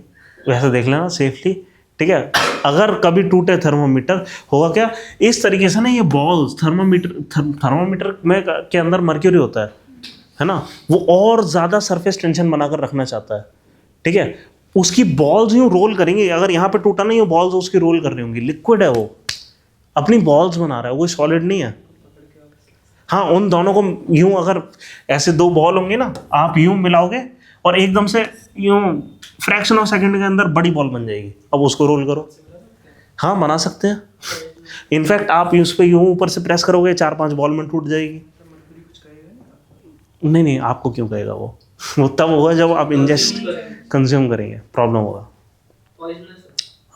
वैसे देख लेना सेफली, ठीक है। अगर कभी टूटे थर्मोमीटर होगा क्या, इस तरीके से ना ये बॉल्स थर्मोमीटर में के अंदर मर्क्यूरी होता है ना, वो और ज़्यादा सरफेस टेंशन बनाकर रखना चाहता है, ठीक है। उसकी बॉल्स यूँ रोल करेंगे, अगर यहाँ पे टूटा नहीं, वो बॉल्स उसकी रोल कर रही होंगी। लिक्विड है वो, अपनी बॉल्स बना रहा है, वो सॉलिड नहीं है। हाँ, उन दोनों को यूँ अगर ऐसे दो बॉल होंगे ना, आप यूँ मिलाओगे और एकदम से यूँ फ्रैक्शन ऑफ सेकंड के अंदर बड़ी बॉल बन जाएगी। अब उसको रोल करो। हाँ, बना सकते हैं। इनफैक्ट आप उस पर यूँ ऊपर से प्रेस करोगे, 4-5 बॉल में टूट जाएगी। नहीं, आपको क्यों कहेगा वो तब होगा जब आप इंजेस्ट कंज्यूम करेंगे, प्रॉब्लम होगा।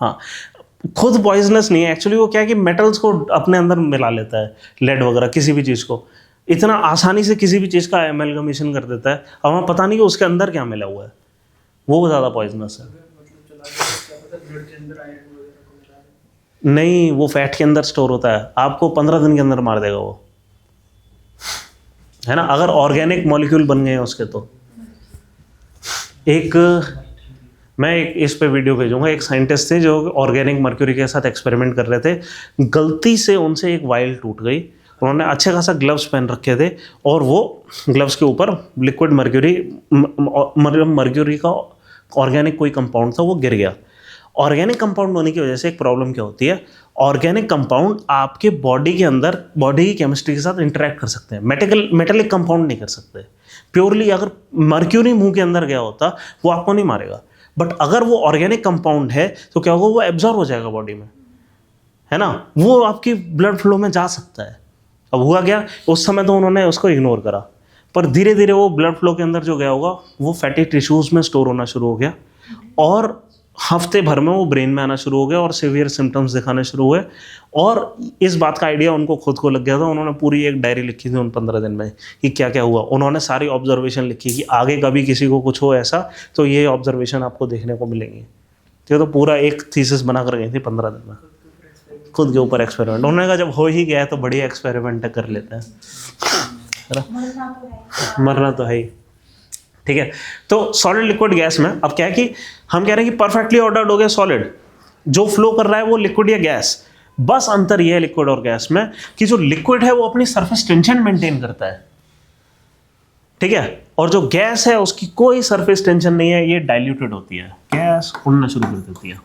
हाँ, खुद पॉइजनस नहीं है एक्चुअली, वो क्या है कि मेटल्स को अपने अंदर मिला लेता है, लेड वगैरह किसी भी चीज़ को इतना आसानी से किसी भी चीज़ का एमलगमेशन कर देता है, अब हमें पता नहीं कि उसके अंदर क्या मिला हुआ है, वो ज़्यादा पॉइजनस है। नहीं, वो फैट के अंदर स्टोर होता है, आपको 15 दिन के अंदर मार देगा वो, है ना, अगर ऑर्गेनिक मॉलिक्यूल बन गए हैं उसके। तो मैं एक इस पे वीडियो भेजूंगा, एक साइंटिस्ट थे जो ऑर्गेनिक मर्क्यूरी के साथ एक्सपेरिमेंट कर रहे थे। गलती से उनसे एक वाइल टूट गई, उन्होंने अच्छे खासा ग्लव्स पहन रखे थे और वो ग्लव्स के ऊपर लिक्विड मर्क्यूरी का ऑर्गेनिक कोई कंपाउंड था, वो गिर गया। ऑर्गेनिक कंपाउंड होने की वजह से एक प्रॉब्लम क्या होती है, ऑर्गेनिक कंपाउंड आपके बॉडी के अंदर बॉडी की केमिस्ट्री के साथ इंटरेक्ट कर सकते हैं, मेटेलिक कंपाउंड नहीं कर सकते। प्योरली अगर मर्क्यूरी मुंह के अंदर गया होता वो आपको नहीं मारेगा, बट अगर वो ऑर्गेनिक कंपाउंड है तो क्या होगा, वो एब्जॉर्ब हो जाएगा बॉडी में, है ना, वो आपकी ब्लड फ्लो में जा सकता है। अब हुआ क्या, उस समय तो उन्होंने उसको इग्नोर करा, पर धीरे धीरे वो ब्लड फ्लो के अंदर जो गया होगा वो फैटी टिश्यूज में स्टोर होना शुरू हो गया और हफ्ते भर में वो ब्रेन में आना शुरू हो गया और सीवियर सिम्टम्स दिखाने शुरू हुए। और इस बात का आइडिया उनको खुद को लग गया था, उन्होंने पूरी एक डायरी लिखी थी उन 15 दिन में कि क्या क्या हुआ। उन्होंने सारी ऑब्जर्वेशन लिखी कि आगे कभी किसी को कुछ हो ऐसा तो ये ऑब्जर्वेशन आपको देखने को मिलेंगी। तो पूरा एक थीसिस बना कर गई थी 15 दिन में, खुद के ऊपर एक्सपेरिमेंट। उन्होंने कहा जब हो ही गया है तो बढ़िया एक्सपेरिमेंट कर लेते हैं, मरना तो है ही, ठीक है। तो सॉलिड लिक्विड गैस में अब क्या है कि हम कह रहे हैं कि परफेक्टली ऑर्डर्ड हो गया सॉलिड, जो फ्लो कर रहा है वो लिक्विड या गैस। बस अंतर यह है लिक्विड और गैस में कि जो लिक्विड है वो अपनी सरफेस टेंशन मेंटेन करता है, ठीक है, और जो गैस है उसकी कोई सरफेस टेंशन नहीं है, ये डाइल्यूटेड होती है, गैस उड़ना शुरू कर देती है,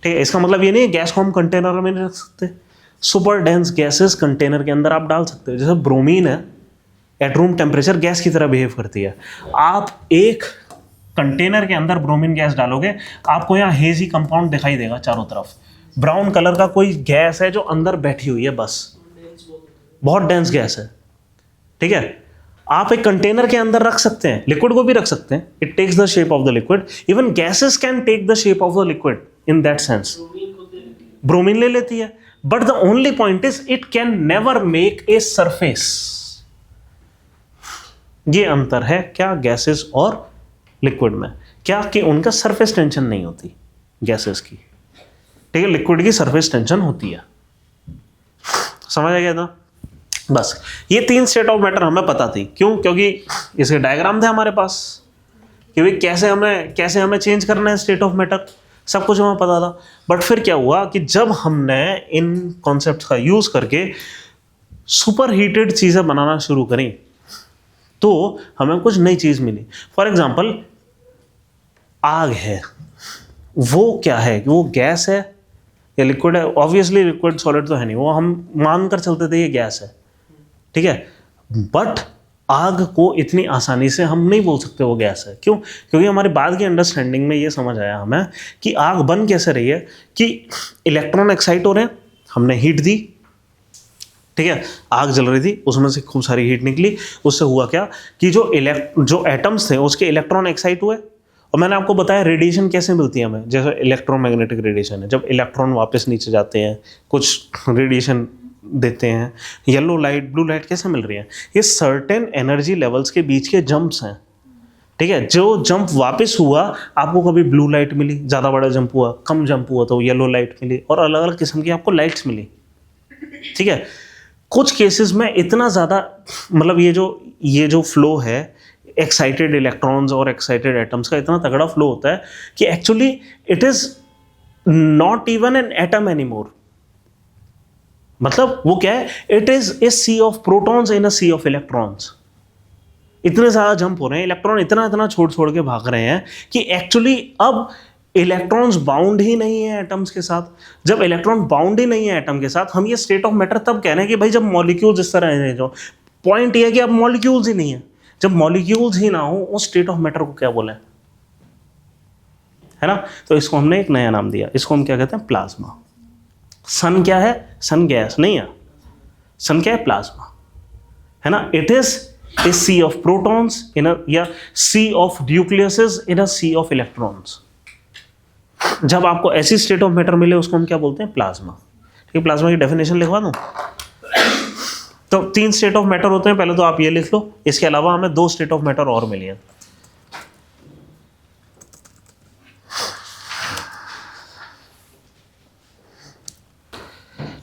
ठीक है। इसका मतलब ये नहीं है गैस को हम कंटेनर में नहीं रख सकते, सुपर डेंस गैसेस कंटेनर के अंदर आप डाल सकते हो। जैसे ब्रोमीन है, एट रूम टेम्परेचर गैस की तरह बिहेव करती है। आप एक कंटेनर के अंदर ब्रोमीन गैस डालोगे, आपको यहाँ हेजी कंपाउंड दिखाई देगा चारों तरफ, ब्राउन कलर का कोई गैस है जो अंदर बैठी हुई है, बस बहुत डेंस गैस है, ठीक है। आप एक कंटेनर के अंदर रख सकते हैं, लिक्विड को भी रख सकते हैं, it takes the shape of the liquid, even gases can take the shape of the liquid in that sense. Bromine ले लेती है, but the only point is it can never make a surface. ये अंतर है क्या gases और liquid में, क्या कि उनका सरफेस टेंशन नहीं होती गैसेस की, ठीक है, लिक्विड की सरफेस टेंशन होती है। समझ आ गया था? बस ये 3 स्टेट ऑफ मैटर हमें पता थी, क्यों, क्योंकि इसके डायग्राम थे हमारे पास कि भाई कैसे हमें चेंज करना है स्टेट ऑफ मैटर, सब कुछ हमें पता था। बट फिर क्या हुआ कि जब हमने इन कॉन्सेप्ट्स का यूज करके सुपर हीटेड चीजें बनाना शुरू करी तो हमें कुछ नई चीज मिली। फॉर एग्जाम्पल आग है, वो क्या है, वो गैस है या लिक्विड है? ऑब्वियसली लिक्विड सॉलिड तो है नहीं, वो हम मान कर चलते थे ये गैस है, ठीक है। बट आग को इतनी आसानी से हम नहीं बोल सकते वो गैस है, क्यों? क्योंकि हमारी बाद की अंडरस्टैंडिंग में ये समझ आया हमें कि आग बन कैसे रही है कि इलेक्ट्रॉन एक्साइट हो रहे हैं, हमने हीट दी, ठीक है, आग जल रही थी, उसमें से खूब सारी हीट निकली, उससे हुआ क्या कि जो एटम्स थे उसके इलेक्ट्रॉन एक्साइट हुए। और मैंने आपको बताया रेडिएशन कैसे मिलती है हमें, जैसे इलेक्ट्रोमैग्नेटिक रेडिएशन है, जब इलेक्ट्रॉन वापस नीचे जाते हैं कुछ रेडिएशन देते हैं, येलो लाइट ब्लू लाइट कैसे मिल रही है, ये सर्टेन एनर्जी लेवल्स के बीच के जंप्स हैं, ठीक है। जो जंप वापस हुआ आपको कभी ब्लू लाइट मिली, ज़्यादा बड़ा जंप हुआ, कम जंप हुआ तो येलो लाइट मिली, और अलग अलग किस्म की आपको लाइट्स मिली, ठीक है। कुछ केसेस में इतना ज़्यादा मतलब ये जो फ्लो है एक्साइटेड इलेक्ट्रॉन्स और एक्साइटेड एटम्स का इतना तगड़ा फ्लो होता है कि actually it is not even an atom any more. मतलब वो क्या है, it is a sea of protons in a sea of electrons. इतने ज्यादा जंप हो रहे हैं, इलेक्ट्रॉन इतना इतना छोड़ छोड़ के भाग रहे हैं कि एक्चुअली अब इलेक्ट्रॉन्स बाउंड ही नहीं है एटम्स के साथ। जब इलेक्ट्रॉन बाउंड ही नहीं है एटम के साथ, हम ये स्टेट ऑफ मैटर तब कह रहे हैं कि भाई जब मॉलिक्यूल्स इस तरह हैं। जो पॉइंट ये है कि अब मॉलिक्यूल्स ही नहीं है। जब मॉलिक्यूल्स ही ना हो उस स्टेट ऑफ मैटर को क्या बोले, है ना। तो इसको हमने एक नया नाम दिया, इसको हम क्या कहते हैं, प्लाज्मा। सन क्या है, सन गैस नहीं है, सन क्या है, प्लाज्मा, है ना। It is a sea of protons in a, या sea of nucleuses in a sea of electrons. जब आपको ऐसी स्टेट ऑफ मैटर मिले उसको हम क्या बोलते हैं, प्लाज्मा। ठीक है, प्लाज्मा की डेफिनेशन लिखवा दूं। तो 3 स्टेट ऑफ मैटर होते हैं, पहले तो आप ये लिख लो। इसके अलावा हमें 2 स्टेट ऑफ मैटर और मिली है।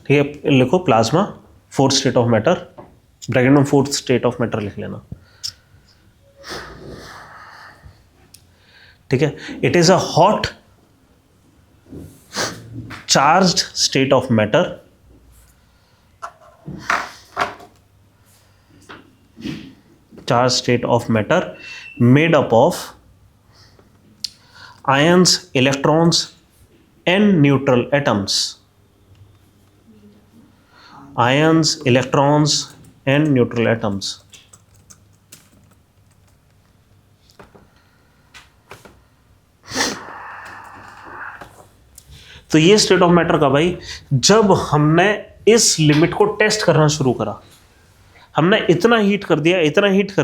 ठीक है, लिखो plasma, 4th state of matter, bracket में 4th स्टेट ऑफ मैटर लिख लेना। ठीक है, it is a hot charged state of matter made up of ions, electrons and neutral atoms. Ions, electrons and neutral atoms. तो ये state of matter का भाई, जब हमने इस लिमिट को टेस्ट करना शुरू करा, हमने इतना हीट कर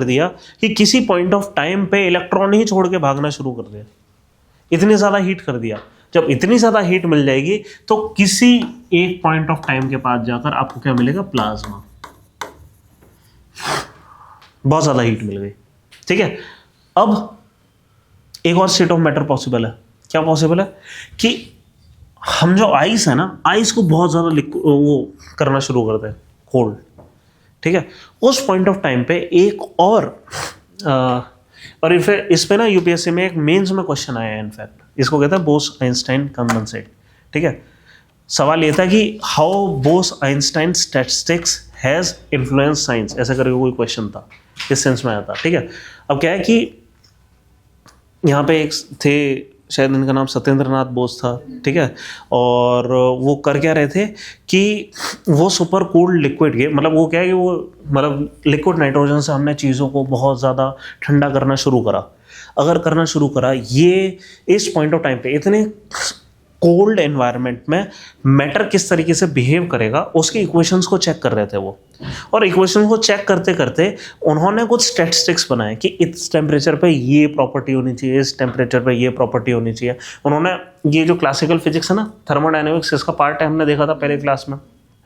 दिया कि किसी पॉइंट ऑफ टाइम पे इलेक्ट्रॉन ही छोड़ के भागना शुरू कर दिया। इतनी ज़्यादा हीट कर दिया। जब इतनी ज़्यादा हीट मिल जाएगी तो किसी एक पॉइंट ऑफ टाइम के पास जाकर आपको क्या मिलेगा, प्लाज्मा। बहुत ज़्यादा हीट मिल गई। ठीक है, अब एक और स्टेट ऑफ मैटर पॉसिबल है। क्या पॉसिबल है कि हम जो आइस है ना, आइस को बहुत ज़्यादा वो करना शुरू करते हैं, कोल्ड। ठीक है, उस पॉइंट ऑफ टाइम पे एक और इस पे ना यूपीएससी में एक मेंस में क्वेश्चन आया है इनफैक्ट, इसको कहते हैं बोस आइंस्टाइन कंडेंसेट। ठीक है, सवाल ये था कि how Bose Einstein statistics has influence science, ऐसा करके कोई क्वेश्चन था, इस सेंस में आया था। ठीक है, अब क्या है कि यहाँ पे एक थे, शायद इनका नाम सत्येंद्र नाथ बोस था। ठीक है, और वो कर क्या रहे थे कि वो सुपर कूल्ड लिक्विड के, मतलब वो क्या है कि वो मतलब लिक्विड नाइट्रोजन से हमने चीज़ों को बहुत ज़्यादा ठंडा करना शुरू करा। ये इस पॉइंट ऑफ टाइम पे इतने कोल्ड एनवायरनमेंट में मैटर किस तरीके से बिहेव करेगा, उसके इक्वेशंस को चेक कर रहे थे वो। और इक्वेशंस को चेक करते करते उन्होंने कुछ स्टैटिस्टिक्स बनाए कि इस टेम्परेचर पे ये प्रॉपर्टी होनी चाहिए, इस टेम्परेचर पे ये प्रॉपर्टी होनी चाहिए। उन्होंने ये जो क्लासिकल फिजिक्स है ना, थर्मोडायनेमिक्स, इसका पार्ट है, हमने देखा था पहले क्लास में,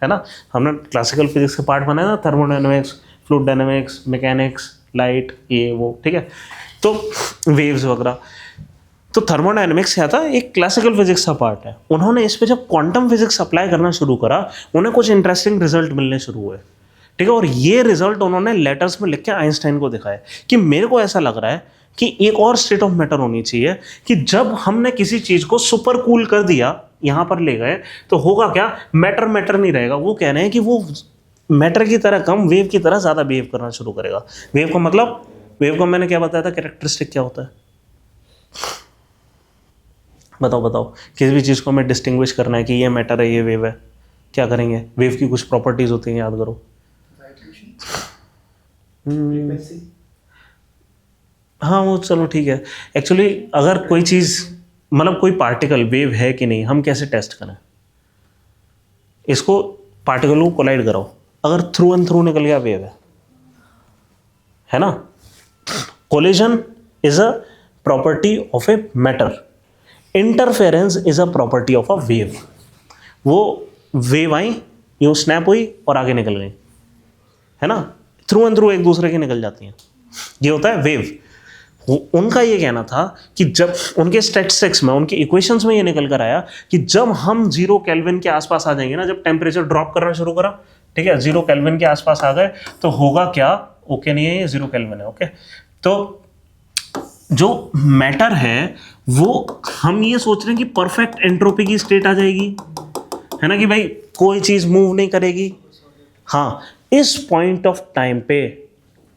है ना। हमने क्लासिकल फिजिक्स का पार्ट बनाया ना, thermodynamics, fluid dynamics, mechanics, light, ये वो। ठीक है, तो वेव्स वगैरह। तो थर्मोडायनेमिक्स क्या था, एक क्लासिकल फिजिक्स का पार्ट है। उन्होंने इस पे जब क्वांटम फिजिक्स अप्लाई करना शुरू करा, उन्हें कुछ इंटरेस्टिंग रिजल्ट मिलने शुरू हुए। ठीक है, और ये रिजल्ट उन्होंने लेटर्स में लिख के आइंस्टाइन को दिखाया कि मेरे को ऐसा लग रहा है कि एक और स्टेट ऑफ मैटर होनी चाहिए कि जब हमने किसी चीज़ को सुपर कूल कर दिया, यहाँ पर ले गए, तो होगा क्या, मैटर नहीं रहेगा। वो कह रहे हैं कि वो मैटर की तरह कम, वेव की तरह ज़्यादा बिहेव करना शुरू करेगा। वेव को मैंने क्या बताया था, कैरेक्टरिस्टिक क्या होता है, बताओ। किसी भी चीज़ को हमें डिस्टिंग्विश करना है कि ये मैटर है, ये वेव है, क्या करेंगे, वेव की कुछ प्रॉपर्टीज होती हैं, याद करो। हाँ, वो चलो ठीक है। एक्चुअली अगर कोई चीज़, मतलब कोई पार्टिकल वेव है कि नहीं, हम कैसे टेस्ट करें इसको, पार्टिकल को कोलाइड कराओ, अगर थ्रू एंड थ्रू निकल गया वेव है ना। Collision is a property of a matter, interference is a property of a wave. वो वेव आई, यूँ स्नैप हुई और आगे निकल गई, है ना, थ्रू एंड थ्रू एक दूसरे के निकल जाती हैं, ये होता है वेव। उनका ये कहना था कि जब उनके स्टैटिस्टिक्स में, उनके इक्वेशंस में ये निकल कर आया कि जब हम 0 केल्विन के आसपास आ जाएंगे ना, जब टेम्परेचर ड्रॉप करना शुरू करा, ठीक है, 0 केल्विन के आसपास आ गए, तो होगा क्या, ओके नहीं है, ये 0 केल्विन है, ओके। तो जो मैटर है वो हम ये सोच रहे हैं कि परफेक्ट एंट्रोपी की स्टेट आ जाएगी, है ना, कि भाई कोई चीज़ मूव नहीं करेगी। हाँ, इस पॉइंट ऑफ टाइम पे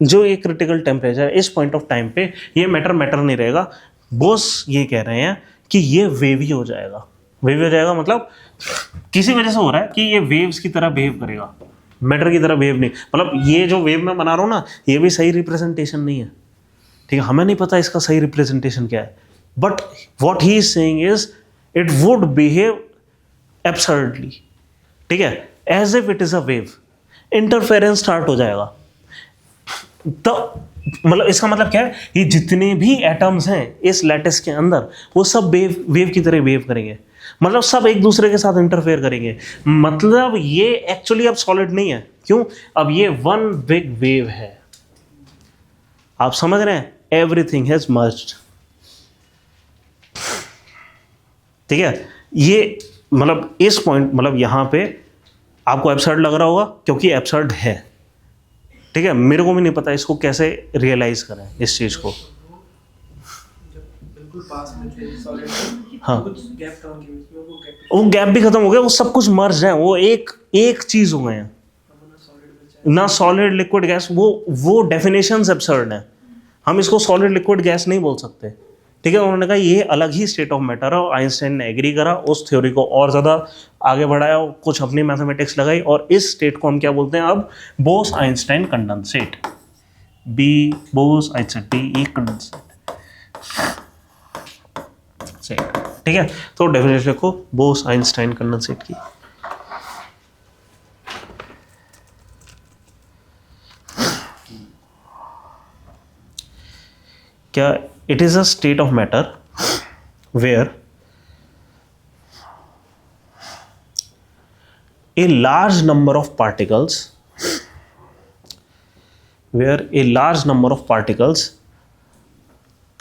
जो ये क्रिटिकल टेम्परेचर है, इस पॉइंट ऑफ टाइम पे ये मैटर नहीं रहेगा। बॉस ये कह रहे हैं कि ये वेवी हो जाएगा। वेवी हो जाएगा मतलब किसी वजह से हो रहा है कि ये वेव्स की तरह बिहेव करेगा, मैटर की तरह बिहेव नहीं। मतलब ये जो वेव मैं बना रहा हूँ ना, ये भी सही रिप्रेजेंटेशन नहीं है, ठीक है, हमें नहीं पता इसका सही रिप्रेजेंटेशन क्या है, but what he is saying is it would behave absurdly, ठीक है, as if it is a wave. Interference start हो जाएगा। तो मतलब इसका मतलब क्या है, ये जितने भी एटम्स हैं इस लैटिस के अंदर वो सब वेव की तरह वेव करेंगे, मतलब सब एक दूसरे के साथ इंटरफेयर करेंगे। मतलब ये एक्चुअली अब सॉलिड नहीं है, क्यों, अब ये वन बिग वेव है। आप समझ रहे हैं, एवरीथिंग हैज मर्ज्ड, ठीक है। ये मतलब इस पॉइंट, मतलब यहां पे आपको एब्सर्ड लग रहा होगा क्योंकि एब्सर्ड है, ठीक है। मेरे को भी नहीं पता इसको कैसे रियलाइज करें इस चीज को। जब बिल्कुल पास में थे सॉलिड, हाँ, कुछ गैप था उनके बीच में, वो गैप भी खत्म हो गया, वो सब कुछ मर्ज है, वो एक चीज हो गए हैं, सॉलिड बचा ना सॉलिड लिक्विड गैस। वो डेफिनेशंस एब्सर्ड हैं, हम इसको सॉलिड लिक्विड गैस नहीं बोल सकते, ठीक है। उन्होंने कहा ये अलग ही स्टेट ऑफ मैटर है, और आइंस्टाइन ने एग्री करा, उस थ्योरी को और ज़्यादा आगे बढ़ाया, कुछ अपनी मैथमेटिक्स लगाई, और इस स्टेट को हम क्या बोलते हैं अब, Bose Einstein condensate, B Bose Einstein, T E condensate, ठीक है। तो डेफिनेशन लिखो बोस आइंस्टाइन कंडेंसेट की। क्या it is a state of matter where a large number of particles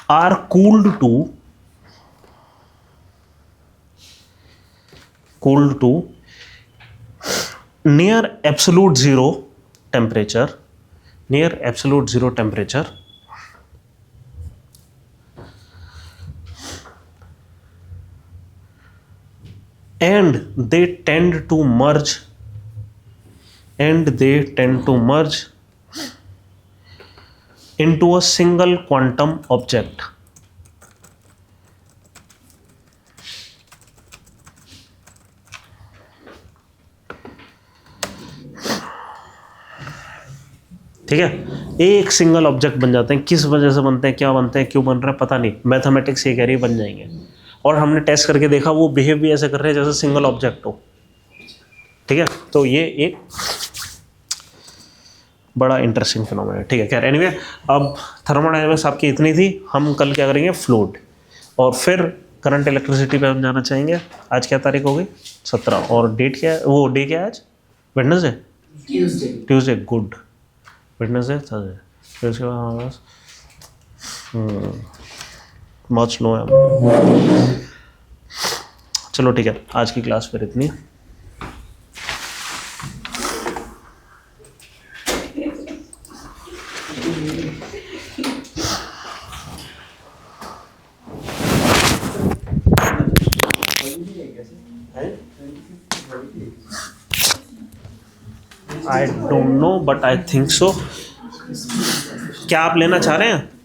are cooled to near absolute zero temperature, and they tend to merge into a single quantum object, ठीक है। एक single object बन जाते हैं। किस वजह से बनते हैं, क्या बनते हैं, क्यों बन रहे हैं, पता नहीं, मैथमेटिक्स ये कह रही है बन जाएंगे, और हमने टेस्ट करके देखा वो बिहेव भी ऐसे कर रहे हैं जैसे सिंगल ऑब्जेक्ट हो, ठीक है। तो ये एक बड़ा इंटरेस्टिंग फिनोमेना है, ठीक है। खैर एनीवे, अब थर्मोडायनामिक्स आपकी इतनी थी। हम कल क्या करेंगे, फ्लूइड, और फिर करंट इलेक्ट्रिसिटी पे हम जाना चाहेंगे। आज क्या तारीख हो गई, 17, और डेट क्या है, वो डे क्या है आज, Wednesday, Tuesday, good, Wednesday, Thursday, फिर उसके बाद हमारे पास मच नो है। चलो ठीक है, आज की क्लास फिर इतनी। I don't know, but I think so. क्या आप लेना चाह रहे हैं?